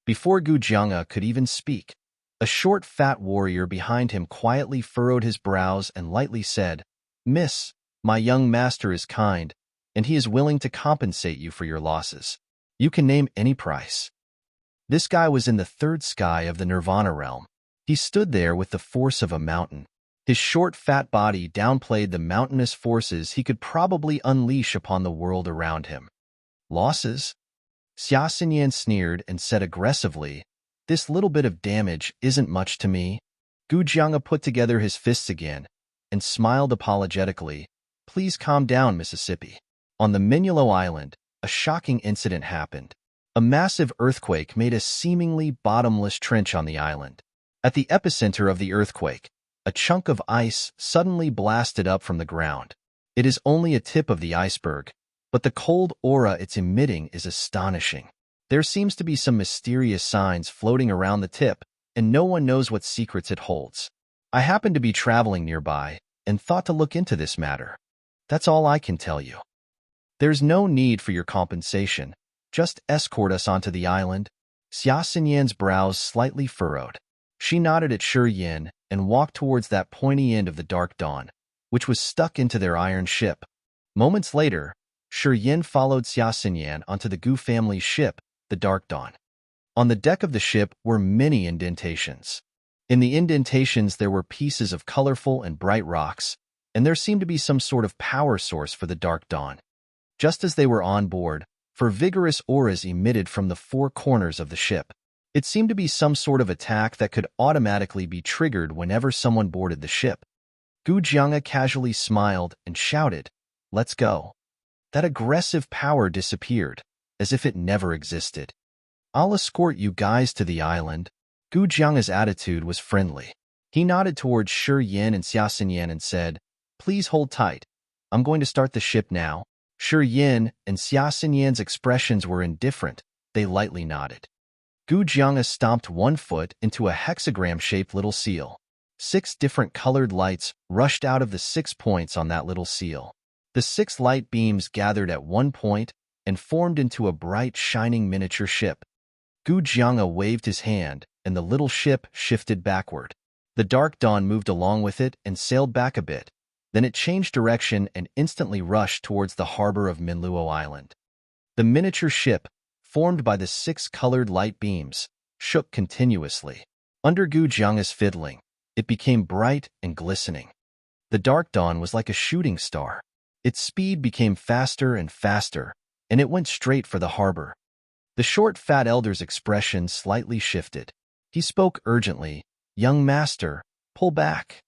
A: Before Gu Jianga could even speak, a short, fat warrior behind him quietly furrowed his brows and lightly said, "Miss, my young master is kind, and he is willing to compensate you for your losses. You can name any price." This guy was in the 3rd sky of the Nirvana Realm. He stood there with the force of a mountain. His short, fat body downplayed the mountainous forces he could probably unleash upon the world around him. "Losses?" Xia Xinyan sneered and said aggressively, "This little bit of damage isn't much to me." Gu Jianga put together his fists again and smiled apologetically. "Please calm down, Mississippi." On the Hengluo Island, a shocking incident happened. A massive earthquake made a seemingly bottomless trench on the island. At the epicenter of the earthquake, a chunk of ice suddenly blasted up from the ground. It is only a tip of the iceberg, but the cold aura it's emitting is astonishing. There seems to be some mysterious signs floating around the tip, and no one knows what secrets it holds. I happened to be traveling nearby and thought to look into this matter. That's all I can tell you. There's no need for your compensation. Just escort us onto the island. Xia Xinyan's brows slightly furrowed. She nodded at Shi Yin and walked towards that pointy end of the Dark Dawn, which was stuck into their iron ship. Moments later, Shi Yin followed Xia Xinyan onto the Gu family's ship, the Dark Dawn. On the deck of the ship were many indentations. In the indentations there were pieces of colorful and bright rocks, and there seemed to be some sort of power source for the Dark Dawn. Just as they were on board, vigorous auras emitted from the four corners of the ship. It seemed to be some sort of attack that could automatically be triggered whenever someone boarded the ship. Gu Jianga casually smiled and shouted, "Let's go." That aggressive power disappeared, as if it never existed. "I'll escort you guys to the island." Gu Jianga's attitude was friendly. He nodded towards Shi Yin and Xia Xinyan and said, "Please hold tight. I'm going to start the ship now." Shi Yin and Xia Xinyan's expressions were indifferent. They lightly nodded. Gu Jianga stomped one foot into a hexagram-shaped little seal. 6 different colored lights rushed out of the 6 points on that little seal. The 6 light beams gathered at one point and formed into a bright, shining miniature ship. Gu Jianga waved his hand, and the little ship shifted backward. The Dark Dawn moved along with it and sailed back a bit. Then it changed direction and instantly rushed towards the harbor of Hengluo Island. The miniature ship, formed by the 6 colored light beams, shook continuously. Under Gu Jianga's fiddling, it became bright and glistening. The Dark Dawn was like a shooting star. Its speed became faster and faster, and it went straight for the harbor. The short, fat elder's expression slightly shifted. He spoke urgently, "Young master, pull back."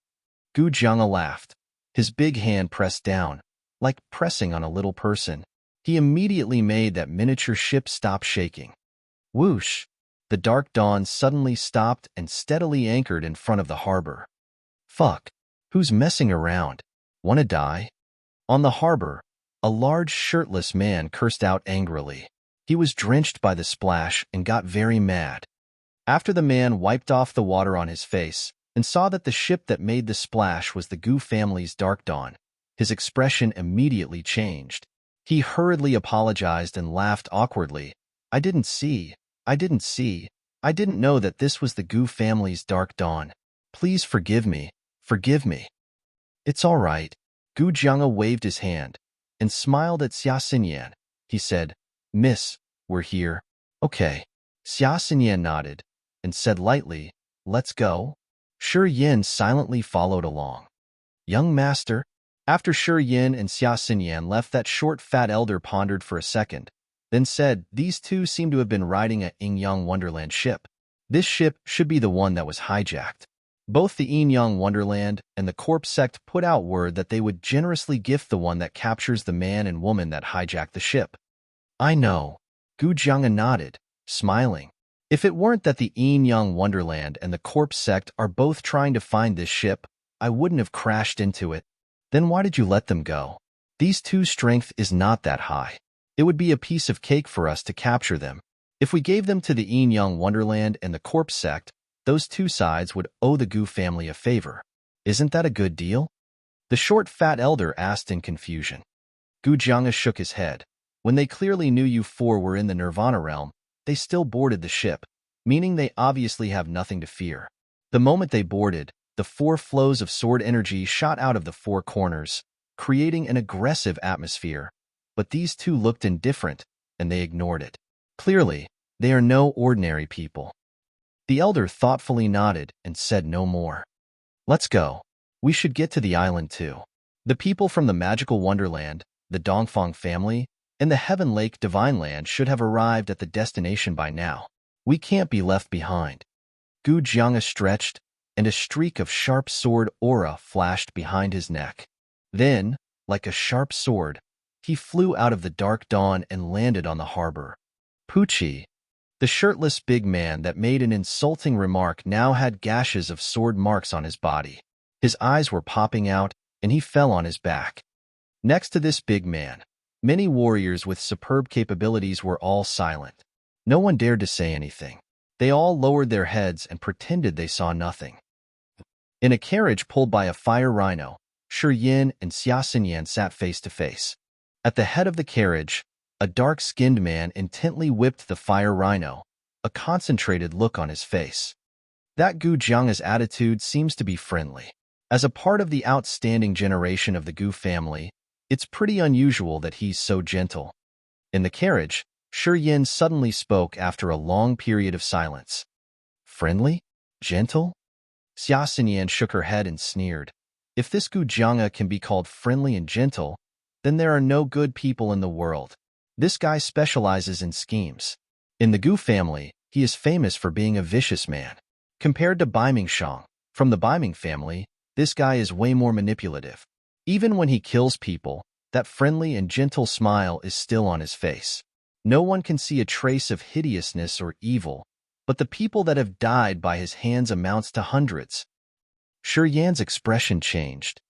A: Gu Jianga laughed. His big hand pressed down, like pressing on a little person. He immediately made that miniature ship stop shaking. Whoosh! The Dark Dawn suddenly stopped and steadily anchored in front of the harbor. Fuck! Who's messing around? Wanna die? On the harbor, a large shirtless man cursed out angrily. He was drenched by the splash and got very mad. After the man wiped off the water on his face and saw that the ship that made the splash was the Gu family's Dark Dawn, his expression immediately changed. He hurriedly apologized and laughed awkwardly. I didn't know that this was the Gu family's Dark Dawn. Please forgive me. It's all right." Gu Jianga waved his hand and smiled at Xia Xinyan. He said, "Miss, we're here." "Okay." Xia Xinyan nodded and said lightly, "Let's go." Shi Yin silently followed along. "Young master." After Shi Yin and Xia Xinyan left, that short, fat elder pondered for a second, then said, "These two seem to have been riding a Yin-Yang Wonderland ship. This ship should be the one that was hijacked." Both the Yin-Yang Wonderland and the Corp sect put out word that they would generously gift the one that captures the man and woman that hijacked the ship. "I know." Gu Jianga nodded, smiling. "If it weren't that the Yin-Yang Wonderland and the Corp sect are both trying to find this ship, I wouldn't have crashed into it." "Then why did you let them go?" "These two's strength is not that high. It would be a piece of cake for us to capture them. If we gave them to the Yin-Yang Wonderland and the Corp sect, those two sides would owe the Gu family a favor. Isn't that a good deal?" the short, fat elder asked in confusion. Gu Jianga shook his head. "When they clearly knew you four were in the Nirvana realm, they still boarded the ship, meaning they obviously have nothing to fear. The moment they boarded, the 4 flows of sword energy shot out of the 4 corners, creating an aggressive atmosphere. But these two looked indifferent, and they ignored it. Clearly, they are no ordinary people." The elder thoughtfully nodded and said no more. "Let's go. We should get to the island too. The people from the Magical Wonderland, the Dongfang family, and the Heaven Lake Divine Land should have arrived at the destination by now. We can't be left behind." Gu Jianga stretched, and a streak of sharp sword aura flashed behind his neck. Then, like a sharp sword, he flew out of the Dark Dawn and landed on the harbor. Poochie, the shirtless big man that made an insulting remark, now had gashes of sword marks on his body. His eyes were popping out, and he fell on his back. Next to this big man, many warriors with superb capabilities were all silent. No one dared to say anything. They all lowered their heads and pretended they saw nothing. In a carriage pulled by a fire rhino, Shi Yin and Xia Xinyan sat face to face. At the head of the carriage, a dark-skinned man intently whipped the fire rhino, a concentrated look on his face. That Gu Jianga's attitude seems to be friendly. As a part of the outstanding generation of the Gu family, It's pretty unusual that he's so gentle. In the carriage, Shi Yin suddenly spoke after a long period of silence. Friendly? Gentle? Xia Xinyan shook her head and sneered. If this Gu Jianga can be called friendly and gentle, then there are no good people in the world. This guy specializes in schemes. In the Gu family, he is famous for being a vicious man. Compared to Baiming Shang, from the Baiming family, this guy is way more manipulative. Even when he kills people, that friendly and gentle smile is still on his face. No one can see a trace of hideousness or evil, but the people that have died by his hands amounts to hundreds. Shi Yan's expression changed.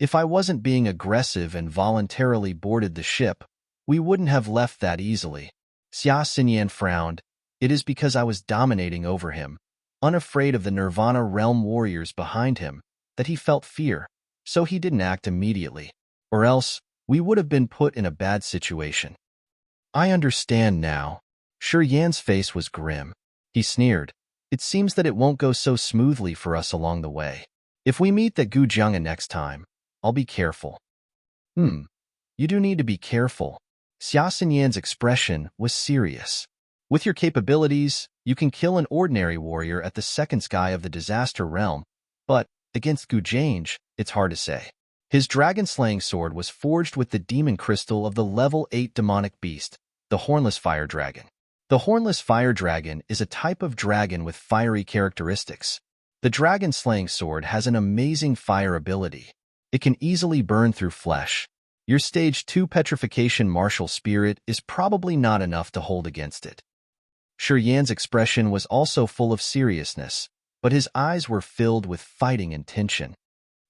A: If I wasn't being aggressive and voluntarily boarded the ship, we wouldn't have left that easily. Xia Xinyan frowned. It is because I was dominating over him, unafraid of the Nirvana realm warriors behind him, that he felt fear, so he didn't act immediately. Or else, we would have been put in a bad situation. I understand now. Shi Yan's face was grim. He sneered. It seems that it won't go so smoothly for us along the way. If we meet that Gu Jianga next time, I'll be careful. You do need to be careful. Xia Xinyan's expression was serious. With your capabilities, you can kill an ordinary warrior at the second sky of the disaster realm, but against Gu Jianga, it's hard to say. His dragon-slaying sword was forged with the demon crystal of the level 8 demonic beast, the Hornless Fire Dragon. The Hornless Fire Dragon is a type of dragon with fiery characteristics. The dragon-slaying sword has an amazing fire ability. It can easily burn through flesh. Your Stage 2 Petrification Martial Spirit is probably not enough to hold against it. Shi Yan's expression was also full of seriousness, but his eyes were filled with fighting intention.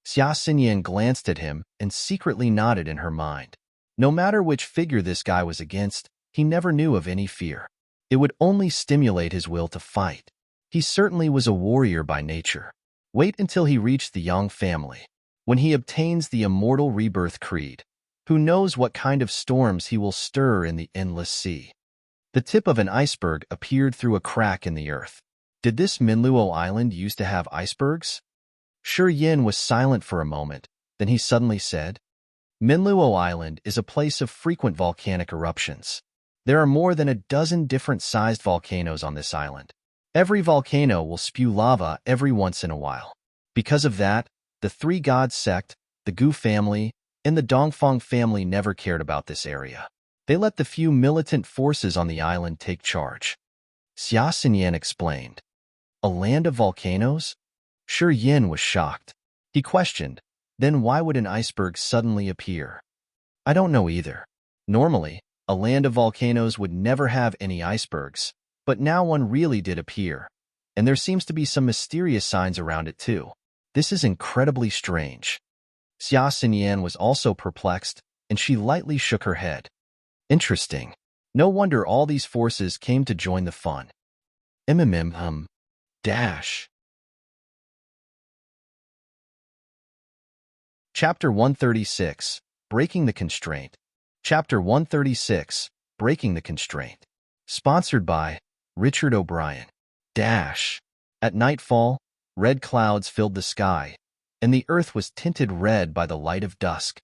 A: Xia Xinyan glanced at him and secretly nodded in her mind. No matter which figure this guy was against, he never knew of any fear. It would only stimulate his will to fight. He certainly was a warrior by nature. Wait until he reached the Yang family. When he obtains the immortal rebirth creed, who knows what kind of storms he will stir in the endless sea. The tip of an iceberg appeared through a crack in the earth. Did this Hengluo Island used to have icebergs? Shi Yin was silent for a moment, then he suddenly said, Hengluo Island is a place of frequent volcanic eruptions. There are more than a dozen different sized volcanoes on this island. Every volcano will spew lava every once in a while. Because of that, the Three Gods sect, the Gu family, and the Dongfang family never cared about this area. They let the few militant forces on the island take charge. Xia Xinyan explained. A land of volcanoes? Shi Yin was shocked. He questioned, then why would an iceberg suddenly appear? I don't know either. Normally, a land of volcanoes would never have any icebergs, but now one really did appear, and there seems to be some mysterious signs around it too. This is incredibly strange. Xia Xinyan was also perplexed, and she lightly shook her head. Interesting. No wonder all these forces came to join the fun. Dash. Chapter 136, Breaking the Constraint. Chapter 136, Breaking the Constraint. Sponsored by Richard O'Brien. Dash. At nightfall, red clouds filled the sky, and the earth was tinted red by the light of dusk.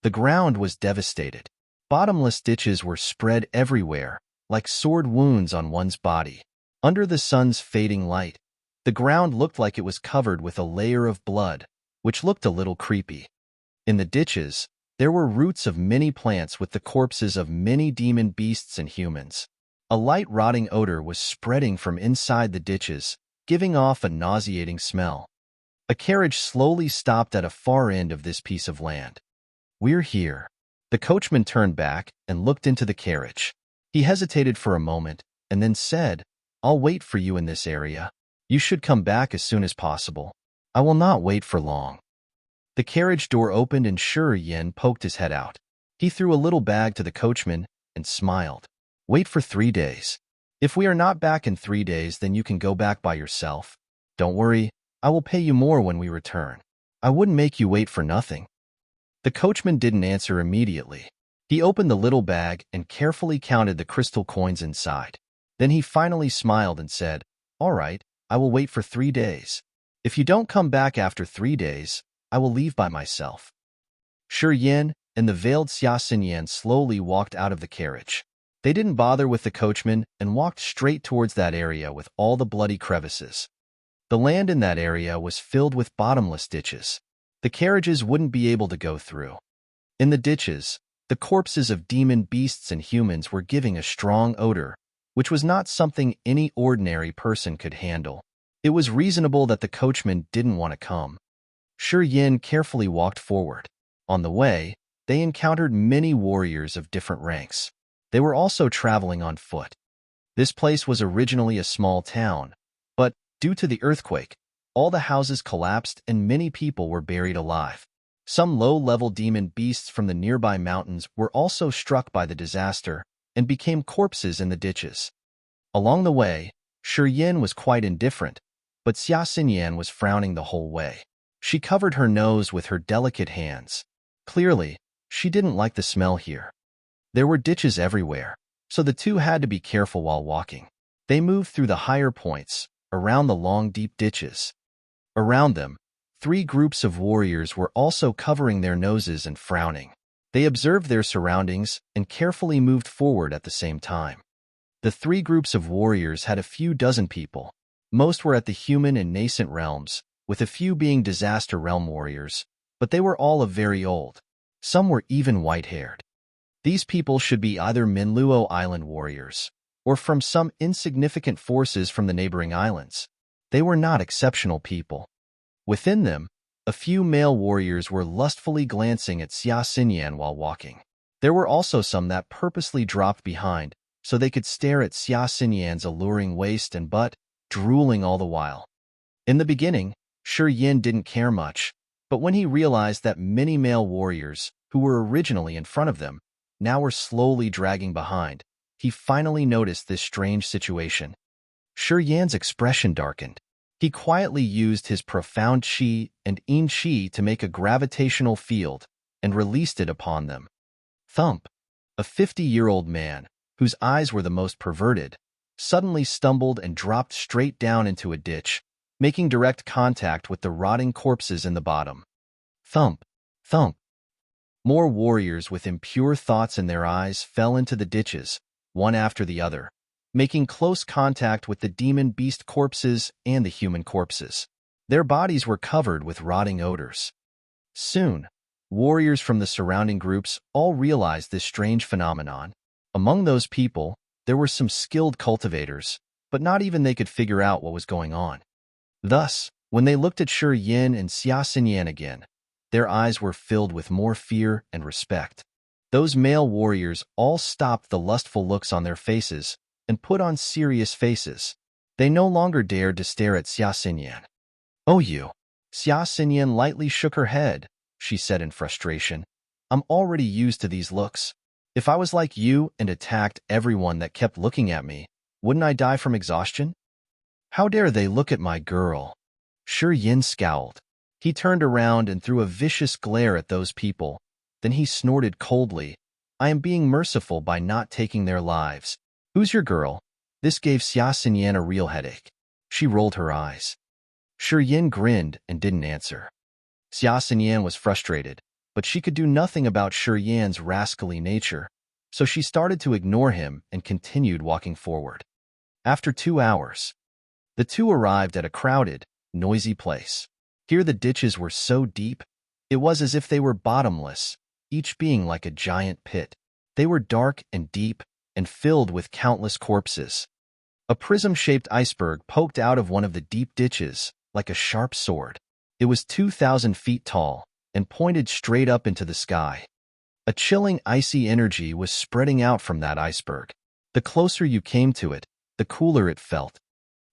A: The ground was devastated. Bottomless ditches were spread everywhere, like sword wounds on one's body. Under the sun's fading light, the ground looked like it was covered with a layer of blood, which looked a little creepy. In the ditches, there were roots of many plants with the corpses of many demon beasts and humans. A light rotting odor was spreading from inside the ditches, giving off a nauseating smell. A carriage slowly stopped at a far end of this piece of land. We're here. The coachman turned back and looked into the carriage. He hesitated for a moment and then said, I'll wait for you in this area. You should come back as soon as possible. I will not wait for long. The carriage door opened and Shi Yin poked his head out. He threw a little bag to the coachman and smiled. Wait for 3 days. If we are not back in 3 days, then you can go back by yourself. Don't worry, I will pay you more when we return. I wouldn't make you wait for nothing. The coachman didn't answer immediately. He opened the little bag and carefully counted the crystal coins inside. Then he finally smiled and said, All right, I will wait for 3 days. If you don't come back after 3 days, I will leave by myself. Shi Yin and the veiled Xia Xinyan slowly walked out of the carriage. They didn't bother with the coachman and walked straight towards that area with all the bloody crevices. The land in that area was filled with bottomless ditches. The carriages wouldn't be able to go through. In the ditches, the corpses of demon beasts and humans were giving a strong odor, which was not something any ordinary person could handle. It was reasonable that the coachman didn't want to come. Shi Yin carefully walked forward. On the way, they encountered many warriors of different ranks. They were also traveling on foot. This place was originally a small town, but due to the earthquake, all the houses collapsed and many people were buried alive. Some low-level demon beasts from the nearby mountains were also struck by the disaster and became corpses in the ditches. Along the way, Shi Yin was quite indifferent, but Xia Xinyan was frowning the whole way. She covered her nose with her delicate hands. Clearly, she didn't like the smell here. There were ditches everywhere, so the two had to be careful while walking. They moved through the higher points, around the long, deep ditches. Around them, 3 groups of warriors were also covering their noses and frowning. They observed their surroundings and carefully moved forward at the same time. The 3 groups of warriors had a few dozen people. Most were at the human and nascent realms, with a few being disaster realm warriors, but they were all of very old. Some were even white-haired. These people should be either Hengluo Island warriors, or from some insignificant forces from the neighboring islands. They were not exceptional people. Within them, a few male warriors were lustfully glancing at Xia Xinyan while walking. There were also some that purposely dropped behind, so they could stare at Xia Xinyan's alluring waist and butt, drooling all the while. In the beginning, Shi Yin didn't care much, but when he realized that many male warriors, who were originally in front of them, now were slowly dragging behind, he finally noticed this strange situation. Shi Yan's expression darkened. He quietly used his profound qi and yin qi to make a gravitational field and released it upon them. Thump! A 50-year-old man, whose eyes were the most perverted, suddenly stumbled and dropped straight down into a ditch, making direct contact with the rotting corpses in the bottom. Thump! Thump! More warriors with impure thoughts in their eyes fell into the ditches, one after the other, making close contact with the demon beast corpses and the human corpses. Their bodies were covered with rotting odors. Soon, warriors from the surrounding groups all realized this strange phenomenon. Among those people, there were some skilled cultivators, but not even they could figure out what was going on. Thus, when they looked at Shi Yin and Xia Xinyan again, their eyes were filled with more fear and respect. Those male warriors all stopped the lustful looks on their faces and put on serious faces. They no longer dared to stare at Xia Xinyan. "Oh, you." Xia Xinyan lightly shook her head. She said in frustration, "I'm already used to these looks. If I was like you and attacked everyone that kept looking at me, wouldn't I die from exhaustion? How dare they look at my girl?" Shi Yin scowled. He turned around and threw a vicious glare at those people. Then he snorted coldly, "I am being merciful by not taking their lives. Who's your girl?" This gave Xia Xinyan a real headache. She rolled her eyes. Shi Yin grinned and didn't answer. Xia Xinyan was frustrated, but she could do nothing about Shi Yan's rascally nature, so she started to ignore him and continued walking forward. After 2 hours, the two arrived at a crowded, noisy place. Here the ditches were so deep, it was as if they were bottomless, each being like a giant pit. They were dark and deep and filled with countless corpses. A prism-shaped iceberg poked out of one of the deep ditches like a sharp sword. It was 2,000 feet tall and pointed straight up into the sky. A chilling icy energy was spreading out from that iceberg. The closer you came to it, the cooler it felt.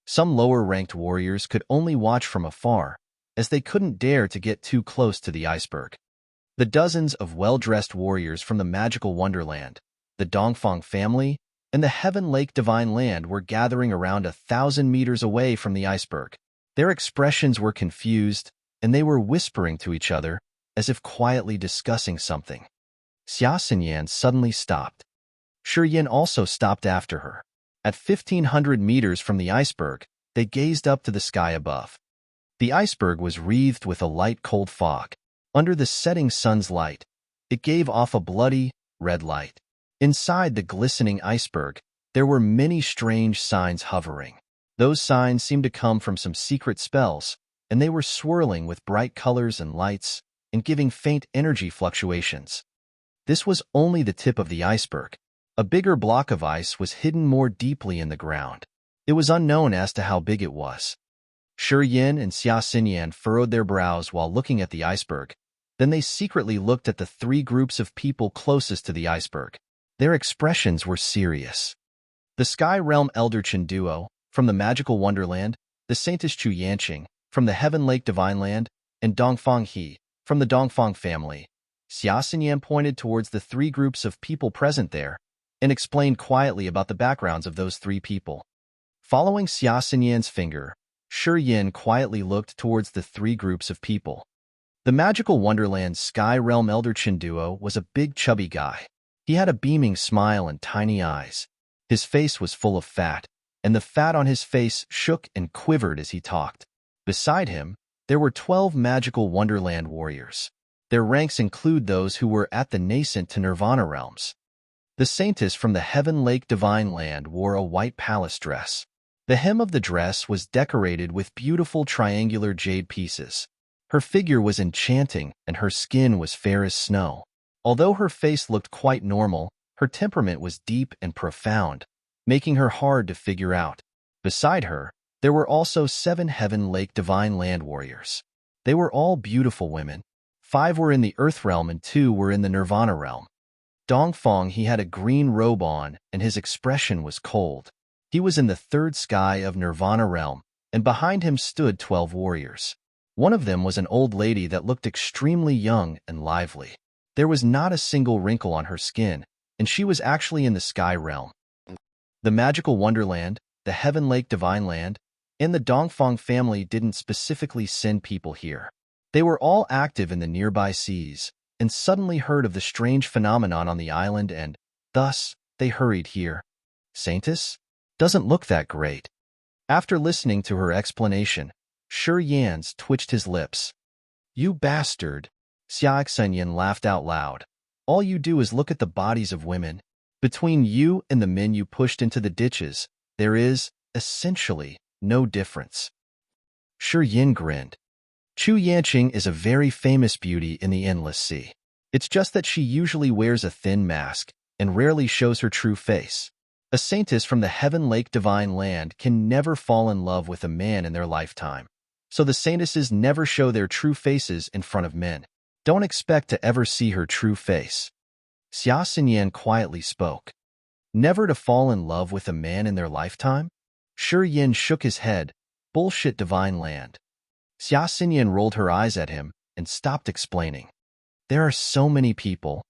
A: Some lower-ranked warriors could only watch from afar, as they couldn't dare to get too close to the iceberg. The dozens of well-dressed warriors from the magical wonderland, the Dongfang family, and the Heaven Lake Divine Land were gathering around 1,000 meters away from the iceberg. Their expressions were confused, and they were whispering to each other, as if quietly discussing something. Xia Xinyan suddenly stopped. Shi Yin also stopped after her. At 1,500 meters from the iceberg, they gazed up to the sky above. The iceberg was wreathed with a light cold fog. Under the setting sun's light, It gave off a bloody, red light. Inside the glistening iceberg, there were many strange signs hovering. Those signs seemed to come from some secret spells, and they were swirling with bright colors and lights and giving faint energy fluctuations. This was only the tip of the iceberg. A bigger block of ice was hidden more deeply in the ground. It was unknown as to how big it was. Shi Yin and Xia Xinyan furrowed their brows while looking at the iceberg. Then they secretly looked at the three groups of people closest to the iceberg. Their expressions were serious. The Sky Realm Elderchen duo, from the Magical Wonderland, the Saintess Chu Yanqing, from the Heaven Lake Divine Land, and Dongfang He, from the Dongfang family. Xia Xinyan pointed towards the three groups of people present there and explained quietly about the backgrounds of those three people. Following Xia Xinyan's finger, Shi Yin quietly looked towards the three groups of people. The Magical Wonderland Sky Realm Elderchen duo was a big chubby guy. He had a beaming smile and tiny eyes. His face was full of fat, and the fat on his face shook and quivered as he talked. Beside him, there were 12 Magical Wonderland warriors. Their ranks include those who were at the nascent to Nirvana realms. The Saintess from the Heaven Lake Divine Land wore a white palace dress. The hem of the dress was decorated with beautiful triangular jade pieces. Her figure was enchanting, and her skin was fair as snow. Although her face looked quite normal, her temperament was deep and profound, making her hard to figure out. Beside her, there were also 7 Heaven Lake Divine Land warriors. They were all beautiful women. 5 were in the Earth realm and 2 were in the Nirvana realm. Dongfang He had a green robe on, and his expression was cold. He was in the 3rd sky of Nirvana realm, and behind him stood 12 warriors. One of them was an old lady that looked extremely young and lively. There was not a single wrinkle on her skin, and she was actually in the Sky Realm. The Magical Wonderland, the Heaven Lake Divine Land, and the Dongfang family didn't specifically send people here. They were all active in the nearby seas, and suddenly heard of the strange phenomenon on the island and, thus, they hurried here. Saintess? Doesn't look that great. After listening to her explanation, Shi Yan's twitched his lips. You bastard! Xia Xinyan laughed out loud. All you do is look at the bodies of women. Between you and the men you pushed into the ditches, there is, essentially, no difference. Shi Yin grinned. Chu Yanqing is a very famous beauty in the Endless Sea. It's just that she usually wears a thin mask and rarely shows her true face. A saintess from the Heaven Lake Divine Land can never fall in love with a man in their lifetime. So the saintesses never show their true faces in front of men. Don't expect to ever see her true face. Xia Xinyan quietly spoke. Never to fall in love with a man in their lifetime? Shi Yin shook his head. Bullshit Divine Land. Xia Xinyan rolled her eyes at him and stopped explaining. There are so many people.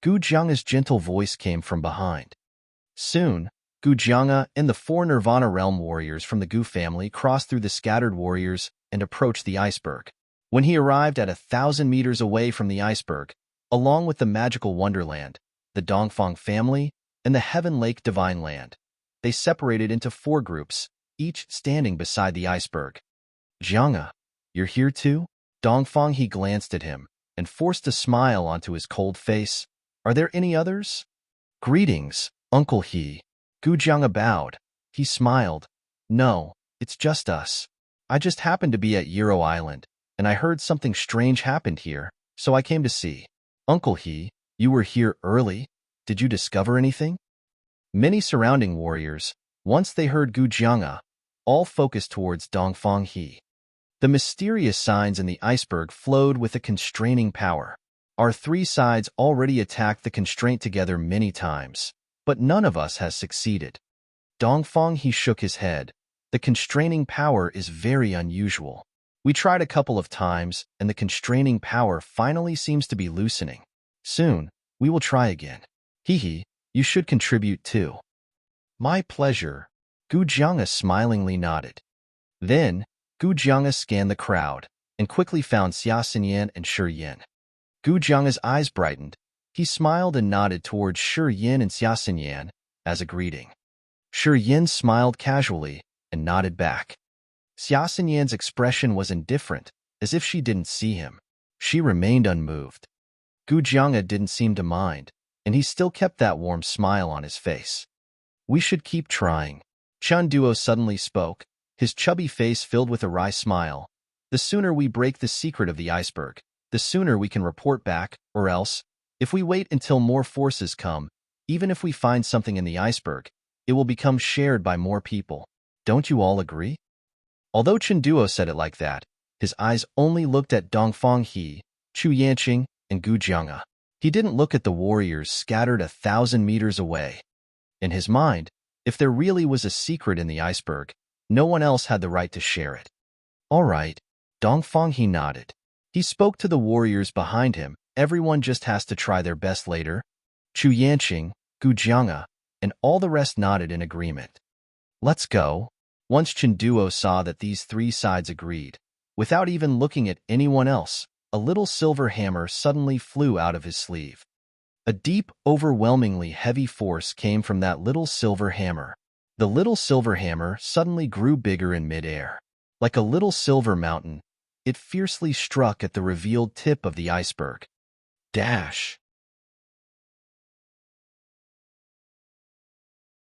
A: Gu Jiang's gentle voice came from behind. Soon, Gu Jianga and the 4 Nirvana Realm warriors from the Gu family crossed through the scattered warriors and approached the iceberg. When he arrived at 1,000 meters away from the iceberg, along with the Magical Wonderland, the Dongfang family, and the Heaven Lake Divine Land, they separated into 4 groups, each standing beside the iceberg. Jianga, you're here too? Dongfang He glanced at him and forced a smile onto his cold face. Are there any others? Greetings, Uncle He. Gu Jianga bowed. He smiled. No, it's just us. I just happened to be at Euro Island, and I heard something strange happened here, so I came to see. Uncle He, you were here early? Did you discover anything? Many surrounding warriors, once they heard Gu Jianga, all focused towards Dongfang He. The mysterious signs in the iceberg flowed with a constraining power. Our 3 sides already attacked the constraint together many times, but none of us has succeeded. Dongfang He shook his head. The constraining power is very unusual. We tried a couple of times, and the constraining power finally seems to be loosening. Soon, we will try again. Hee, you should contribute too. My pleasure. Gu Jianga smilingly nodded. Then, Gu Jianga scanned the crowd and quickly found Xia Xinyan and Shi Yin. Gu Jianga's eyes brightened. He smiled and nodded towards Shi Yin and Xia Xinyan as a greeting. Shi Yin smiled casually and nodded back. Xia Xinyan's expression was indifferent, as if she didn't see him. She remained unmoved. Gujianga didn't seem to mind, and he still kept that warm smile on his face. We should keep trying. Chun Duo suddenly spoke, his chubby face filled with a wry smile. The sooner we break the secret of the iceberg, the sooner we can report back, or else, if we wait until more forces come, even if we find something in the iceberg, it will become shared by more people. Don't you all agree? Although Chun Duo said it like that, his eyes only looked at Dongfang He, Chu Yanqing, and Gu Jianga. He didn't look at the warriors scattered 1,000 meters away. In his mind, if there really was a secret in the iceberg, no one else had the right to share it. All right, Dongfang He nodded. He spoke to the warriors behind him. Everyone just has to try their best later. Chu Yanqing, Gu Jianga, and all the rest nodded in agreement. Let's go. Once Chun Duo saw that these three sides agreed, without even looking at anyone else, a little silver hammer suddenly flew out of his sleeve. A deep, overwhelmingly heavy force came from that little silver hammer. The little silver hammer suddenly grew bigger in midair. Like a little silver mountain, it fiercely struck at the revealed tip of the iceberg. Dash!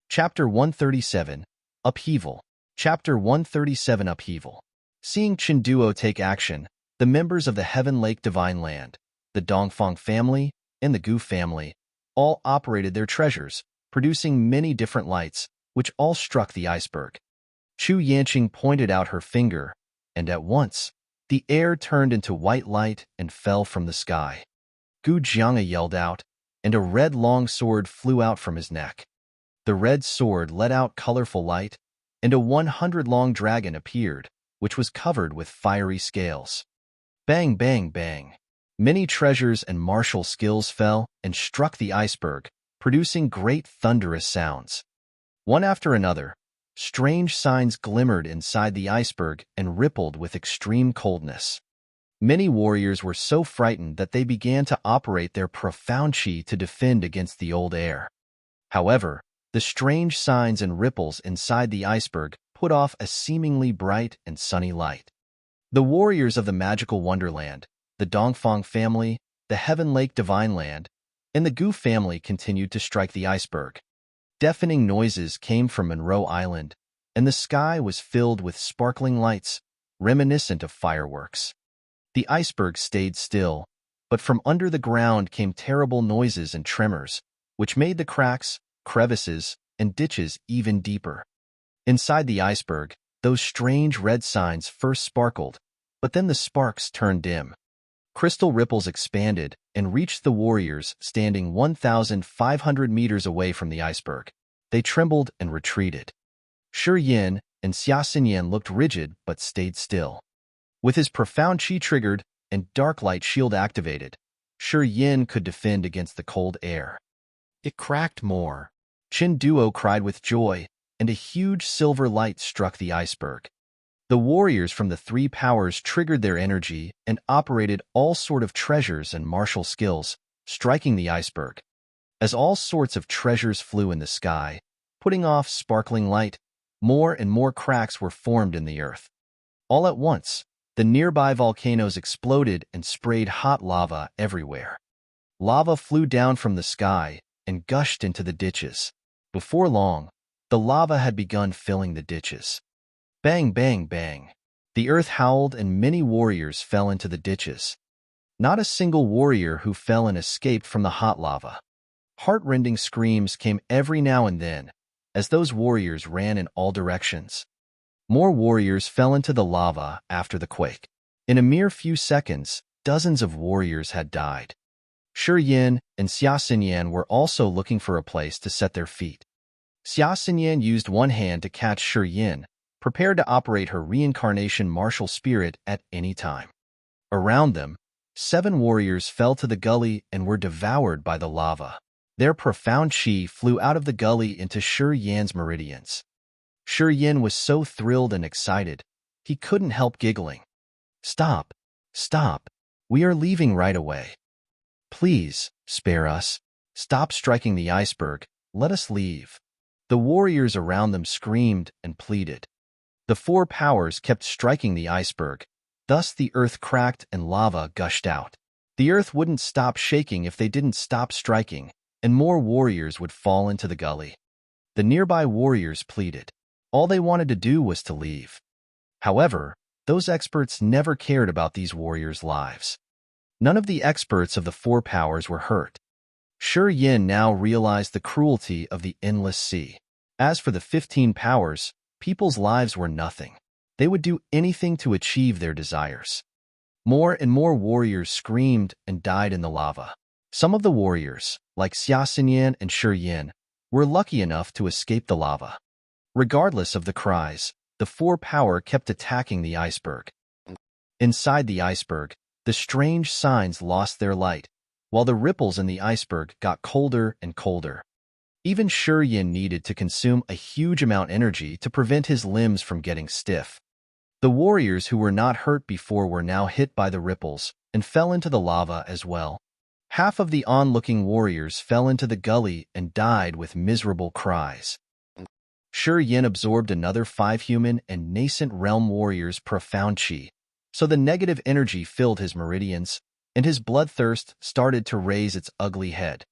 A: Chapter 137, Upheaval. Chapter 137, Upheaval. Seeing Chun Duo take action, the members of the Heaven Lake Divine Land, the Dongfang family, and the Gu family, all operated their treasures, producing many different lights, which all struck the iceberg. Chu Yanqing pointed out her finger, and at once, the air turned into white light and fell from the sky. Gu Jianga yelled out, and a red long sword flew out from his neck. The red sword let out colorful light, and a 100-long dragon appeared, which was covered with fiery scales. Bang, bang, bang. Many treasures and martial skills fell and struck the iceberg, producing great thunderous sounds. One after another, strange signs glimmered inside the iceberg and rippled with extreme coldness. Many warriors were so frightened that they began to operate their profound chi to defend against the old air. However, the strange signs and ripples inside the iceberg put off a seemingly bright and sunny light. The warriors of the magical wonderland, the Dongfang family, the Heaven Lake Divine Land, and the Gu family continued to strike the iceberg. Deafening noises came from Monroe Island, and the sky was filled with sparkling lights, reminiscent of fireworks. The iceberg stayed still, but from under the ground came terrible noises and tremors, which made the cracks, crevices, and ditches even deeper. Inside the iceberg, those strange red signs first sparkled, but then the sparks turned dim. Crystal ripples expanded and reached the warriors standing 1,500 meters away from the iceberg. They trembled and retreated. Shi Yin and Xia Xinyan looked rigid but stayed still. With his profound chi triggered and dark light shield activated, Shi Yin could defend against the cold air. It cracked more. Chun Duo cried with joy, and a huge silver light struck the iceberg. The warriors from the three powers triggered their energy and operated all sorts of treasures and martial skills, striking the iceberg. As all sorts of treasures flew in the sky, putting off sparkling light, more and more cracks were formed in the earth. All at once, the nearby volcanoes exploded and sprayed hot lava everywhere. Lava flew down from the sky and gushed into the ditches. Before long, the lava had begun filling the ditches. Bang, bang, bang. The earth howled and many warriors fell into the ditches. Not a single warrior who fell and escaped from the hot lava. Heart-rending screams came every now and then, as those warriors ran in all directions. More warriors fell into the lava after the quake. In a mere few seconds, dozens of warriors had died. Shi Yin and Xia Xinyan were also looking for a place to set their feet. Xia Xinyan used one hand to catch Shi Yin, prepared to operate her reincarnation martial spirit at any time. Around them, 7 warriors fell to the gully and were devoured by the lava. Their profound chi flew out of the gully into Shi Yan's meridians. Shi Yin was so thrilled and excited, he couldn't help giggling. Stop! Stop! We are leaving right away. Please, spare us. Stop striking the iceberg. Let us leave. The warriors around them screamed and pleaded. The 4 powers kept striking the iceberg, thus the earth cracked and lava gushed out. The earth wouldn't stop shaking if they didn't stop striking, and more warriors would fall into the gully. The nearby warriors pleaded. All they wanted to do was to leave. However, those experts never cared about these warriors' lives. None of the experts of the four powers were hurt. Shi Yin now realized the cruelty of the endless sea. As for the 15 powers, people's lives were nothing. They would do anything to achieve their desires. More and more warriors screamed and died in the lava. Some of the warriors, like Xia Xinyan and Shi Yin, were lucky enough to escape the lava. Regardless of the cries, the four power kept attacking the iceberg. Inside the iceberg, the strange signs lost their light, while the ripples in the iceberg got colder and colder. Even Shi Yin needed to consume a huge amount of energy to prevent his limbs from getting stiff. The warriors who were not hurt before were now hit by the ripples and fell into the lava as well. Half of the onlooking warriors fell into the gully and died with miserable cries. Shi Yin absorbed another 5 human and nascent realm warriors' profound qi, so the negative energy filled his meridians, and his bloodthirst started to raise its ugly head.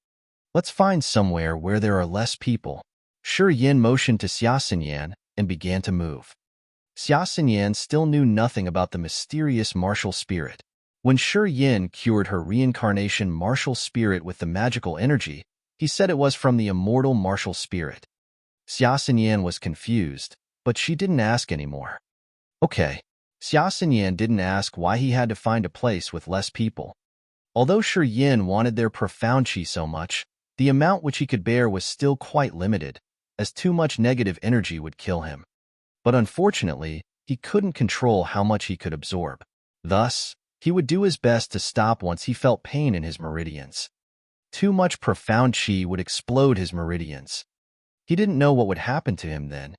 A: Let's find somewhere where there are less people. Shi Yin motioned to Xia Xinyan and began to move. Xia Xinyan still knew nothing about the mysterious martial spirit. When Shi Yin cured her reincarnation martial spirit with the magical energy, he said it was from the immortal martial spirit. Xia Xinyan was confused, but she didn't ask anymore. Okay. Xia Xinyan didn't ask why he had to find a place with less people. Although Shi Yin wanted their profound qi so much, the amount which he could bear was still quite limited, as too much negative energy would kill him. But unfortunately, he couldn't control how much he could absorb. Thus, he would do his best to stop once he felt pain in his meridians. Too much profound qi would explode his meridians. He didn't know what would happen to him then.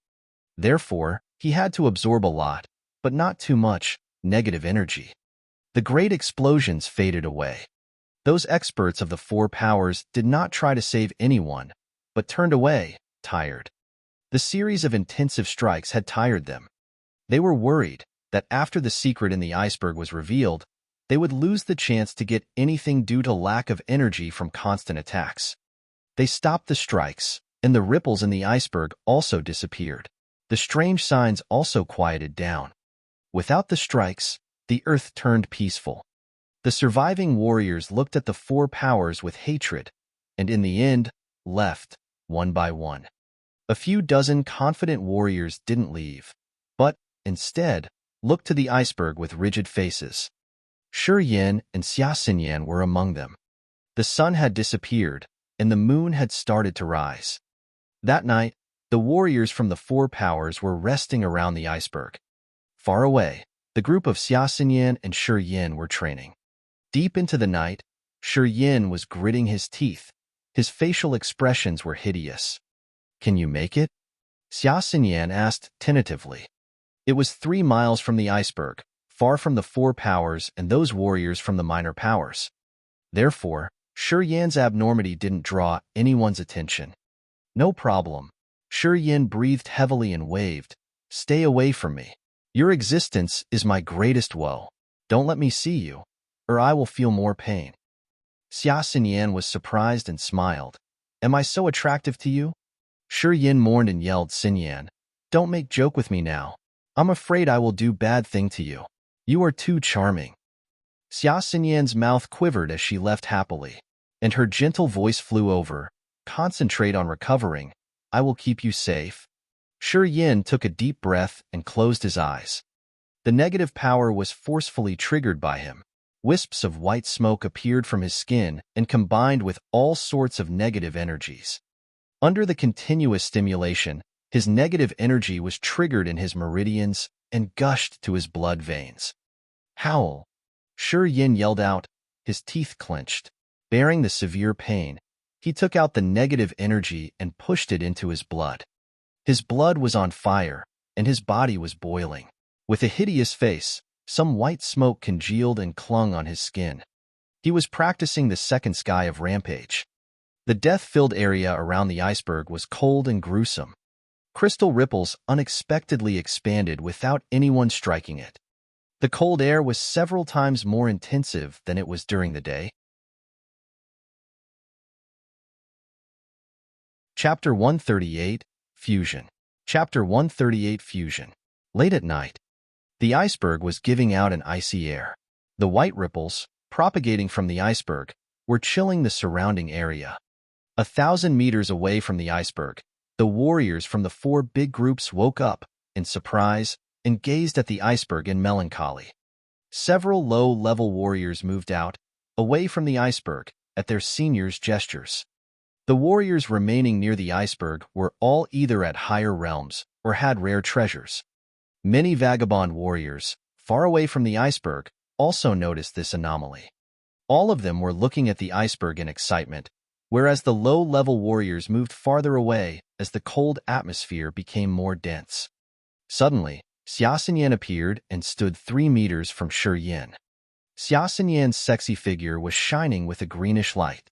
A: Therefore, he had to absorb a lot, but not too much, negative energy. The great explosions faded away. Those experts of the four powers did not try to save anyone, but turned away, tired. The series of intensive strikes had tired them. They were worried that after the secret in the iceberg was revealed, they would lose the chance to get anything due to lack of energy from constant attacks. They stopped the strikes, and the ripples in the iceberg also disappeared. The strange signs also quieted down. Without the strikes, the earth turned peaceful. The surviving warriors looked at the four powers with hatred, and in the end, left, one by one. A few dozen confident warriors didn't leave, but, instead, looked to the iceberg with rigid faces. Shi Yin and Xia Xinyan were among them. The sun had disappeared, and the moon had started to rise. That night, the warriors from the four powers were resting around the iceberg. Far away, the group of Xia Xinyan and Shi Yin were training. Deep into the night, Shi Yin was gritting his teeth. His facial expressions were hideous. Can you make it? Xia Xinyan asked tentatively. It was 3 miles from the iceberg, far from the four powers and those warriors from the minor powers. Therefore, Shi Yin's abnormity didn't draw anyone's attention. No problem. Shi Yin breathed heavily and waved. Stay away from me. Your existence is my greatest woe. Don't let me see you, or I will feel more pain. Xia Xinyan was surprised and smiled. Am I so attractive to you? Shi Yin mourned and yelled, Xinyan, don't make joke with me now. I'm afraid I will do bad thing to you. You are too charming. Xia Xinyan's mouth quivered as she left happily, and her gentle voice flew over. Concentrate on recovering. I will keep you safe. Shi Yin took a deep breath and closed his eyes. The negative power was forcefully triggered by him. Wisps of white smoke appeared from his skin and combined with all sorts of negative energies. Under the continuous stimulation, his negative energy was triggered in his meridians and gushed to his blood veins. Howl! Shi Yin yelled out, his teeth clenched. Bearing the severe pain, he took out the negative energy and pushed it into his blood. His blood was on fire, and his body was boiling. With a hideous face, some white smoke congealed and clung on his skin. He was practicing the second sky of Rampage. The death-filled area around the iceberg was cold and gruesome. Crystal ripples unexpectedly expanded without anyone striking it. The cold air was several times more intensive than it was during the day. Chapter 138, Fusion. Chapter 138, Fusion. Late at night, the iceberg was giving out an icy air. The white ripples, propagating from the iceberg, were chilling the surrounding area. 1,000 meters away from the iceberg, the warriors from the 4 big groups woke up in surprise and gazed at the iceberg in melancholy. Several low-level warriors moved out, away from the iceberg, at their seniors' gestures. The warriors remaining near the iceberg were all either at higher realms or had rare treasures. Many vagabond warriors, far away from the iceberg, also noticed this anomaly. All of them were looking at the iceberg in excitement, whereas the low-level warriors moved farther away as the cold atmosphere became more dense. Suddenly, Xiaoxinyan appeared and stood 3 meters from Shi Yin. Xiaoxinyan's sexy figure was shining with a greenish light.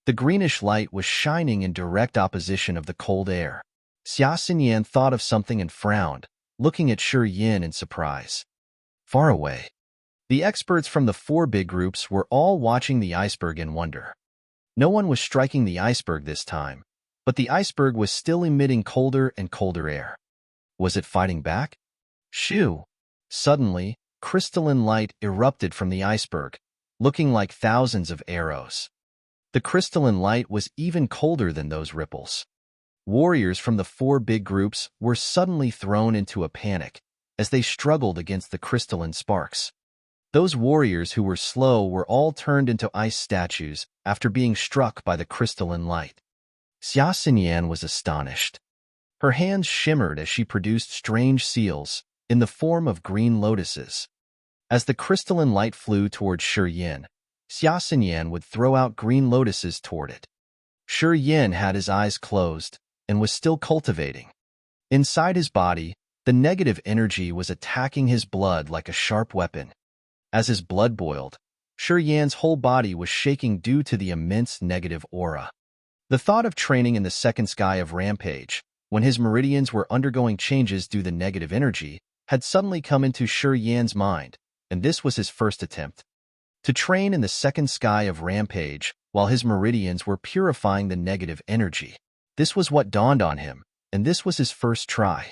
A: The greenish light was shining in direct opposition of the cold air. Xiaoxinyan thought of something and frowned, looking at Shi Yin in surprise. Far away, the experts from the 4 big groups were all watching the iceberg in wonder. No one was striking the iceberg this time, but the iceberg was still emitting colder and colder air. Was it fighting back? Shoo! Suddenly, crystalline light erupted from the iceberg, looking like thousands of arrows. The crystalline light was even colder than those ripples. Warriors from the 4 big groups were suddenly thrown into a panic as they struggled against the crystalline sparks. Those warriors who were slow were all turned into ice statues after being struck by the crystalline light. Xiaoxinyan was astonished. Her hands shimmered as she produced strange seals in the form of green lotuses. As the crystalline light flew toward Shi Yin, Xiaoxinyan would throw out green lotuses toward it. Shi Yin had his eyes closed and was still cultivating. Inside his body, the negative energy was attacking his blood like a sharp weapon. As his blood boiled, Shi Yan's whole body was shaking due to the immense negative aura. The thought of training in the second sky of Rampage, when his meridians were undergoing changes due to negative energy, had suddenly come into Shi Yan's mind, and this was his first attempt. To train in the second sky of Rampage while his meridians were purifying the negative energy. This was what dawned on him, and this was his first try.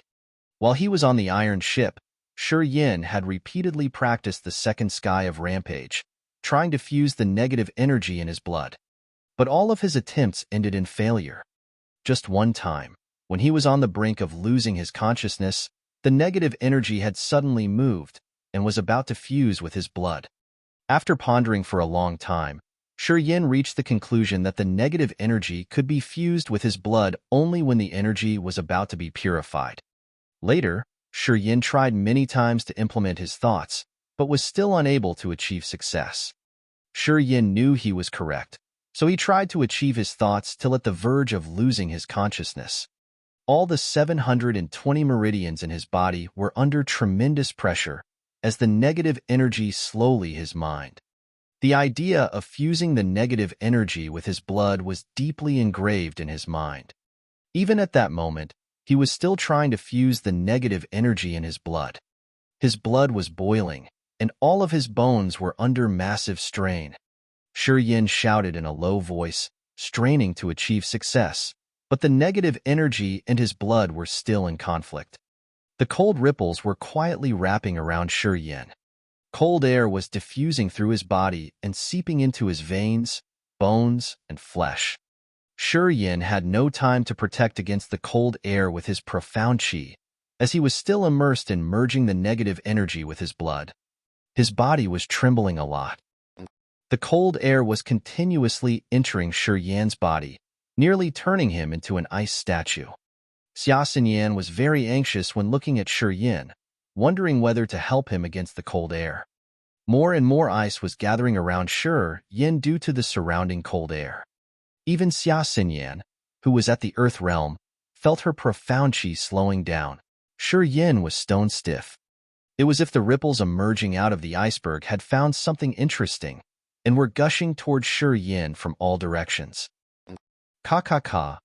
A: While he was on the iron ship, Shi Yin had repeatedly practiced the second sky of Rampage, trying to fuse the negative energy in his blood. But all of his attempts ended in failure. Just one time, when he was on the brink of losing his consciousness, the negative energy had suddenly moved and was about to fuse with his blood. After pondering for a long time, Shi Yin reached the conclusion that the negative energy could be fused with his blood only when the energy was about to be purified. Later, Shi Yin tried many times to implement his thoughts, but was still unable to achieve success. Shi Yin knew he was correct, so he tried to achieve his thoughts till at the verge of losing his consciousness. All the 720 meridians in his body were under tremendous pressure as the negative energy slowly his mind. The idea of fusing the negative energy with his blood was deeply engraved in his mind. Even at that moment, he was still trying to fuse the negative energy in his blood. His blood was boiling, and all of his bones were under massive strain. Shi Yin shouted in a low voice, straining to achieve success, but the negative energy and his blood were still in conflict. The cold ripples were quietly wrapping around Shi Yin. Cold air was diffusing through his body and seeping into his veins, bones, and flesh. Shi Yin had no time to protect against the cold air with his profound qi, as he was still immersed in merging the negative energy with his blood. His body was trembling a lot. The cold air was continuously entering Shi Yan's body, nearly turning him into an ice statue. Xiaoxinyan was very anxious when looking at Shi Yin, wondering whether to help him against the cold air. More and more ice was gathering around Shi Yin due to the surrounding cold air. Even Xiaoxinyan, who was at the earth realm, felt her profound qi slowing down. Shi Yin was stone stiff. It was as if the ripples emerging out of the iceberg had found something interesting and were gushing toward Shi Yin from all directions. Ka.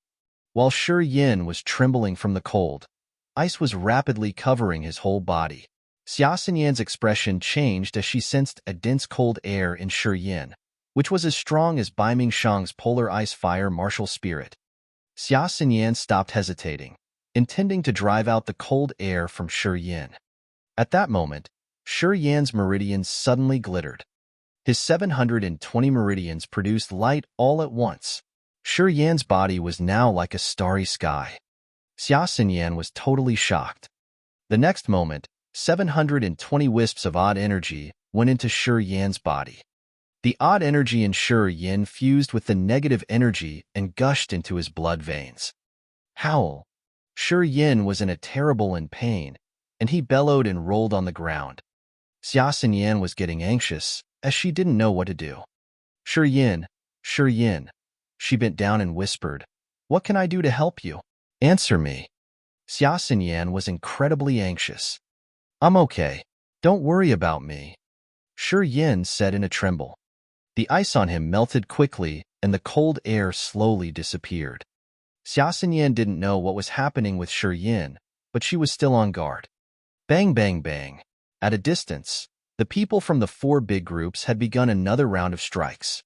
A: While Shi Yin was trembling from the cold, ice was rapidly covering his whole body. Xia Xinyan's expression changed as she sensed a dense cold air in Shi Yin, which was as strong as Bai Mingshang's polar ice fire martial spirit. Xia Xinyan stopped hesitating, intending to drive out the cold air from Shi Yin. At that moment, Shi Yan's meridians suddenly glittered. His 720 meridians produced light all at once. Shi Yan's body was now like a starry sky. Xia Xinyan was totally shocked. The next moment, 720 wisps of odd energy went into Shi Yan's body. The odd energy in Shi Yan fused with the negative energy and gushed into his blood veins. Howl! Shi Yan was in a terrible pain, and he bellowed and rolled on the ground. Xia Xinyan was getting anxious, as she didn't know what to do. Shi Yan, she bent down and whispered, "What can I do to help you? Answer me." Xia Xinyan was incredibly anxious. "I'm okay. Don't worry about me," Shi Yan said in a tremble. The ice on him melted quickly, and the cold air slowly disappeared. Xia Xinyan didn't know what was happening with Shi Yan, but she was still on guard. Bang, bang, bang. At a distance, the people from the 4 big groups had begun another round of strikes.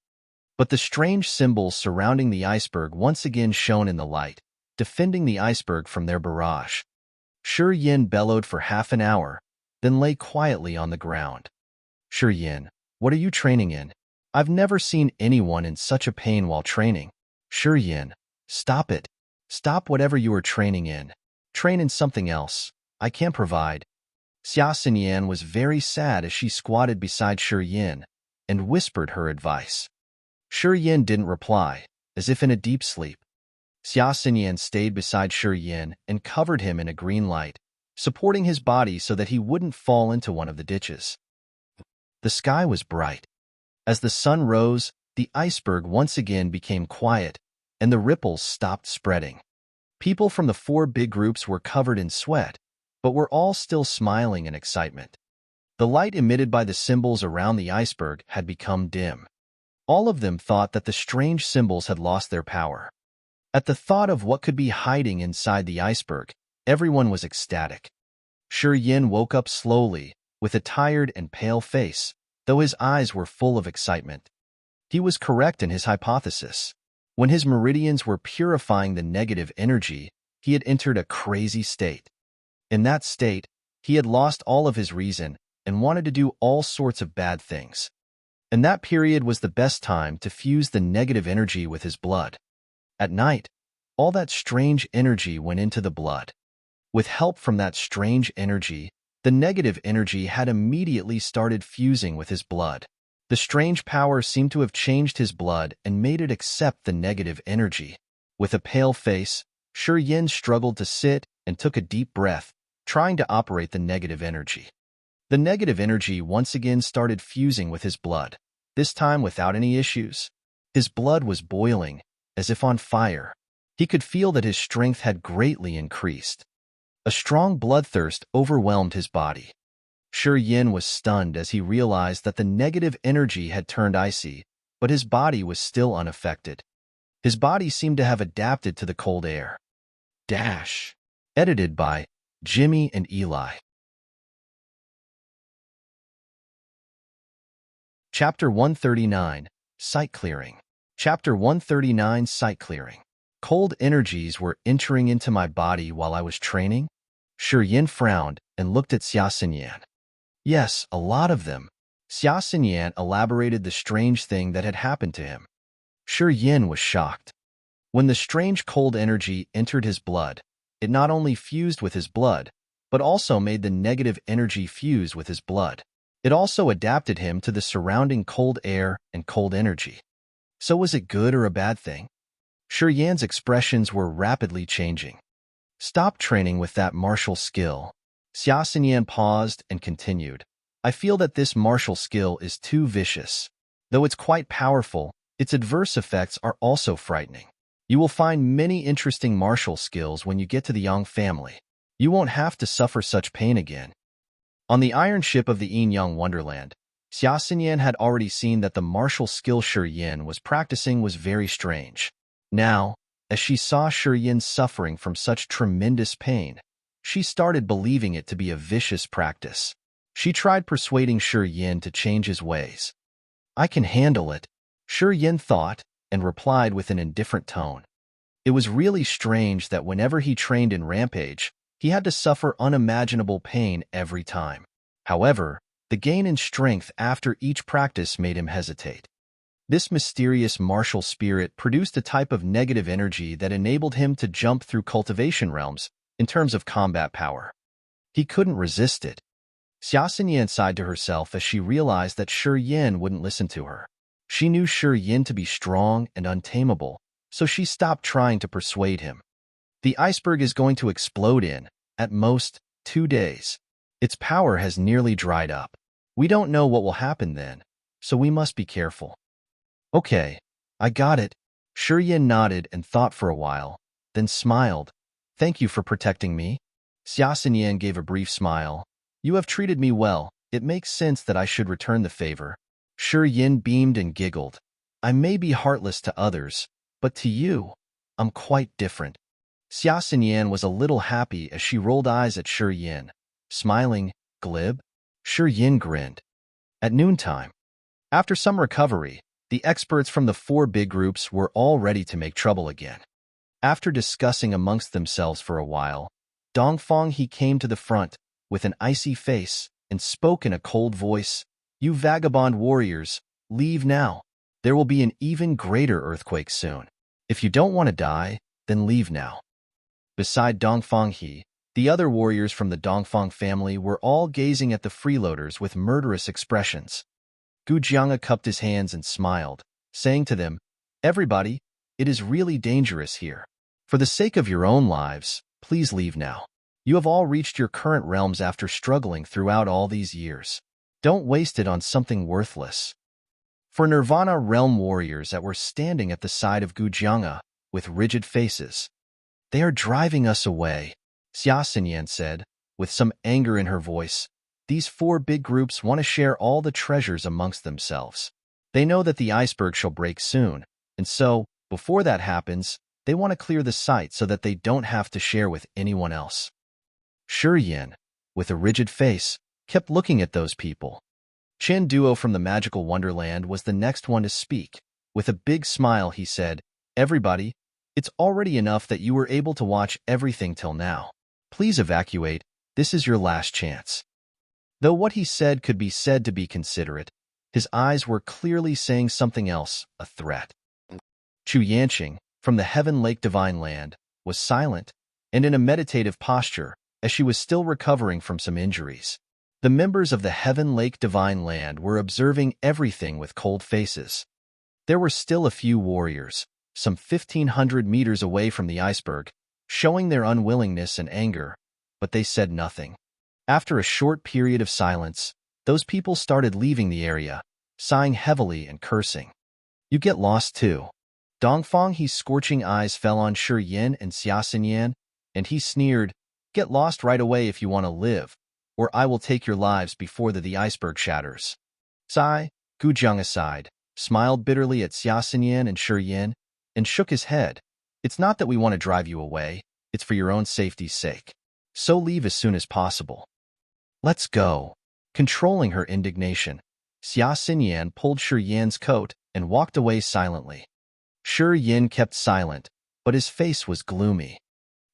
A: But the strange symbols surrounding the iceberg once again shone in the light, defending the iceberg from their barrage. Shi Yan bellowed for half an hour, then lay quietly on the ground. "Shi Yan, what are you training in? I've never seen anyone in such a pain while training." "Shi Yan, stop it. Stop whatever you are training in. Train in something else. I can't provide." Xia Xinyan was very sad as she squatted beside Shi Yan and whispered her advice. Shi Yan didn't reply, as if in a deep sleep. Xia Xinyan stayed beside Shi Yan and covered him in a green light, supporting his body so that he wouldn't fall into one of the ditches. The sky was bright. As the sun rose, the iceberg once again became quiet, and the ripples stopped spreading. People from the 4 big groups were covered in sweat, but were all still smiling in excitement. The light emitted by the symbols around the iceberg had become dim. All of them thought that the strange symbols had lost their power. At the thought of what could be hiding inside the iceberg, everyone was ecstatic. Shi Yan woke up slowly, with a tired and pale face, though his eyes were full of excitement. He was correct in his hypothesis. When his meridians were purifying the negative energy, he had entered a crazy state. In that state, he had lost all of his reason and wanted to do all sorts of bad things. And that period was the best time to fuse the negative energy with his blood. At night, all that strange energy went into the blood. With help from that strange energy, the negative energy had immediately started fusing with his blood. The strange power seemed to have changed his blood and made it accept the negative energy. With a pale face, Shi Yan struggled to sit and took a deep breath, trying to operate the negative energy. The negative energy once again started fusing with his blood, this time without any issues. His blood was boiling, as if on fire. He could feel that his strength had greatly increased. A strong bloodthirst overwhelmed his body. Shi Yan was stunned as he realized that the negative energy had turned icy, but his body was still unaffected. His body seemed to have adapted to the cold air. Dash. Edited by Jimmy and Eli. Chapter 139, Sight Clearing. Chapter 139, Sight Clearing. Cold energies were entering into my body while I was training? Shi Yan frowned and looked at Xia Xinyan. Yes, a lot of them. Xia Xinyan elaborated the strange thing that had happened to him. Shi Yan was shocked. When the strange cold energy entered his blood, it not only fused with his blood, but also made the negative energy fuse with his blood. It also adapted him to the surrounding cold air and cold energy. So was it good or a bad thing? Shi Yan's expressions were rapidly changing. Stop training with that martial skill. Xia Xinyan paused and continued. I feel that this martial skill is too vicious. Though it's quite powerful, its adverse effects are also frightening. You will find many interesting martial skills when you get to the Yang family. You won't have to suffer such pain again. On the iron ship of the Yin-Yang Wonderland, Xia Xinyan had already seen that the martial skill Shi Yan was practicing was very strange. Now, as she saw Shi Yan suffering from such tremendous pain, she started believing it to be a vicious practice. She tried persuading Shi Yin to change his ways. I can handle it, Shi Yin thought, and replied with an indifferent tone. It was really strange that whenever he trained in Rampage, he had to suffer unimaginable pain every time. However, the gain in strength after each practice made him hesitate. This mysterious martial spirit produced a type of negative energy that enabled him to jump through cultivation realms in terms of combat power. He couldn't resist it. Xia Xinyan sighed to herself as she realized that Shi Yin wouldn't listen to her. She knew Shi Yin to be strong and untamable, so she stopped trying to persuade him. The iceberg is going to explode in, at most, 2 days. Its power has nearly dried up. We don't know what will happen then, so we must be careful. Okay, I got it. Shi Yin nodded and thought for a while, then smiled. Thank you for protecting me. Xia Xinyan gave a brief smile. You have treated me well. It makes sense that I should return the favor. Shi Yin beamed and giggled. I may be heartless to others, but to you, I'm quite different. Xia Xinyan was a little happy as she rolled eyes at Shi Yin. Smiling, glib, Shi Yin grinned. At noontime, after some recovery, the experts from the 4 big groups were all ready to make trouble again. After discussing amongst themselves for a while, Dongfang He came to the front with an icy face and spoke in a cold voice. You vagabond warriors, leave now. There will be an even greater earthquake soon. If you don't want to die, then leave now. Beside Dongfang He, the other warriors from the Dongfang family were all gazing at the freeloaders with murderous expressions. Gu Jianga cupped his hands and smiled, saying to them, Everybody, it is really dangerous here. For the sake of your own lives, please leave now. You have all reached your current realms after struggling throughout all these years. Don't waste it on something worthless. For Nirvana realm warriors that were standing at the side of Gu Jianga with rigid faces. They are driving us away, Xia Xinyan said, with some anger in her voice. These 4 big groups want to share all the treasures amongst themselves. They know that the iceberg shall break soon, and so, before that happens, they want to clear the site so that they don't have to share with anyone else. Shi Yin, with a rigid face, kept looking at those people. Chen Duo from the Magical Wonderland was the next one to speak. With a big smile, he said, Everybody, it's already enough that you were able to watch everything till now. Please evacuate. This is your last chance. Though what he said could be said to be considerate, his eyes were clearly saying something else, a threat. Chu Yanqing, from the Heaven Lake Divine Land, was silent and in a meditative posture as she was still recovering from some injuries. The members of the Heaven Lake Divine Land were observing everything with cold faces. There were still a few warriors, some 1,500 meters away from the iceberg, showing their unwillingness and anger, but they said nothing. After a short period of silence, those people started leaving the area, sighing heavily and cursing. You get lost too. Dongfang He's scorching eyes fell on Shi Yin and Xia Xinyan, and he sneered, Get lost right away if you want to live, or I will take your lives before the iceberg shatters. Sigh, Gu Jianga sighed, smiled bitterly at Xia Xinyan and Shi Yin, and shook his head. It's not that we want to drive you away, it's for your own safety's sake. So leave as soon as possible. Let's go. Controlling her indignation, Xia Xinyan pulled Shi Yan's coat and walked away silently. Shi Yin kept silent, but his face was gloomy.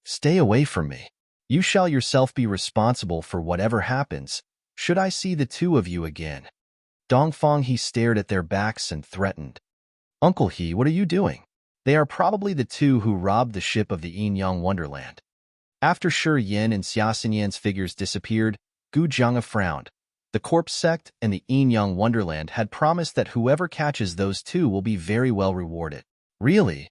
A: Stay away from me. You shall yourself be responsible for whatever happens, should I see the 2 of you again. Dongfang He stared at their backs and threatened. Uncle He, what are you doing? They are probably the 2 who robbed the ship of the Yin Wonderland. After Shi Yin and Xia Xinyan's figures disappeared, Gu Jianga frowned. The corpse sect and the Yin Wonderland had promised that whoever catches those 2 will be very well rewarded. Really?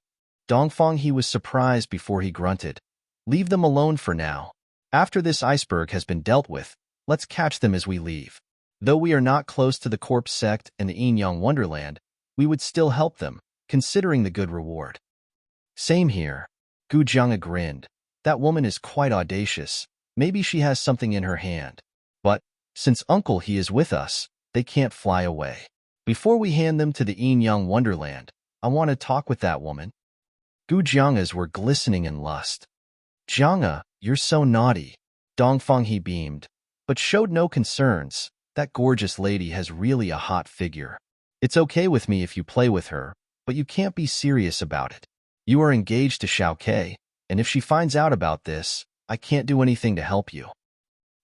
A: Dongfang He was surprised before he grunted. Leave them alone for now. After this iceberg has been dealt with, let's catch them as we leave. Though we are not close to the corpse sect and the Yin Wonderland, we would still help them, considering the good reward. Same here. Gu Jianga grinned. That woman is quite audacious. Maybe she has something in her hand. But, since Uncle He is with us, they can't fly away. Before we hand them to the Yin Wonderland, I want to talk with that woman. Gu Jianga's were glistening in lust. Jianga, you're so naughty. Dongfang He beamed. but showed no concerns. That gorgeous lady has really a hot figure. It's okay with me if you play with her, but you can't be serious about it. You are engaged to Xiao Ke, and if she finds out about this, I can't do anything to help you.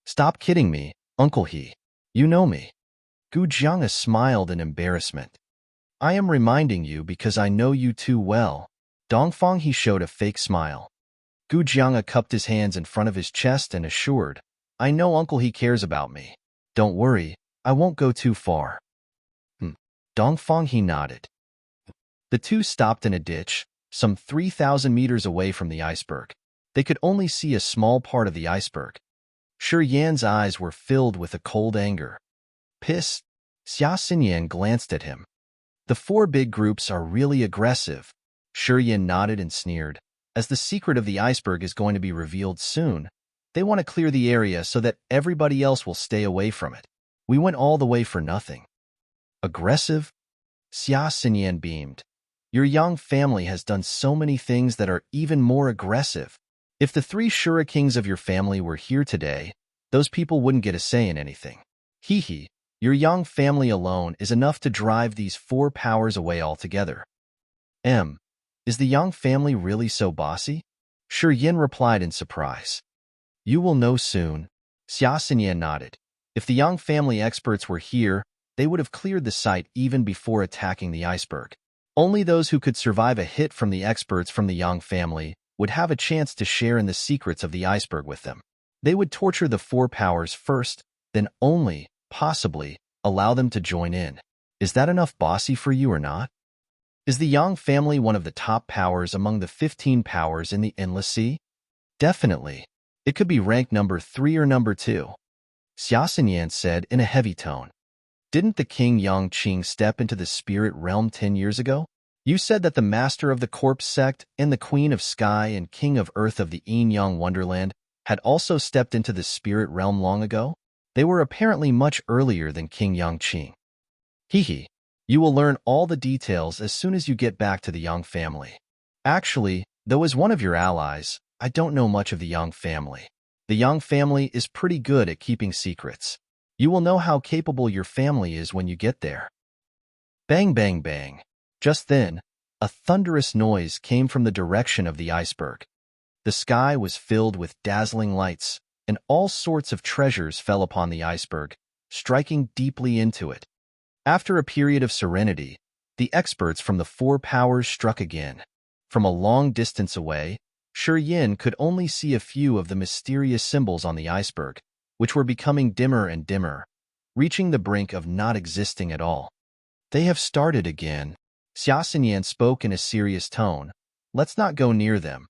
A: Stop kidding me, Uncle He. You know me. Gu Jianga smiled in embarrassment. I am reminding you because I know you too well. Dongfang He showed a fake smile. Gu Jianga cupped his hands in front of his chest and assured, I know Uncle He cares about me. Don't worry, I won't go too far. Dongfang He nodded. The two stopped in a ditch, some 3,000 meters away from the iceberg. They could only see a small part of the iceberg. Shi Yan's eyes were filled with a cold anger. Pissed, Xia Xinyan glanced at him. The four big groups are really aggressive. Shi Yan nodded and sneered. As the secret of the iceberg is going to be revealed soon, they want to clear the area so that everybody else will stay away from it. We went all the way for nothing. Aggressive? Xia Xinyan beamed. Your young family has done so many things that are even more aggressive. If the three Shura kings of your family were here today, those people wouldn't get a say in anything. Hee, your young family alone is enough to drive these four powers away altogether. Is the young family really so bossy? Shi Yin replied in surprise. You will know soon. Xia Xinyan nodded. If the young family experts were here, they would have cleared the site even before attacking the iceberg. Only those who could survive a hit from the experts from the Yang family would have a chance to share in the secrets of the iceberg with them. They would torture the four powers first, then only, possibly, allow them to join in. Is that enough bossy for you or not? Is the Yang family one of the top powers among the 15 powers in the Endless Sea? Definitely. It could be ranked number 3 or number 2. Xia Xinyan said in a heavy tone. Didn't the King Yang Qing step into the spirit realm 10 years ago? You said that the master of the corpse sect and the queen of sky and king of earth of the Yin Yang Wonderland had also stepped into the spirit realm long ago? They were apparently much earlier than King Yang Qing. Hee. You will learn all the details as soon as you get back to the Yang family. Actually, though as one of your allies, I don't know much of the Yang family. The Yang family is pretty good at keeping secrets. You will know how capable your family is when you get there. Bang, bang, bang. Just then, a thunderous noise came from the direction of the iceberg. The sky was filled with dazzling lights, and all sorts of treasures fell upon the iceberg, striking deeply into it. After a period of serenity, the experts from the four powers struck again. From a long distance away, Shi Yin could only see a few of the mysterious symbols on the iceberg, which were becoming dimmer and dimmer, reaching the brink of not existing at all. They have started again. Xia Xinyan spoke in a serious tone. Let's not go near them,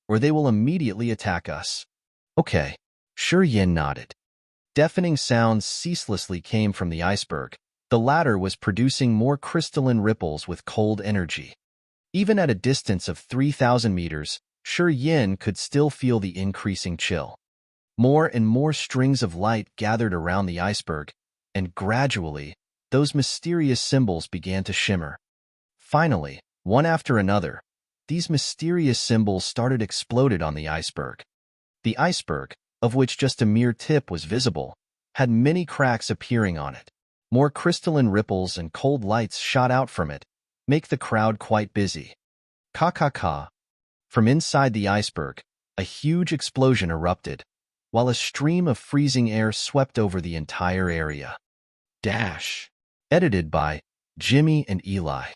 A: or they will immediately attack us. Okay. Shi Yin nodded. Deafening sounds ceaselessly came from the iceberg. The latter was producing more crystalline ripples with cold energy. Even at a distance of 3,000 meters, Shi Yin could still feel the increasing chill. More and more strings of light gathered around the iceberg, and gradually, those mysterious symbols began to shimmer. Finally, one after another, these mysterious symbols started exploded on the iceberg. The iceberg, of which just a mere tip was visible, had many cracks appearing on it. More crystalline ripples and cold lights shot out from it, make the crowd quite busy. Ka. From inside the iceberg, a huge explosion erupted, while a stream of freezing air swept over the entire area. Dash. Edited by Jimmy and Eli.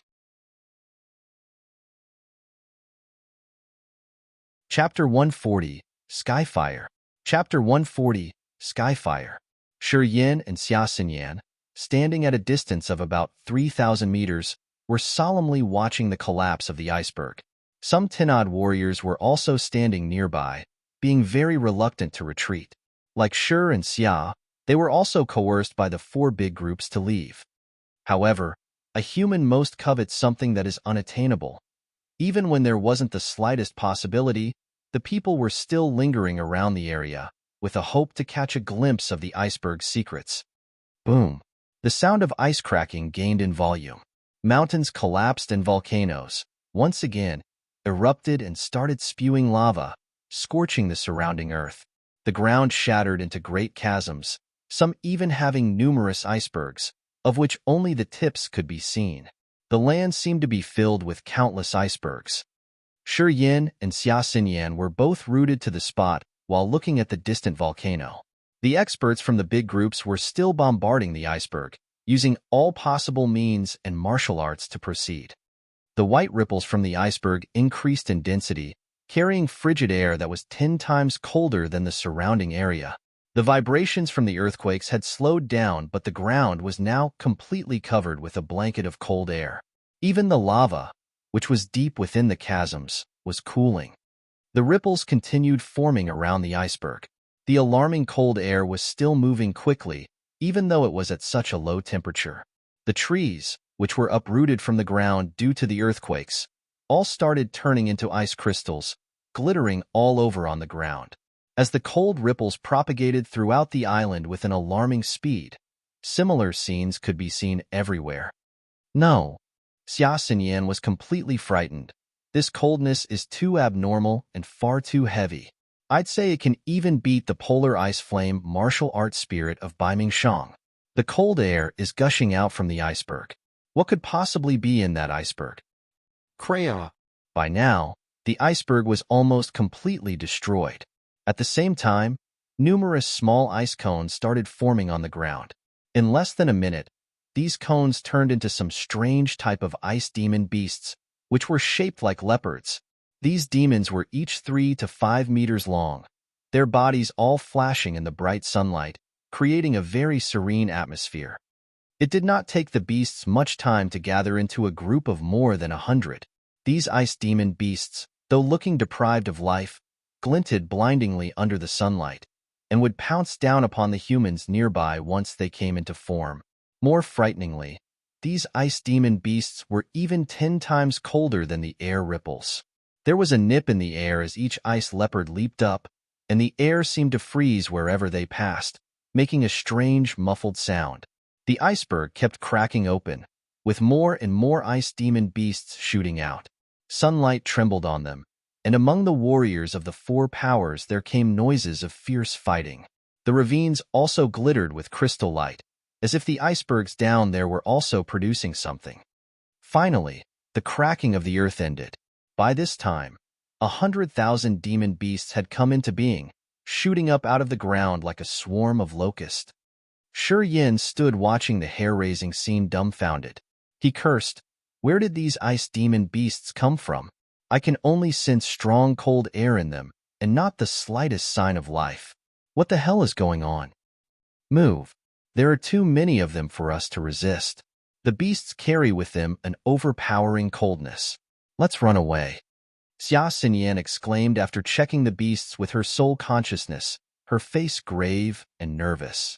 A: Chapter 140, Skyfire. Chapter 140, Skyfire. Shi Yin and Xia Xinyan, standing at a distance of about 3,000 meters, were solemnly watching the collapse of the iceberg. Some Tenad warriors were also standing nearby, being very reluctant to retreat. Like Shi and Xia, they were also coerced by the four big groups to leave. However, a human most covets something that is unattainable. Even when there wasn't the slightest possibility, the people were still lingering around the area, with a hope to catch a glimpse of the iceberg's secrets. Boom! The sound of ice cracking gained in volume. Mountains collapsed and volcanoes, once again, erupted and started spewing lava, scorching the surrounding earth. The ground shattered into great chasms, some even having numerous icebergs, of which only the tips could be seen. The land seemed to be filled with countless icebergs. Shi Yin and Xia Xinyan were both rooted to the spot while looking at the distant volcano. The experts from the big groups were still bombarding the iceberg, using all possible means and martial arts to proceed. The white ripples from the iceberg increased in density, carrying frigid air that was 10 times colder than the surrounding area. The vibrations from the earthquakes had slowed down, but the ground was now completely covered with a blanket of cold air. Even the lava, which was deep within the chasms, was cooling. The ripples continued forming around the iceberg. The alarming cold air was still moving quickly, even though it was at such a low temperature. The trees, which were uprooted from the ground due to the earthquakes, all started turning into ice crystals, glittering all over on the ground. As the cold ripples propagated throughout the island with an alarming speed, similar scenes could be seen everywhere. No, Xia Xinyan was completely frightened. This coldness is too abnormal and far too heavy. I'd say it can even beat the polar ice flame martial arts spirit of Baimingshang. The cold air is gushing out from the iceberg. What could possibly be in that iceberg? Craya. By now, the iceberg was almost completely destroyed. At the same time, numerous small ice cones started forming on the ground. In less than a minute, these cones turned into some strange type of ice demon beasts, which were shaped like leopards. These demons were each 3 to 5 meters long, their bodies all flashing in the bright sunlight, creating a very serene atmosphere. It did not take the beasts much time to gather into a group of more than 100. These ice demon beasts, though looking deprived of life, glinted blindingly under the sunlight, and would pounce down upon the humans nearby once they came into form. More frighteningly, these ice demon beasts were even 10 times colder than the air ripples. There was a nip in the air as each ice leopard leaped up, and the air seemed to freeze wherever they passed, making a strange, muffled sound. The iceberg kept cracking open, with more and more ice demon beasts shooting out. Sunlight trembled on them, and among the warriors of the 4 powers there came noises of fierce fighting. The ravines also glittered with crystal light, as if the icebergs down there were also producing something. Finally, the cracking of the earth ended. By this time, 100,000 demon beasts had come into being, shooting up out of the ground like a swarm of locusts. Shi Yin stood watching the hair-raising scene dumbfounded. He cursed, "Where did these ice demon beasts come from? I can only sense strong cold air in them, and not the slightest sign of life. What the hell is going on? Move. There are too many of them for us to resist. The beasts carry with them an overpowering coldness. Let's run away." Xia Xinyan exclaimed after checking the beasts with her soul consciousness, her face grave and nervous.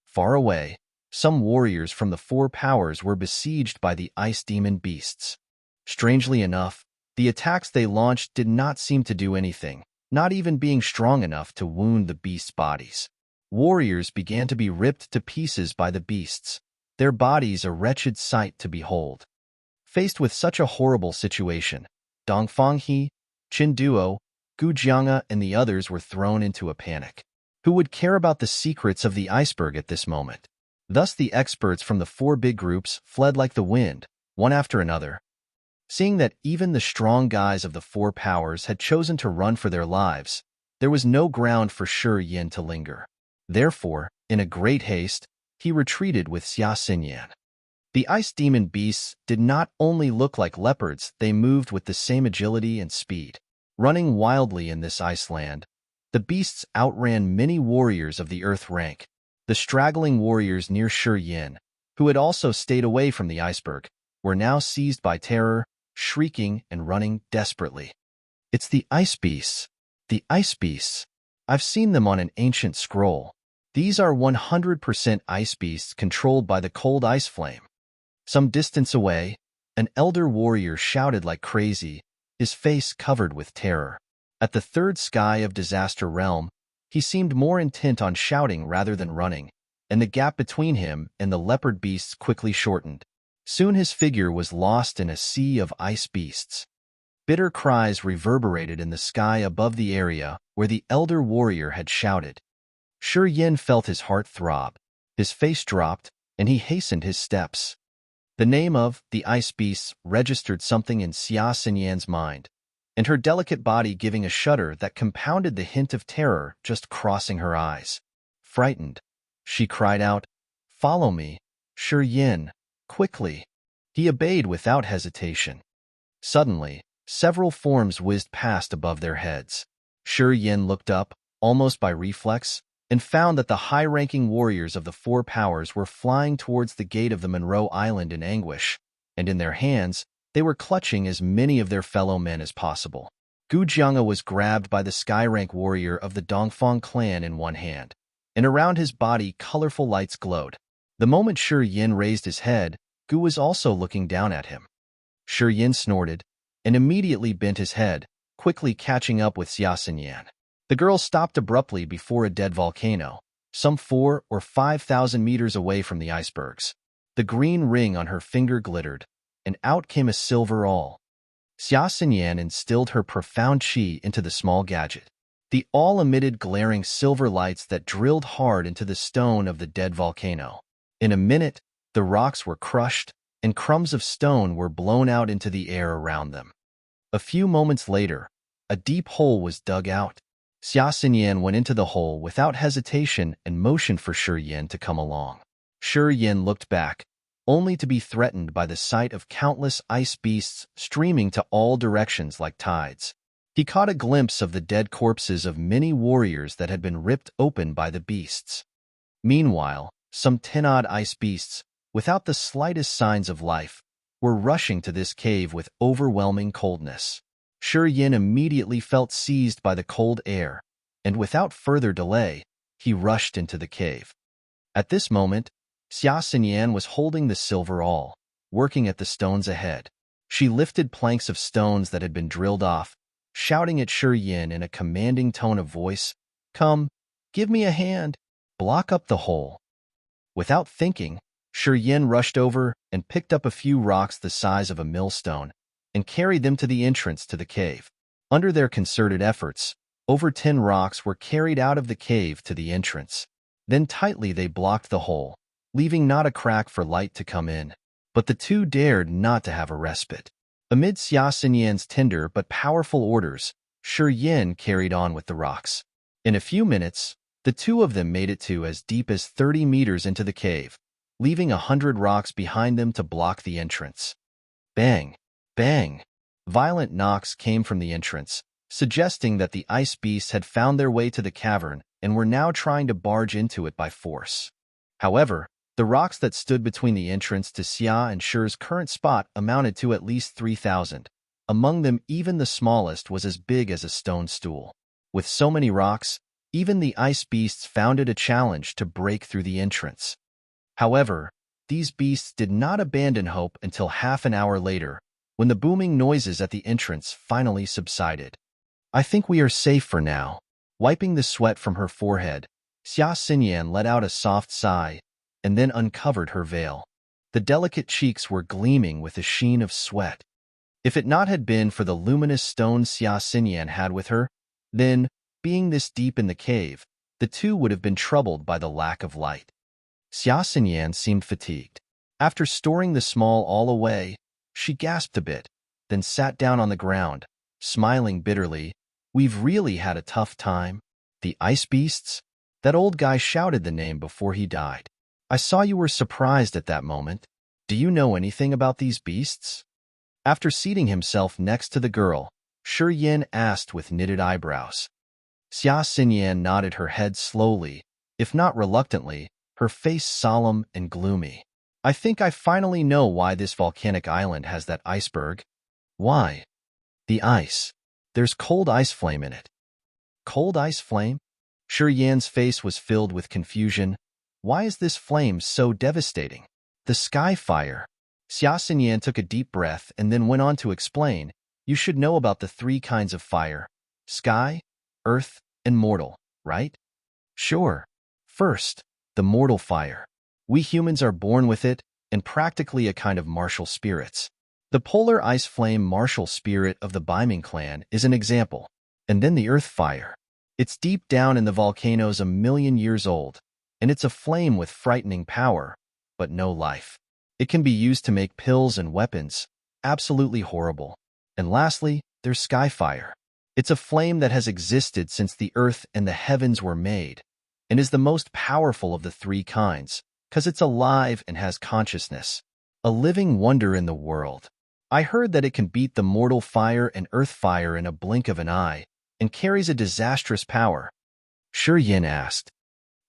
A: Far away, some warriors from the 4 powers were besieged by the ice demon beasts. Strangely enough, the attacks they launched did not seem to do anything, not even being strong enough to wound the beasts' bodies. Warriors began to be ripped to pieces by the beasts, their bodies a wretched sight to behold. Faced with such a horrible situation, Dongfanghe, Qinduo, Gujianga, and the others were thrown into a panic. Who would care about the secrets of the iceberg at this moment? Thus the experts from the 4 big groups fled like the wind, one after another. Seeing that even the strong guys of the 4 powers had chosen to run for their lives, there was no ground for Shi Yin to linger. Therefore, in a great haste, he retreated with Xia Xinyan. The ice demon beasts did not only look like leopards, they moved with the same agility and speed. Running wildly in this ice land, the beasts outran many warriors of the earth rank. The straggling warriors near Shi Yin, who had also stayed away from the iceberg, were now seized by terror, shrieking and running desperately. "It's the ice beasts! The ice beasts! I've seen them on an ancient scroll. These are 100% ice beasts controlled by the cold ice flame." Some distance away, an elder warrior shouted like crazy, his face covered with terror. At the 3rd sky of Disaster Realm, he seemed more intent on shouting rather than running, and the gap between him and the leopard beasts quickly shortened. Soon his figure was lost in a sea of ice beasts. Bitter cries reverberated in the sky above the area where the elder warrior had shouted. Shi Yin felt his heart throb. His face dropped, and he hastened his steps. The name of the ice beasts registered something in Xia Xinyan's mind, and her delicate body giving a shudder that compounded the hint of terror just crossing her eyes. Frightened, she cried out, "Follow me, Shi Yin, quickly." He obeyed without hesitation. Suddenly, several forms whizzed past above their heads. Shi Yin looked up, almost by reflex, and found that the high-ranking warriors of the four powers were flying towards the gate of the Monroe Island in anguish, and in their hands, they were clutching as many of their fellow men as possible. Gu Jianga was grabbed by the sky-rank warrior of the Dongfang clan in one hand, and around his body colorful lights glowed. The moment Shi Yin raised his head, Gu was also looking down at him. Shi Yin snorted, and immediately bent his head, quickly catching up with Xia Xinyan. The girl stopped abruptly before a dead volcano, some 4,000 or 5,000 meters away from the icebergs. The green ring on her finger glittered, and out came a silver awl. Xia Xinyan instilled her profound qi into the small gadget. The awl emitted glaring silver lights that drilled hard into the stone of the dead volcano. In a minute, the rocks were crushed, and crumbs of stone were blown out into the air around them. A few moments later, a deep hole was dug out. Xia Xinyan went into the hole without hesitation and motioned for Shi Yin to come along. Shi Yin looked back, only to be threatened by the sight of countless ice beasts streaming to all directions like tides. He caught a glimpse of the dead corpses of many warriors that had been ripped open by the beasts. Meanwhile, some 10-odd ice beasts, without the slightest signs of life, were rushing to this cave with overwhelming coldness. Shi Yin immediately felt seized by the cold air, and without further delay, he rushed into the cave. At this moment, Xia Xinyan was holding the silver awl, working at the stones ahead. She lifted planks of stones that had been drilled off, shouting at Shi Yin in a commanding tone of voice, "Come, give me a hand, block up the hole." Without thinking, Shi Yin rushed over and picked up a few rocks the size of a millstone, and carried them to the entrance to the cave. Under their concerted efforts, over 10 rocks were carried out of the cave to the entrance. Then tightly they blocked the hole, leaving not a crack for light to come in. But the two dared not to have a respite. Amid Xia Xinyan's tender but powerful orders, Shi Yin carried on with the rocks. In a few minutes, the two of them made it to as deep as 30 meters into the cave, leaving 100 rocks behind them to block the entrance. Bang! Bang! Violent knocks came from the entrance, suggesting that the ice beasts had found their way to the cavern and were now trying to barge into it by force. However, the rocks that stood between the entrance to Xia and Shi's current spot amounted to at least 3,000. Among them, even the smallest was as big as a stone stool. With so many rocks, even the ice beasts found it a challenge to break through the entrance. However, these beasts did not abandon hope until half an hour later, when the booming noises at the entrance finally subsided. "I think we are safe for now." Wiping the sweat from her forehead, Xia Xinyan let out a soft sigh, and then uncovered her veil. The delicate cheeks were gleaming with a sheen of sweat. If it not had been for the luminous stones Xia Xinyan had with her, then, being this deep in the cave, the two would have been troubled by the lack of light. Xia Xinyan seemed fatigued. After storing the small awl away, she gasped a bit, then sat down on the ground, smiling bitterly. "We've really had a tough time." "The ice beasts?" That old guy shouted the name before he died. "I saw you were surprised at that moment. Do you know anything about these beasts?" After seating himself next to the girl, Shi Yin asked with knitted eyebrows. Xia Xinyan nodded her head slowly, if not reluctantly, her face solemn and gloomy. "I think I finally know why this volcanic island has that iceberg." "Why?" "The ice. There's cold ice flame in it." "Cold ice flame?" Shi Yan's face was filled with confusion. "Why is this flame so devastating?" "The sky fire." Xia Xinyan took a deep breath and then went on to explain, "You should know about the 3 kinds of fire: sky, earth, and mortal, right?" "Sure. First, the mortal fire. We humans are born with it, and practically a kind of martial spirits. The polar ice flame martial spirit of the Baiming clan is an example. And then the earth fire. It's deep down in the volcanoes 1 million years old, and it's a flame with frightening power, but no life. It can be used to make pills and weapons. Absolutely horrible. And lastly, there's Skyfire. It's a flame that has existed since the earth and the heavens were made, and is the most powerful of the three kinds, because it's alive and has consciousness. A living wonder in the world. I heard that it can beat the mortal fire and earth fire in a blink of an eye, and carries a disastrous power. Shi Yin asked.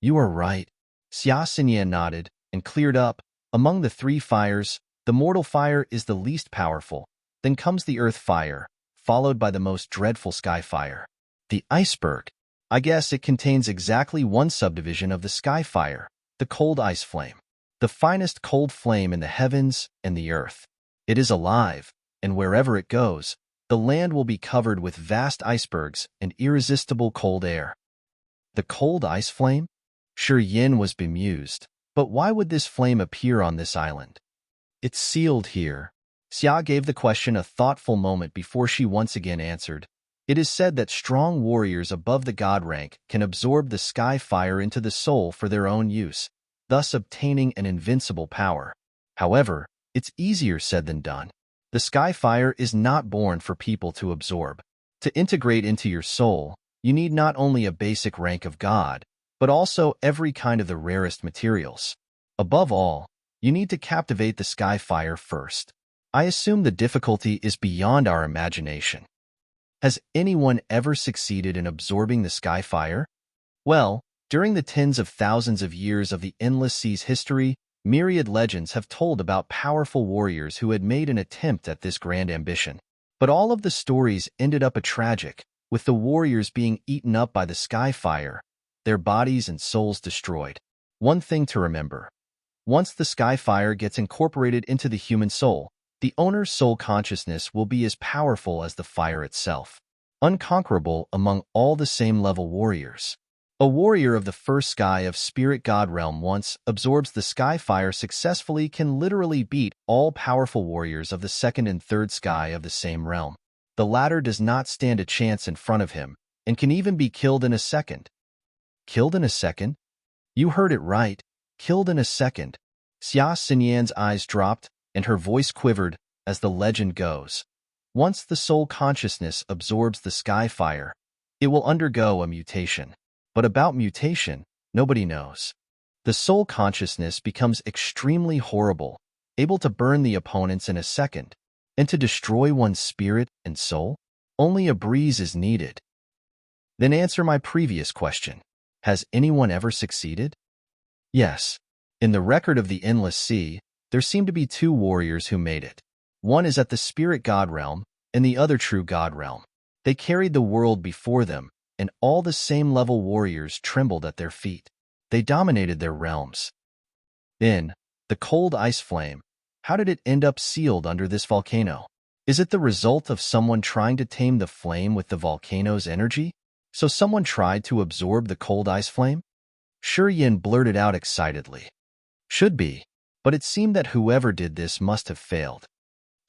A: You are right. Xia Xinyan nodded and cleared up. Among the three fires, the mortal fire is the least powerful. Then comes the earth fire, followed by the most dreadful sky fire. The iceberg. I guess it contains exactly one subdivision of the sky fire, the cold ice flame. The finest cold flame in the heavens and the earth. It is alive, and wherever it goes, the land will be covered with vast icebergs and irresistible cold air. The cold ice flame? Shi Yin was bemused. But why would this flame appear on this island? It's sealed here. Xia gave the question a thoughtful moment before she once again answered. It is said that strong warriors above the god rank can absorb the sky fire into the soul for their own use, thus obtaining an invincible power. However, it's easier said than done. The sky fire is not born for people to absorb. To integrate into your soul, you need not only a basic rank of god, but also every kind of the rarest materials. Above all, you need to captivate the sky fire first. I assume the difficulty is beyond our imagination. Has anyone ever succeeded in absorbing the sky fire? Well, during the tens of thousands of years of the endless sea's history, myriad legends have told about powerful warriors who had made an attempt at this grand ambition. But all of the stories ended up tragic, with the warriors being eaten up by the sky fire, their bodies and souls destroyed. One thing to remember. Once the sky fire gets incorporated into the human soul, the owner's soul consciousness will be as powerful as the fire itself, unconquerable among all the same level warriors. A warrior of the first sky of spirit god realm once absorbs the sky fire successfully can literally beat all powerful warriors of the second and third sky of the same realm. The latter does not stand a chance in front of him, and can even be killed in a second. Killed in a second? You heard it right. Killed in a second. Xia Xinyan's eyes dropped, and her voice quivered, as the legend goes. Once the soul consciousness absorbs the sky fire, it will undergo a mutation. But about mutation, nobody knows. The soul consciousness becomes extremely horrible, able to burn the opponents in a second, and to destroy one's spirit and soul? Only a breeze is needed. Then answer my previous question. Has anyone ever succeeded? Yes. In the record of the Endless Sea, there seem to be two warriors who made it. One is at the spirit god realm, and the other true god realm. They carried the world before them, and all the same level warriors trembled at their feet. They dominated their realms. Then, the cold ice flame, how did it end up sealed under this volcano? Is it the result of someone trying to tame the flame with the volcano's energy? So someone tried to absorb the cold ice flame? Shi Yin blurted out excitedly. Should be, but it seemed that whoever did this must have failed.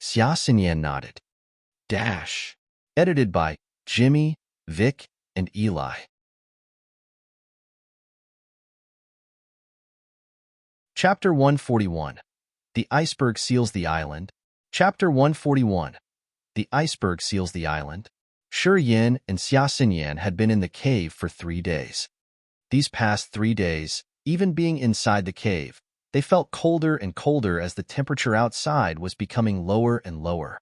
A: Xia Xinyan nodded. Dash. Edited by Jimmy, Vic, and Eli. Chapter 141. The Iceberg Seals the Island. Chapter 141. The Iceberg Seals the Island. Shi Yin and Xia Xinyan had been in the cave for 3 days. These past 3 days, even being inside the cave, they felt colder and colder as the temperature outside was becoming lower and lower.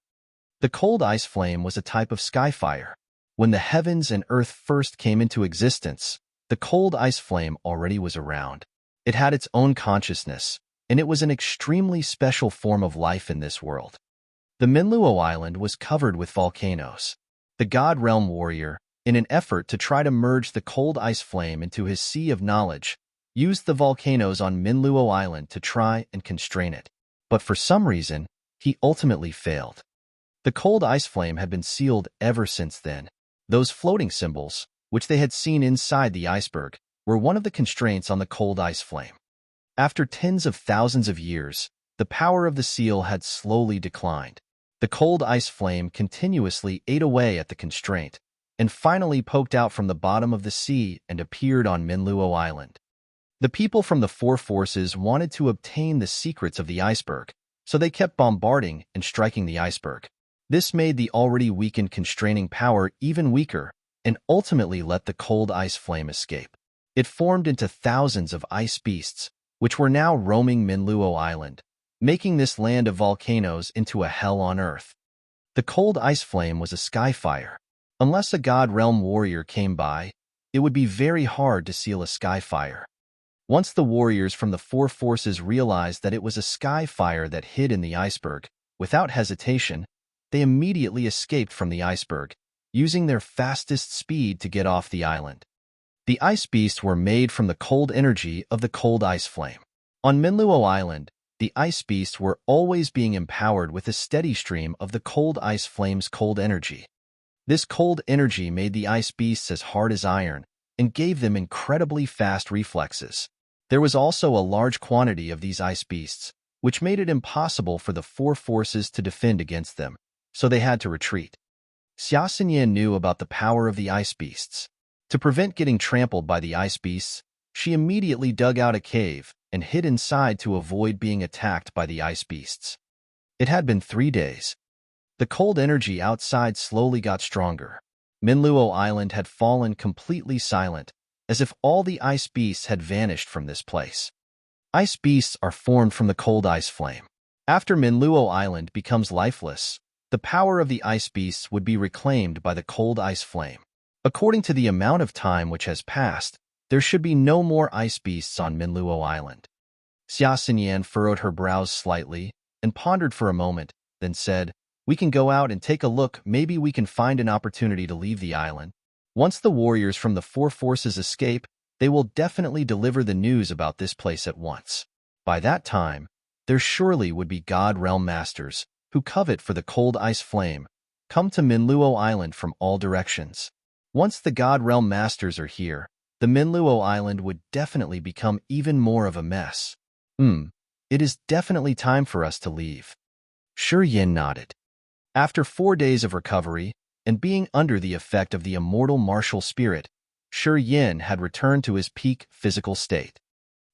A: The cold ice flame was a type of sky fire. When the heavens and earth first came into existence, the cold ice flame already was around. It had its own consciousness, and it was an extremely special form of life in this world. The Hengluo Island was covered with volcanoes. The God Realm warrior, in an effort to try to merge the cold ice flame into his sea of knowledge, used the volcanoes on Hengluo Island to try and constrain it. But for some reason, he ultimately failed. The cold ice flame had been sealed ever since then. Those floating symbols, which they had seen inside the iceberg, were one of the constraints on the cold ice flame. After tens of thousands of years, the power of the seal had slowly declined. The cold ice flame continuously ate away at the constraint, and finally poked out from the bottom of the sea and appeared on Hengluo Island. The people from the four forces wanted to obtain the secrets of the iceberg, so they kept bombarding and striking the iceberg. This made the already weakened constraining power even weaker and ultimately let the cold ice flame escape. It formed into thousands of ice beasts, which were now roaming Hengluo Island, making this land of volcanoes into a hell on earth. The cold ice flame was a sky fire. Unless a God Realm warrior came by, it would be very hard to seal a sky fire. Once the warriors from the four forces realized that it was a sky fire that hid in the iceberg, without hesitation, they immediately escaped from the iceberg, using their fastest speed to get off the island. The ice beasts were made from the cold energy of the cold ice flame. On Hengluo Island, the ice beasts were always being empowered with a steady stream of the cold ice flame's cold energy. This cold energy made the ice beasts as hard as iron and gave them incredibly fast reflexes. There was also a large quantity of these ice beasts, which made it impossible for the four forces to defend against them, so they had to retreat. Xia Xinyan knew about the power of the ice beasts. To prevent getting trampled by the ice beasts, she immediately dug out a cave and hid inside to avoid being attacked by the ice beasts. It had been 3 days. The cold energy outside slowly got stronger. Hengluo Island had fallen completely silent, as if all the ice beasts had vanished from this place. Ice beasts are formed from the cold ice flame. After Hengluo Island becomes lifeless, the power of the ice beasts would be reclaimed by the cold ice flame. According to the amount of time which has passed, there should be no more ice beasts on Hengluo Island. Xia Xinyan furrowed her brows slightly and pondered for a moment, then said, "We can go out and take a look. Maybe we can find an opportunity to leave the island. Once the warriors from the four forces escape, they will definitely deliver the news about this place at once. By that time, there surely would be God Realm Masters, who covet for the cold ice flame, come to Hengluo Island from all directions. Once the God Realm Masters are here, the Hengluo Island would definitely become even more of a mess. It is definitely time for us to leave." Shi Yin nodded. After 4 days of recovery, and being under the effect of the immortal martial spirit, Shi Yin had returned to his peak physical state.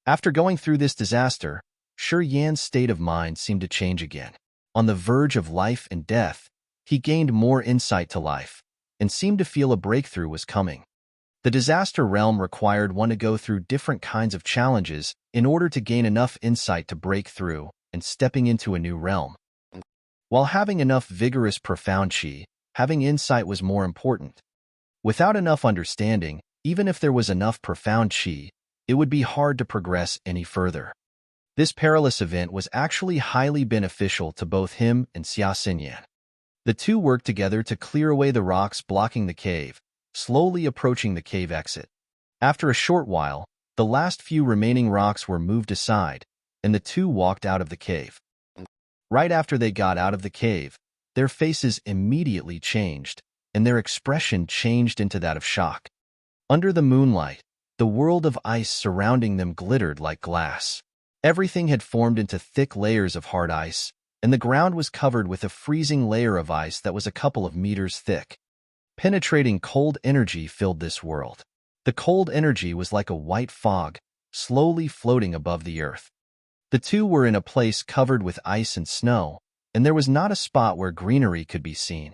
A: After going through this disaster, Shi Yin's state of mind seemed to change again. On the verge of life and death, he gained more insight to life, and seemed to feel a breakthrough was coming. The disaster realm required one to go through different kinds of challenges in order to gain enough insight to break through and stepping into a new realm. While having enough vigorous profound chi, having insight was more important. Without enough understanding, even if there was enough profound chi, it would be hard to progress any further. This perilous event was actually highly beneficial to both him and Xia Xinyan. The two worked together to clear away the rocks blocking the cave, slowly approaching the cave exit. After a short while, the last few remaining rocks were moved aside, and the two walked out of the cave. Right after they got out of the cave, their faces immediately changed, and their expression changed into that of shock. Under the moonlight, the world of ice surrounding them glittered like glass. Everything had formed into thick layers of hard ice, and the ground was covered with a freezing layer of ice that was a couple of meters thick. Penetrating cold energy filled this world. The cold energy was like a white fog, slowly floating above the earth. The two were in a place covered with ice and snow, and there was not a spot where greenery could be seen.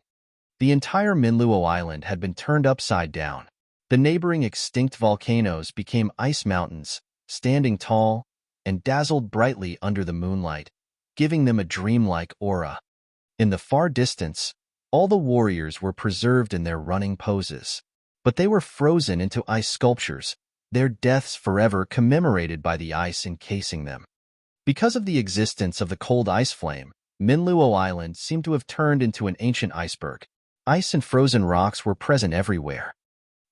A: The entire Hengluo Island had been turned upside down. The neighboring extinct volcanoes became ice mountains, standing tall and dazzled brightly under the moonlight, giving them a dreamlike aura. In the far distance, all the warriors were preserved in their running poses, but they were frozen into ice sculptures, their deaths forever commemorated by the ice encasing them. Because of the existence of the cold ice flame, Hengluo Island seemed to have turned into an ancient iceberg. Ice and frozen rocks were present everywhere.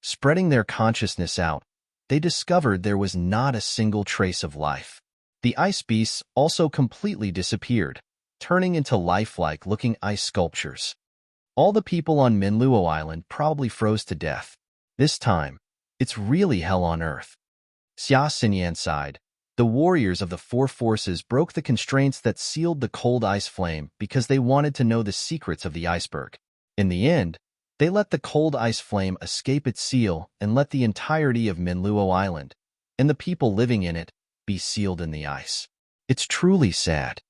A: Spreading their consciousness out, they discovered there was not a single trace of life. The ice beasts also completely disappeared, turning into lifelike looking ice sculptures. All the people on Hengluo Island probably froze to death. This time, it's really hell on earth. Xia Xinyan sighed. The warriors of the four forces broke the constraints that sealed the cold ice flame because they wanted to know the secrets of the iceberg. In the end, They let the cold ice flame escape its seal and let the entirety of Hengluo Island, and the people living in it, be sealed in the ice. It's truly sad.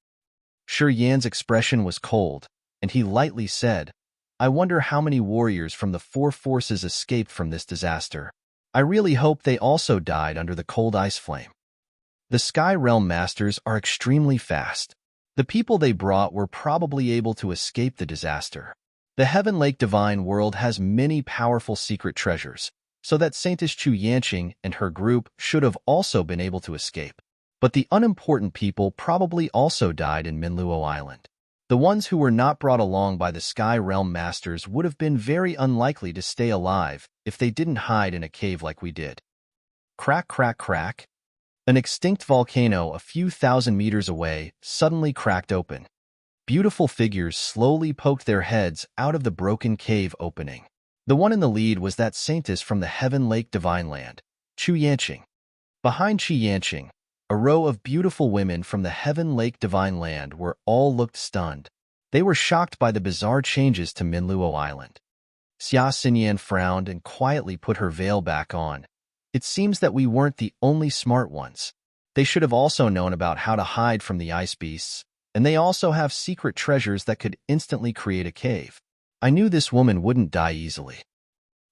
A: Shi Yan's expression was cold, and he lightly said, I wonder how many warriors from the four forces escaped from this disaster. I really hope they also died under the cold ice flame. The Sky Realm Masters are extremely fast. The people they brought were probably able to escape the disaster. The Heaven Lake Divine World has many powerful secret treasures, so that Saintess Chu Yanqing and her group should have also been able to escape. But the unimportant people probably also died in Hengluo Island. The ones who were not brought along by the Sky Realm Masters would have been very unlikely to stay alive if they didn't hide in a cave like we did. Crack, crack, crack. An extinct volcano a few thousand meters away suddenly cracked open. Beautiful figures slowly poked their heads out of the broken cave opening. The one in the lead was that saintess from the Heaven Lake Divine Land, Chu Yanqing. Behind Chu Yanqing, a row of beautiful women from the Heaven Lake Divine Land were all looked stunned. They were shocked by the bizarre changes to Hengluo Island. Xia Xinyan frowned and quietly put her veil back on. It seems that we weren't the only smart ones. They should have also known about how to hide from the ice beasts, and they also have secret treasures that could instantly create a cave. I knew this woman wouldn't die easily.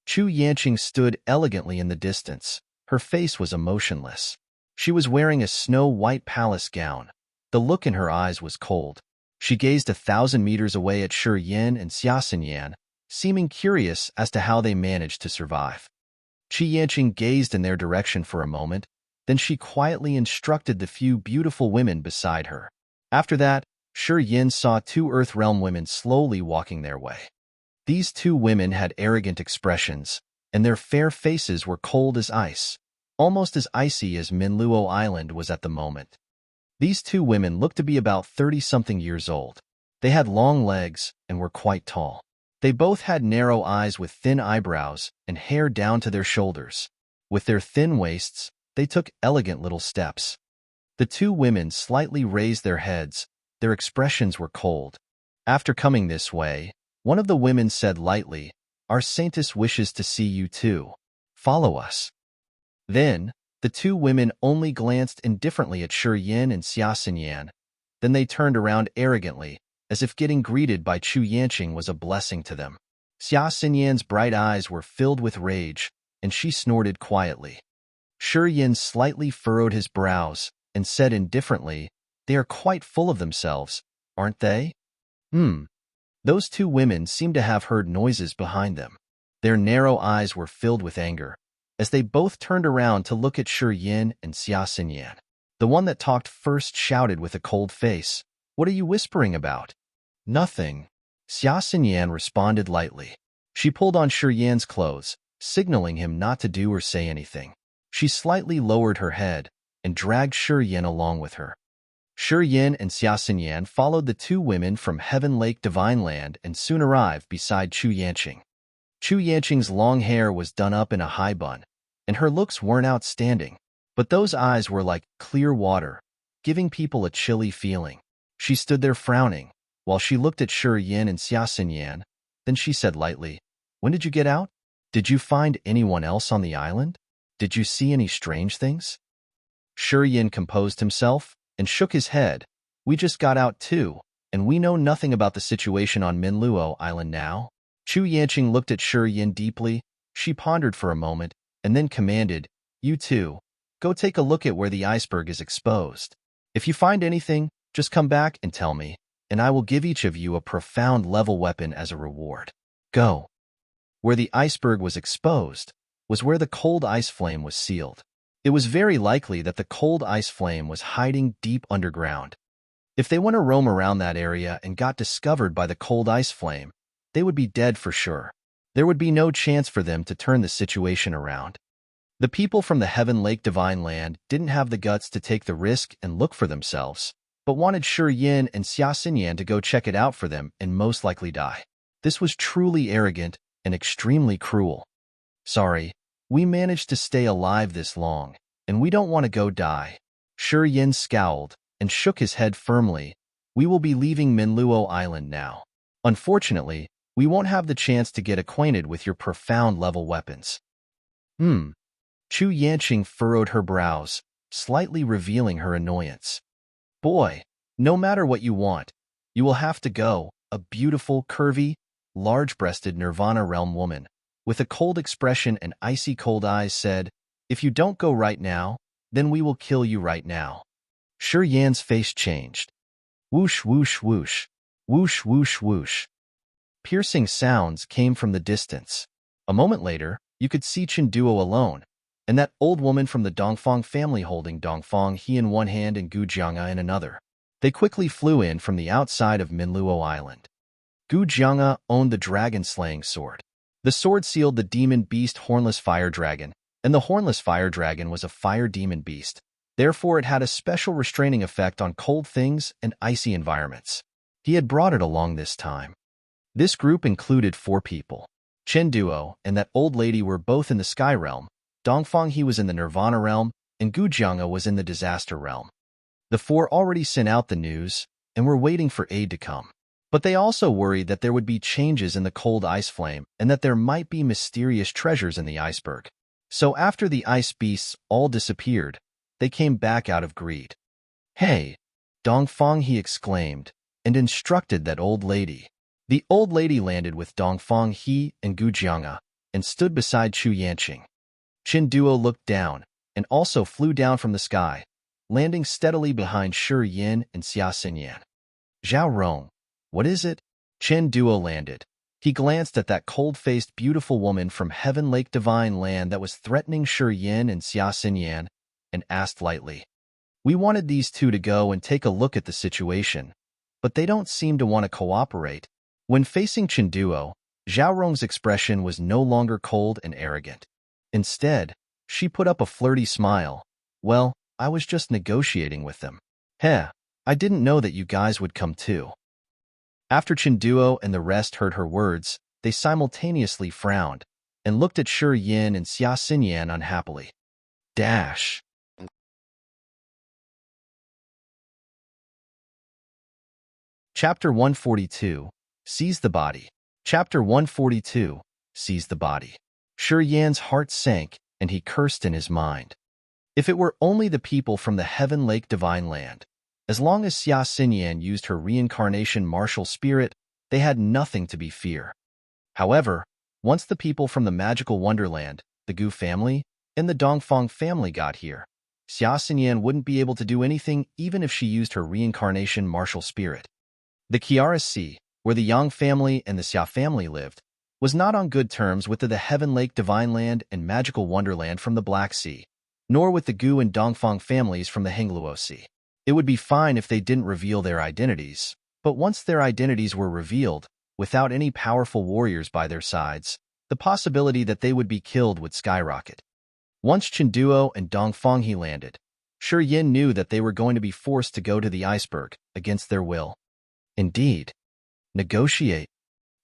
A: Chu Yanqing stood elegantly in the distance. Her face was emotionless. She was wearing a snow-white palace gown. The look in her eyes was cold. She gazed 1,000 meters away at Shi Yan and Xia Xinyan, seeming curious as to how they managed to survive. Chu Yanqing gazed in their direction for a moment, then she quietly instructed the few beautiful women beside her. After that, Shi Yan saw two Earth Realm women slowly walking their way. These two women had arrogant expressions, and their fair faces were cold as ice, almost as icy as Hengluo Island was at the moment. These two women looked to be about 30-something years old. They had long legs and were quite tall. They both had narrow eyes with thin eyebrows and hair down to their shoulders. With their thin waists, they took elegant little steps. The two women slightly raised their heads. Their expressions were cold. After coming this way, one of the women said lightly, Our saintess wishes to see you too. Follow us. Then, the two women only glanced indifferently at Shi Yan and Xia Xinyan. Then they turned around arrogantly, as if getting greeted by Chu Yanqing was a blessing to them. Xia Xinyan's bright eyes were filled with rage, and she snorted quietly. Shi Yan slightly furrowed his brows and said indifferently, They are quite full of themselves, aren't they? Those two women seemed to have heard noises behind them. Their narrow eyes were filled with anger, as they both turned around to look at Shi Yan and Xia Xinyan. The one that talked first shouted with a cold face, What are you whispering about? Nothing. Xia Xinyan responded lightly. She pulled on Shi Yan's clothes, signaling him not to do or say anything. She slightly lowered her head and dragged Shi Yan along with her. Shi Yan and Xia Xinyan followed the two women from Heaven Lake Divine Land and soon arrived beside Chu Yanqing. Chu Yanqing's long hair was done up in a high bun, and her looks weren't outstanding, but those eyes were like clear water, giving people a chilly feeling. She stood there frowning, while she looked at Shi Yan and Xia Xinyan. Then she said lightly, When did you get out? Did you find anyone else on the island? Did you see any strange things? Shi Yan composed himself and shook his head. We just got out too, and we know nothing about the situation on Hengluo Island now. Chu Yanqing looked at Shi Yan deeply. She pondered for a moment, and then commanded, You two, go take a look at where the iceberg is exposed. If you find anything, just come back and tell me, and I will give each of you a profound level weapon as a reward. Go. Where the iceberg was exposed was where the cold ice flame was sealed. It was very likely that the cold ice flame was hiding deep underground. If they went to roam around that area and got discovered by the cold ice flame, they would be dead for sure. There would be no chance for them to turn the situation around. The people from the Heaven Lake Divine Land didn't have the guts to take the risk and look for themselves, but wanted Shi Yan and Xia Xinyan to go check it out for them and most likely die. This was truly arrogant and extremely cruel. Sorry, we managed to stay alive this long, and we don't want to go die. Shi Yan scowled and shook his head firmly. We will be leaving Hengluo Island now. Unfortunately, We won't have the chance to get acquainted with your profound-level weapons. Chu Yanqing furrowed her brows, slightly revealing her annoyance. Boy, no matter what you want, you will have to go, a beautiful, curvy, large-breasted Nirvana realm woman, with a cold expression and icy cold eyes said, if you don't go right now, then we will kill you right now. Shi Yan's face changed. Whoosh, whoosh, whoosh. Whoosh, whoosh, whoosh. Piercing sounds came from the distance. A moment later, you could see Chen Duo alone, and that old woman from the Dongfang family holding Dongfang He in one hand and Gu Jianga in another. They quickly flew in from the outside of Minluo Island. Gu Jianga owned the dragon-slaying sword. The sword sealed the demon beast Hornless Fire Dragon, and the Hornless Fire Dragon was a fire demon beast. Therefore, it had a special restraining effect on cold things and icy environments. He had brought it along this time. This group included 4 people. Chen Duo and that old lady were both in the Sky Realm, Dongfang He was in the Nirvana Realm, and Gu Jianga was in the Disaster Realm. The 4 already sent out the news and were waiting for aid to come. But they also worried that there would be changes in the cold ice flame and that there might be mysterious treasures in the iceberg. So after the ice beasts all disappeared, they came back out of greed. Hey, Dongfang He exclaimed, and instructed that old lady. The old lady landed with Dongfang He and Gu Jianga and stood beside Chu Yanqing. Chen Duo looked down and also flew down from the sky, landing steadily behind Shi Yin and Xia Xinyan. Zhao Rong, what is it? Chen Duo landed. He glanced at that cold-faced beautiful woman from Heaven Lake Divine Land that was threatening Shi Yin and Xia Xinyan and asked lightly. We wanted these 2 to go and take a look at the situation, but they don't seem to want to cooperate. When facing Chen Duo, Zhao Rong's expression was no longer cold and arrogant. Instead, she put up a flirty smile. Well, I was just negotiating with them. Heh, I didn't know that you guys would come too. After Chen Duo and the rest heard her words, they simultaneously frowned and looked at Shi Yin and Xia Xinyan unhappily. Dash. Chapter 142, Seize the Body. Chapter 142, Seize the Body. Shi Yan's heart sank, and he cursed in his mind. If it were only the people from the Heaven Lake Divine Land, as long as Xia Xinyan used her reincarnation martial spirit, they had nothing to be fear. However, once the people from the Magical Wonderland, the Gu family, and the Dongfang family got here, Xia Xinyan wouldn't be able to do anything even if she used her reincarnation martial spirit. The Kiara Sea, where the Yang family and the Xia family lived, was not on good terms with the Heaven Lake Divine Land and Magical Wonderland from the Black Sea, nor with the Gu and Dongfang families from the Hengluo Sea. It would be fine if they didn't reveal their identities, but once their identities were revealed, without any powerful warriors by their sides, the possibility that they would be killed would skyrocket. Once Chen Duo and Dongfang He landed, Shi Yin knew that they were going to be forced to go to the iceberg against their will. Indeed. Negotiate.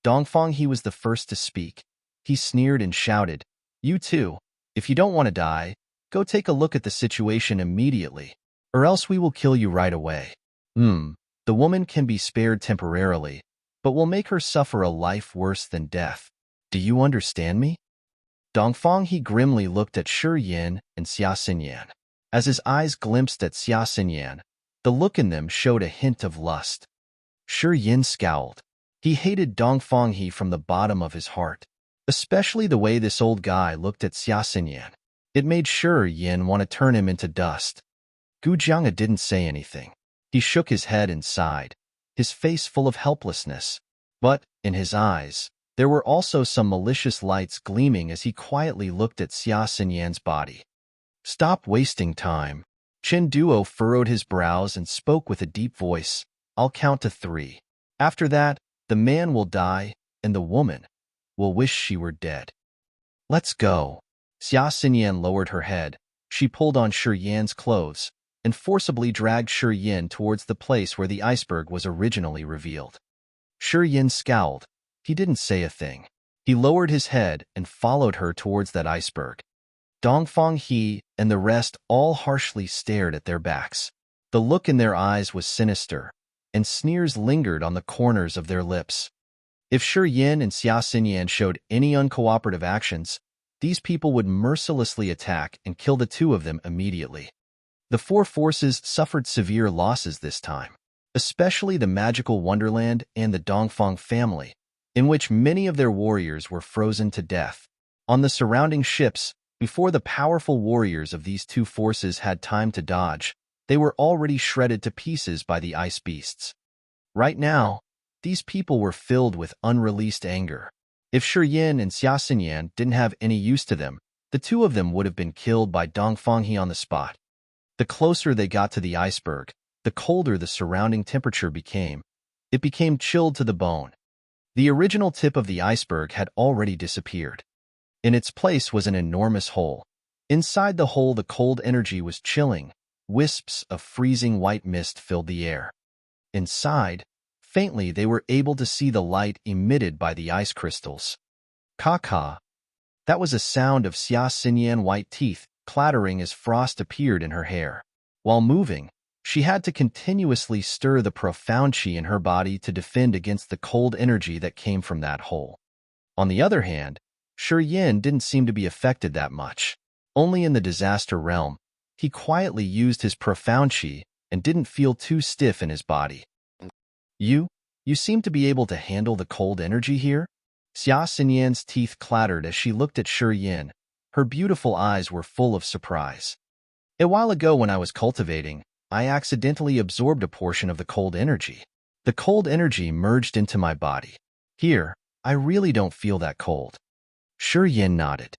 A: Dongfang He was the first to speak. He sneered and shouted, You too, if you don't want to die, go take a look at the situation immediately, or else we will kill you right away. The woman can be spared temporarily, but will make her suffer a life worse than death. Do you understand me? Dongfang He grimly looked at Shi Yin and Xia Xinyan. As his eyes glimpsed at Xia Xinyan, the look in them showed a hint of lust. Shi Yin scowled. He hated Dongfang He from the bottom of his heart, especially the way this old guy looked at Xia Xinyan. It made Shi Yin want to turn him into dust. Gu Jianga didn't say anything. He shook his head and sighed, his face full of helplessness. But, in his eyes, there were also some malicious lights gleaming as he quietly looked at Xia Xinyan's body. Stop wasting time. Chen Duo furrowed his brows and spoke with a deep voice. I'll count to 3. After that, the man will die, and the woman will wish she were dead. Let's go. Xia Xinyan lowered her head. She pulled on Shi Yan's clothes and forcibly dragged Shi Yin towards the place where the iceberg was originally revealed. Shi Yin scowled. He didn't say a thing. He lowered his head and followed her towards that iceberg. Dongfang He and the rest all harshly stared at their backs. The look in their eyes was sinister, and sneers lingered on the corners of their lips. If Shi Yin and Xia Xinyan showed any uncooperative actions, these people would mercilessly attack and kill the two of them immediately. The four forces suffered severe losses this time, especially the magical Wonderland and the Dongfang family, in which many of their warriors were frozen to death. On the surrounding ships, before the powerful warriors of these two forces had time to dodge, they were already shredded to pieces by the ice beasts. Right now, these people were filled with unreleased anger. If Shi Yin and Xia Xinyan didn't have any use to them, the two of them would have been killed by Dongfanghe on the spot. The closer they got to the iceberg, the colder the surrounding temperature became. It became chilled to the bone. The original tip of the iceberg had already disappeared. In its place was an enormous hole. Inside the hole, the cold energy was chilling. Wisps of freezing white mist filled the air. Inside, faintly, they were able to see the light emitted by the ice crystals. Ka-ka. That was a sound of Xia Xinyan white teeth clattering as frost appeared in her hair. While moving, she had to continuously stir the profound chi in her body to defend against the cold energy that came from that hole. On the other hand, Shi Yin didn't seem to be affected that much. Only in the disaster realm, he quietly used his profound chi and didn't feel too stiff in his body. You seem to be able to handle the cold energy here? Xia Xinyan's teeth clattered as she looked at Shi Yin. Her beautiful eyes were full of surprise. A while ago when I was cultivating, I accidentally absorbed a portion of the cold energy. The cold energy merged into my body. Here, I really don't feel that cold. Shi Yin nodded.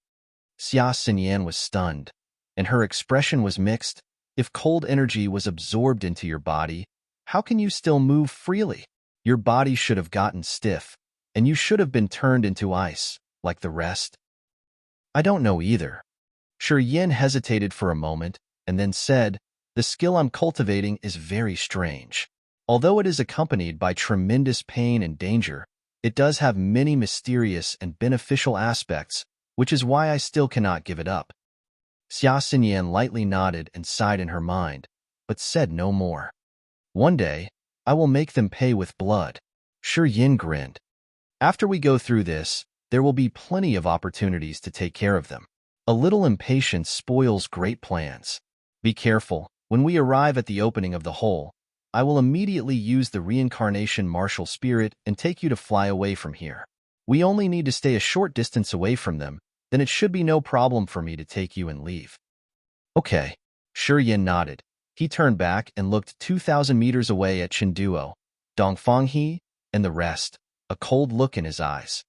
A: Xia Xinyan was stunned, and her expression was mixed. If cold energy was absorbed into your body, how can you still move freely? Your body should have gotten stiff, and you should have been turned into ice, like the rest. I don't know either. Shi Yin hesitated for a moment, and then said, the skill I'm cultivating is very strange. Although it is accompanied by tremendous pain and danger, it does have many mysterious and beneficial aspects, which is why I still cannot give it up. Xia Xinyan lightly nodded and sighed in her mind, but said no more. One day, I will make them pay with blood. Shi Yin grinned. After we go through this, there will be plenty of opportunities to take care of them. A little impatience spoils great plans. Be careful. When we arrive at the opening of the hole, I will immediately use the reincarnation martial spirit and take you to fly away from here. We only need to stay a short distance away from them, then it should be no problem for me to take you and leave. Okay. Shi Yin nodded. He turned back and looked 2,000 meters away at Chenduo, Dongfanghe, and the rest, a cold look in his eyes.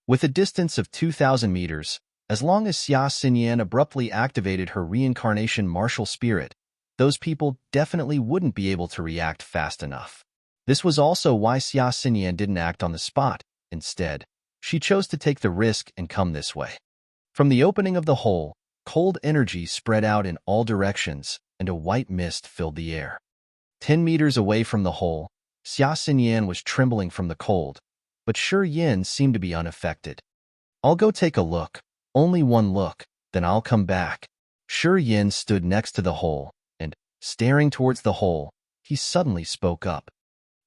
A: With a distance of 2,000 meters, as long as Xia Xinyan abruptly activated her reincarnation martial spirit, those people definitely wouldn't be able to react fast enough. This was also why Xia Xinyan didn't act on the spot. Instead, she chose to take the risk and come this way. From the opening of the hole, cold energy spread out in all directions, and a white mist filled the air. 10 meters away from the hole, Xia Xinyan was trembling from the cold, but Shi Yin seemed to be unaffected. I'll go take a look, only one look, then I'll come back. Shi Yin stood next to the hole, and, staring towards the hole, he suddenly spoke up.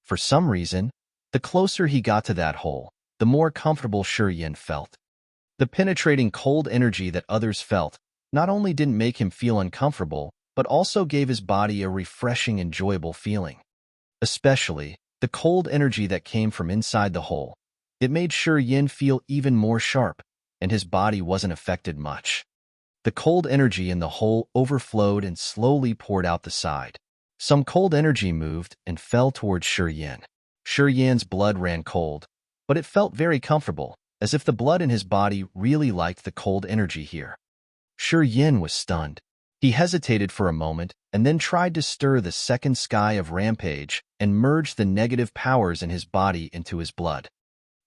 A: For some reason, the closer he got to that hole, the more comfortable Shi Yin felt. The penetrating cold energy that others felt not only didn't make him feel uncomfortable, but also gave his body a refreshing, enjoyable feeling. Especially, the cold energy that came from inside the hole. It made Shi Yin feel even more sharp, and his body wasn't affected much. The cold energy in the hole overflowed and slowly poured out the side. Some cold energy moved and fell towards Shi Yin. Shi Yin's blood ran cold, but it felt very comfortable, as if the blood in his body really liked the cold energy here. Shi Yin was stunned. He hesitated for a moment and then tried to stir the second sky of Rampage and merge the negative powers in his body into his blood.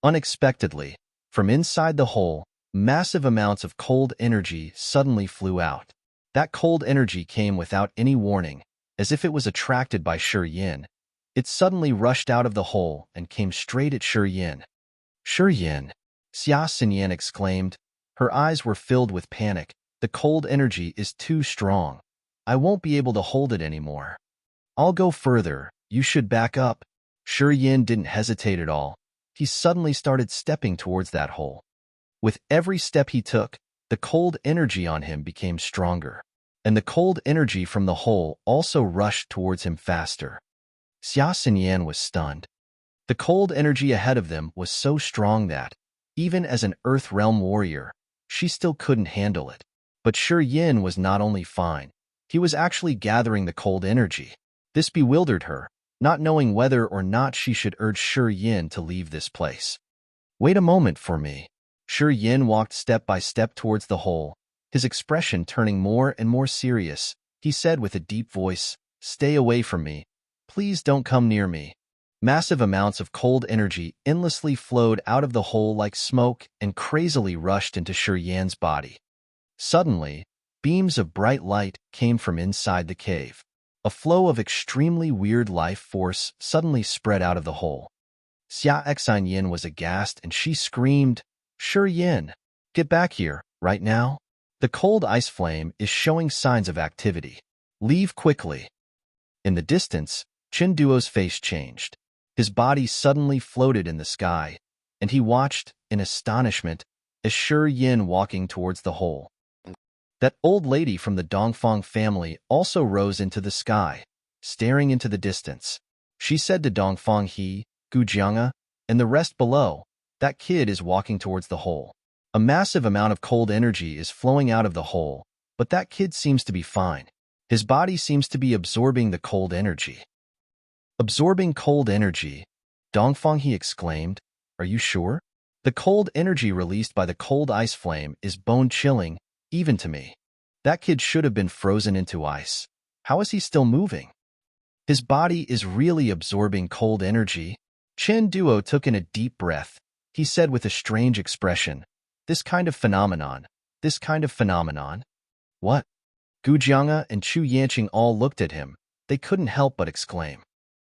A: Unexpectedly, from inside the hole, massive amounts of cold energy suddenly flew out. That cold energy came without any warning, as if it was attracted by Shi Yin. It suddenly rushed out of the hole and came straight at Shi Yin. Shi Yin! Xia Xinyan exclaimed. Her eyes were filled with panic. The cold energy is too strong. I won't be able to hold it anymore. I'll go further. You should back up. Shi Yin didn't hesitate at all. he suddenly started stepping towards that hole. With every step he took, the cold energy on him became stronger, and the cold energy from the hole also rushed towards him faster. Xia Xinyan was stunned. The cold energy ahead of them was so strong that, even as an Earth Realm warrior, she still couldn't handle it. But Shi Yin was not only fine, he was actually gathering the cold energy. This bewildered her, not knowing whether or not she should urge Shi Yin to leave this place. Wait a moment for me. Shi Yin walked step by step towards the hole, his expression turning more and more serious. He said with a deep voice, "Stay away from me. Please don't come near me." Massive amounts of cold energy endlessly flowed out of the hole like smoke and crazily rushed into Shi Yan's body. Suddenly, beams of bright light came from inside the cave. A flow of extremely weird life force suddenly spread out of the hole. Xia Xinyan was aghast and she screamed, "Shi Yin, get back here, right now. The cold ice flame is showing signs of activity. Leave quickly." In the distance, Chen Duo's face changed. His body suddenly floated in the sky, and he watched, in astonishment, as Shi Yin walking towards the hole. That old lady from the Dongfang family also rose into the sky, staring into the distance. She said to Dongfang He, Gu Jianga, and the rest below, "That kid is walking towards the hole. A massive amount of cold energy is flowing out of the hole, but that kid seems to be fine. His body seems to be absorbing the cold energy." "Absorbing cold energy?" Dongfang He exclaimed. "Are you sure? The cold energy released by the cold ice flame is bone-chilling, even to me. That kid should have been frozen into ice. How is he still moving? His body is really absorbing cold energy." Chen Duo took in a deep breath. He said with a strange expression, this kind of phenomenon. What?" Gu Jianga and Chu Yanqing all looked at him. They couldn't help but exclaim.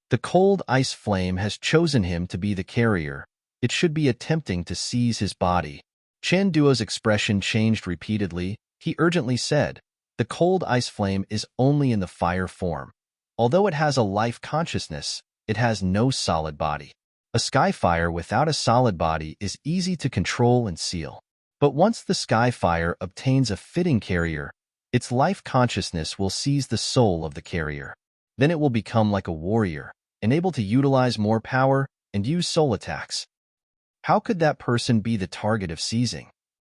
A: "The cold ice flame has chosen him to be the carrier. It should be attempting to seize his body." Chen Duo's expression changed repeatedly. He urgently said, "The cold ice flame is only in the fire form. Although it has a life consciousness, it has no solid body. A sky fire without a solid body is easy to control and seal. But once the sky fire obtains a fitting carrier, its life consciousness will seize the soul of the carrier. Then it will become like a warrior, and able to utilize more power and use soul attacks." "How could that person be the target of seizing?"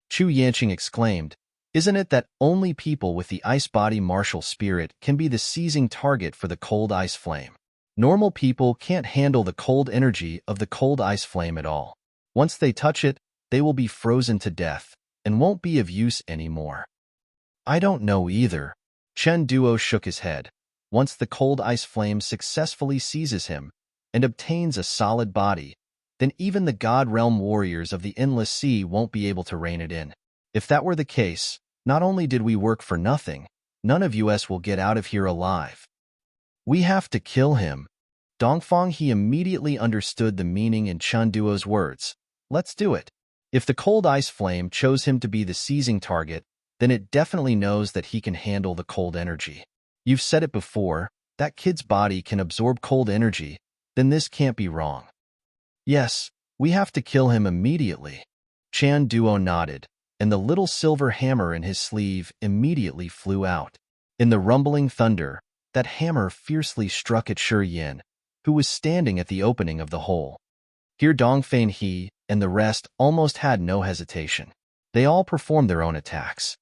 A: Chu Yanqing exclaimed. "Isn't it that only people with the ice body martial spirit can be the seizing target for the cold ice flame? Normal people can't handle the cold energy of the cold ice flame at all. Once they touch it, they will be frozen to death and won't be of use anymore." "I don't know either." Chen Duo shook his head. Once the cold ice flame successfully seizes him and obtains a solid body, then even the God Realm warriors of the Endless Sea won't be able to rein it in. If that were the case, not only did we work for nothing, none of us will get out of here alive. "We have to kill him." Dongfang He immediately understood the meaning in Chen Duo's words. "Let's do it. If the cold ice flame chose him to be the seizing target, then it definitely knows that he can handle the cold energy. You've said it before, that kid's body can absorb cold energy, then this can't be wrong." "Yes, we have to kill him immediately." Chen Duo nodded, and the little silver hammer in his sleeve immediately flew out. In the rumbling thunder, that hammer fiercely struck at Shi Yin, who was standing at the opening of the hole. Here Dongfang He and the rest almost had no hesitation. They all performed their own attacks.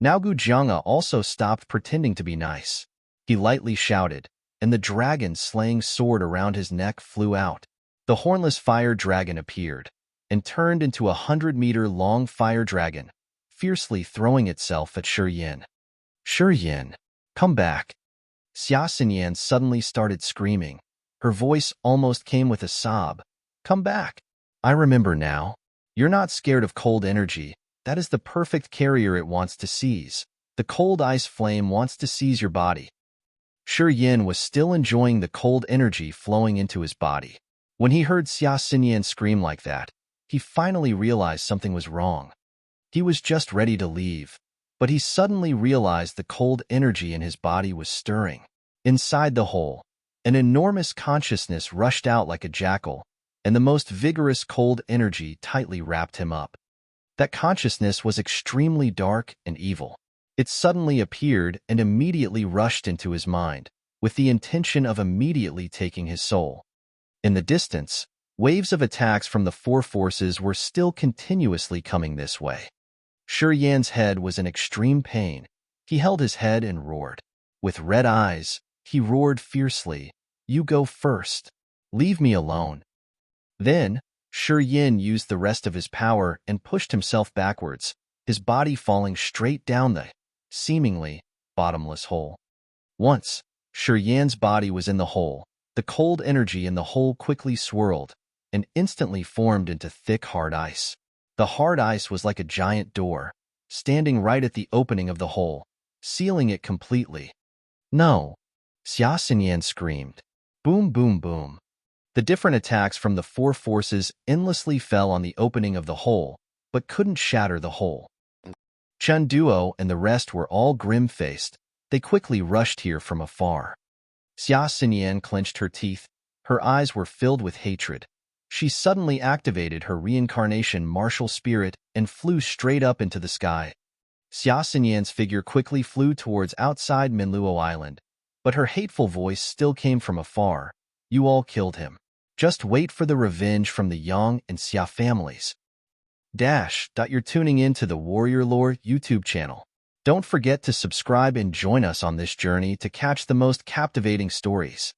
A: Now Gu Jianga also stopped pretending to be nice. He lightly shouted, and the dragon-slaying sword around his neck flew out. The hornless fire dragon appeared, and turned into a 100-meter-long fire dragon, fiercely throwing itself at Shi Yin. "Shi Yin, come back." Xia Xinyan suddenly started screaming. Her voice almost came with a sob. "Come back. I remember now. You're not scared of cold energy. That is the perfect carrier it wants to seize. The cold ice flame wants to seize your body." Shi Yin was still enjoying the cold energy flowing into his body. When he heard Xia Xinyan scream like that, he finally realized something was wrong. He was just ready to leave, but he suddenly realized the cold energy in his body was stirring. Inside the hole, an enormous consciousness rushed out like a jackal, and the most vigorous cold energy tightly wrapped him up. That consciousness was extremely dark and evil. It suddenly appeared and immediately rushed into his mind, with the intention of immediately taking his soul. In the distance, waves of attacks from the four forces were still continuously coming this way. Shi Yan's head was in extreme pain. He held his head and roared. With red eyes, he roared fiercely, "You go first. Leave me alone." Then, Shi Yan used the rest of his power and pushed himself backwards, his body falling straight down the, seemingly, bottomless hole. Once, Shi Yan's body was in the hole, the cold energy in the hole quickly swirled and instantly formed into thick hard ice. The hard ice was like a giant door, standing right at the opening of the hole, sealing it completely. "No!" Xia Xinyan screamed. Boom, boom, boom. The different attacks from the four forces endlessly fell on the opening of the hole, but couldn't shatter the hole. Chen Duo and the rest were all grim-faced. They quickly rushed here from afar. Xia Xinyan clenched her teeth. Her eyes were filled with hatred. She suddenly activated her reincarnation martial spirit and flew straight up into the sky. Xia Xinyan's figure quickly flew towards outside Minluo Island, but her hateful voice still came from afar. "You all killed him. Just wait for the revenge from the Yang and Xia families." You're tuning in to the Warrior Lore YouTube channel. Don't forget to subscribe and join us on this journey to catch the most captivating stories.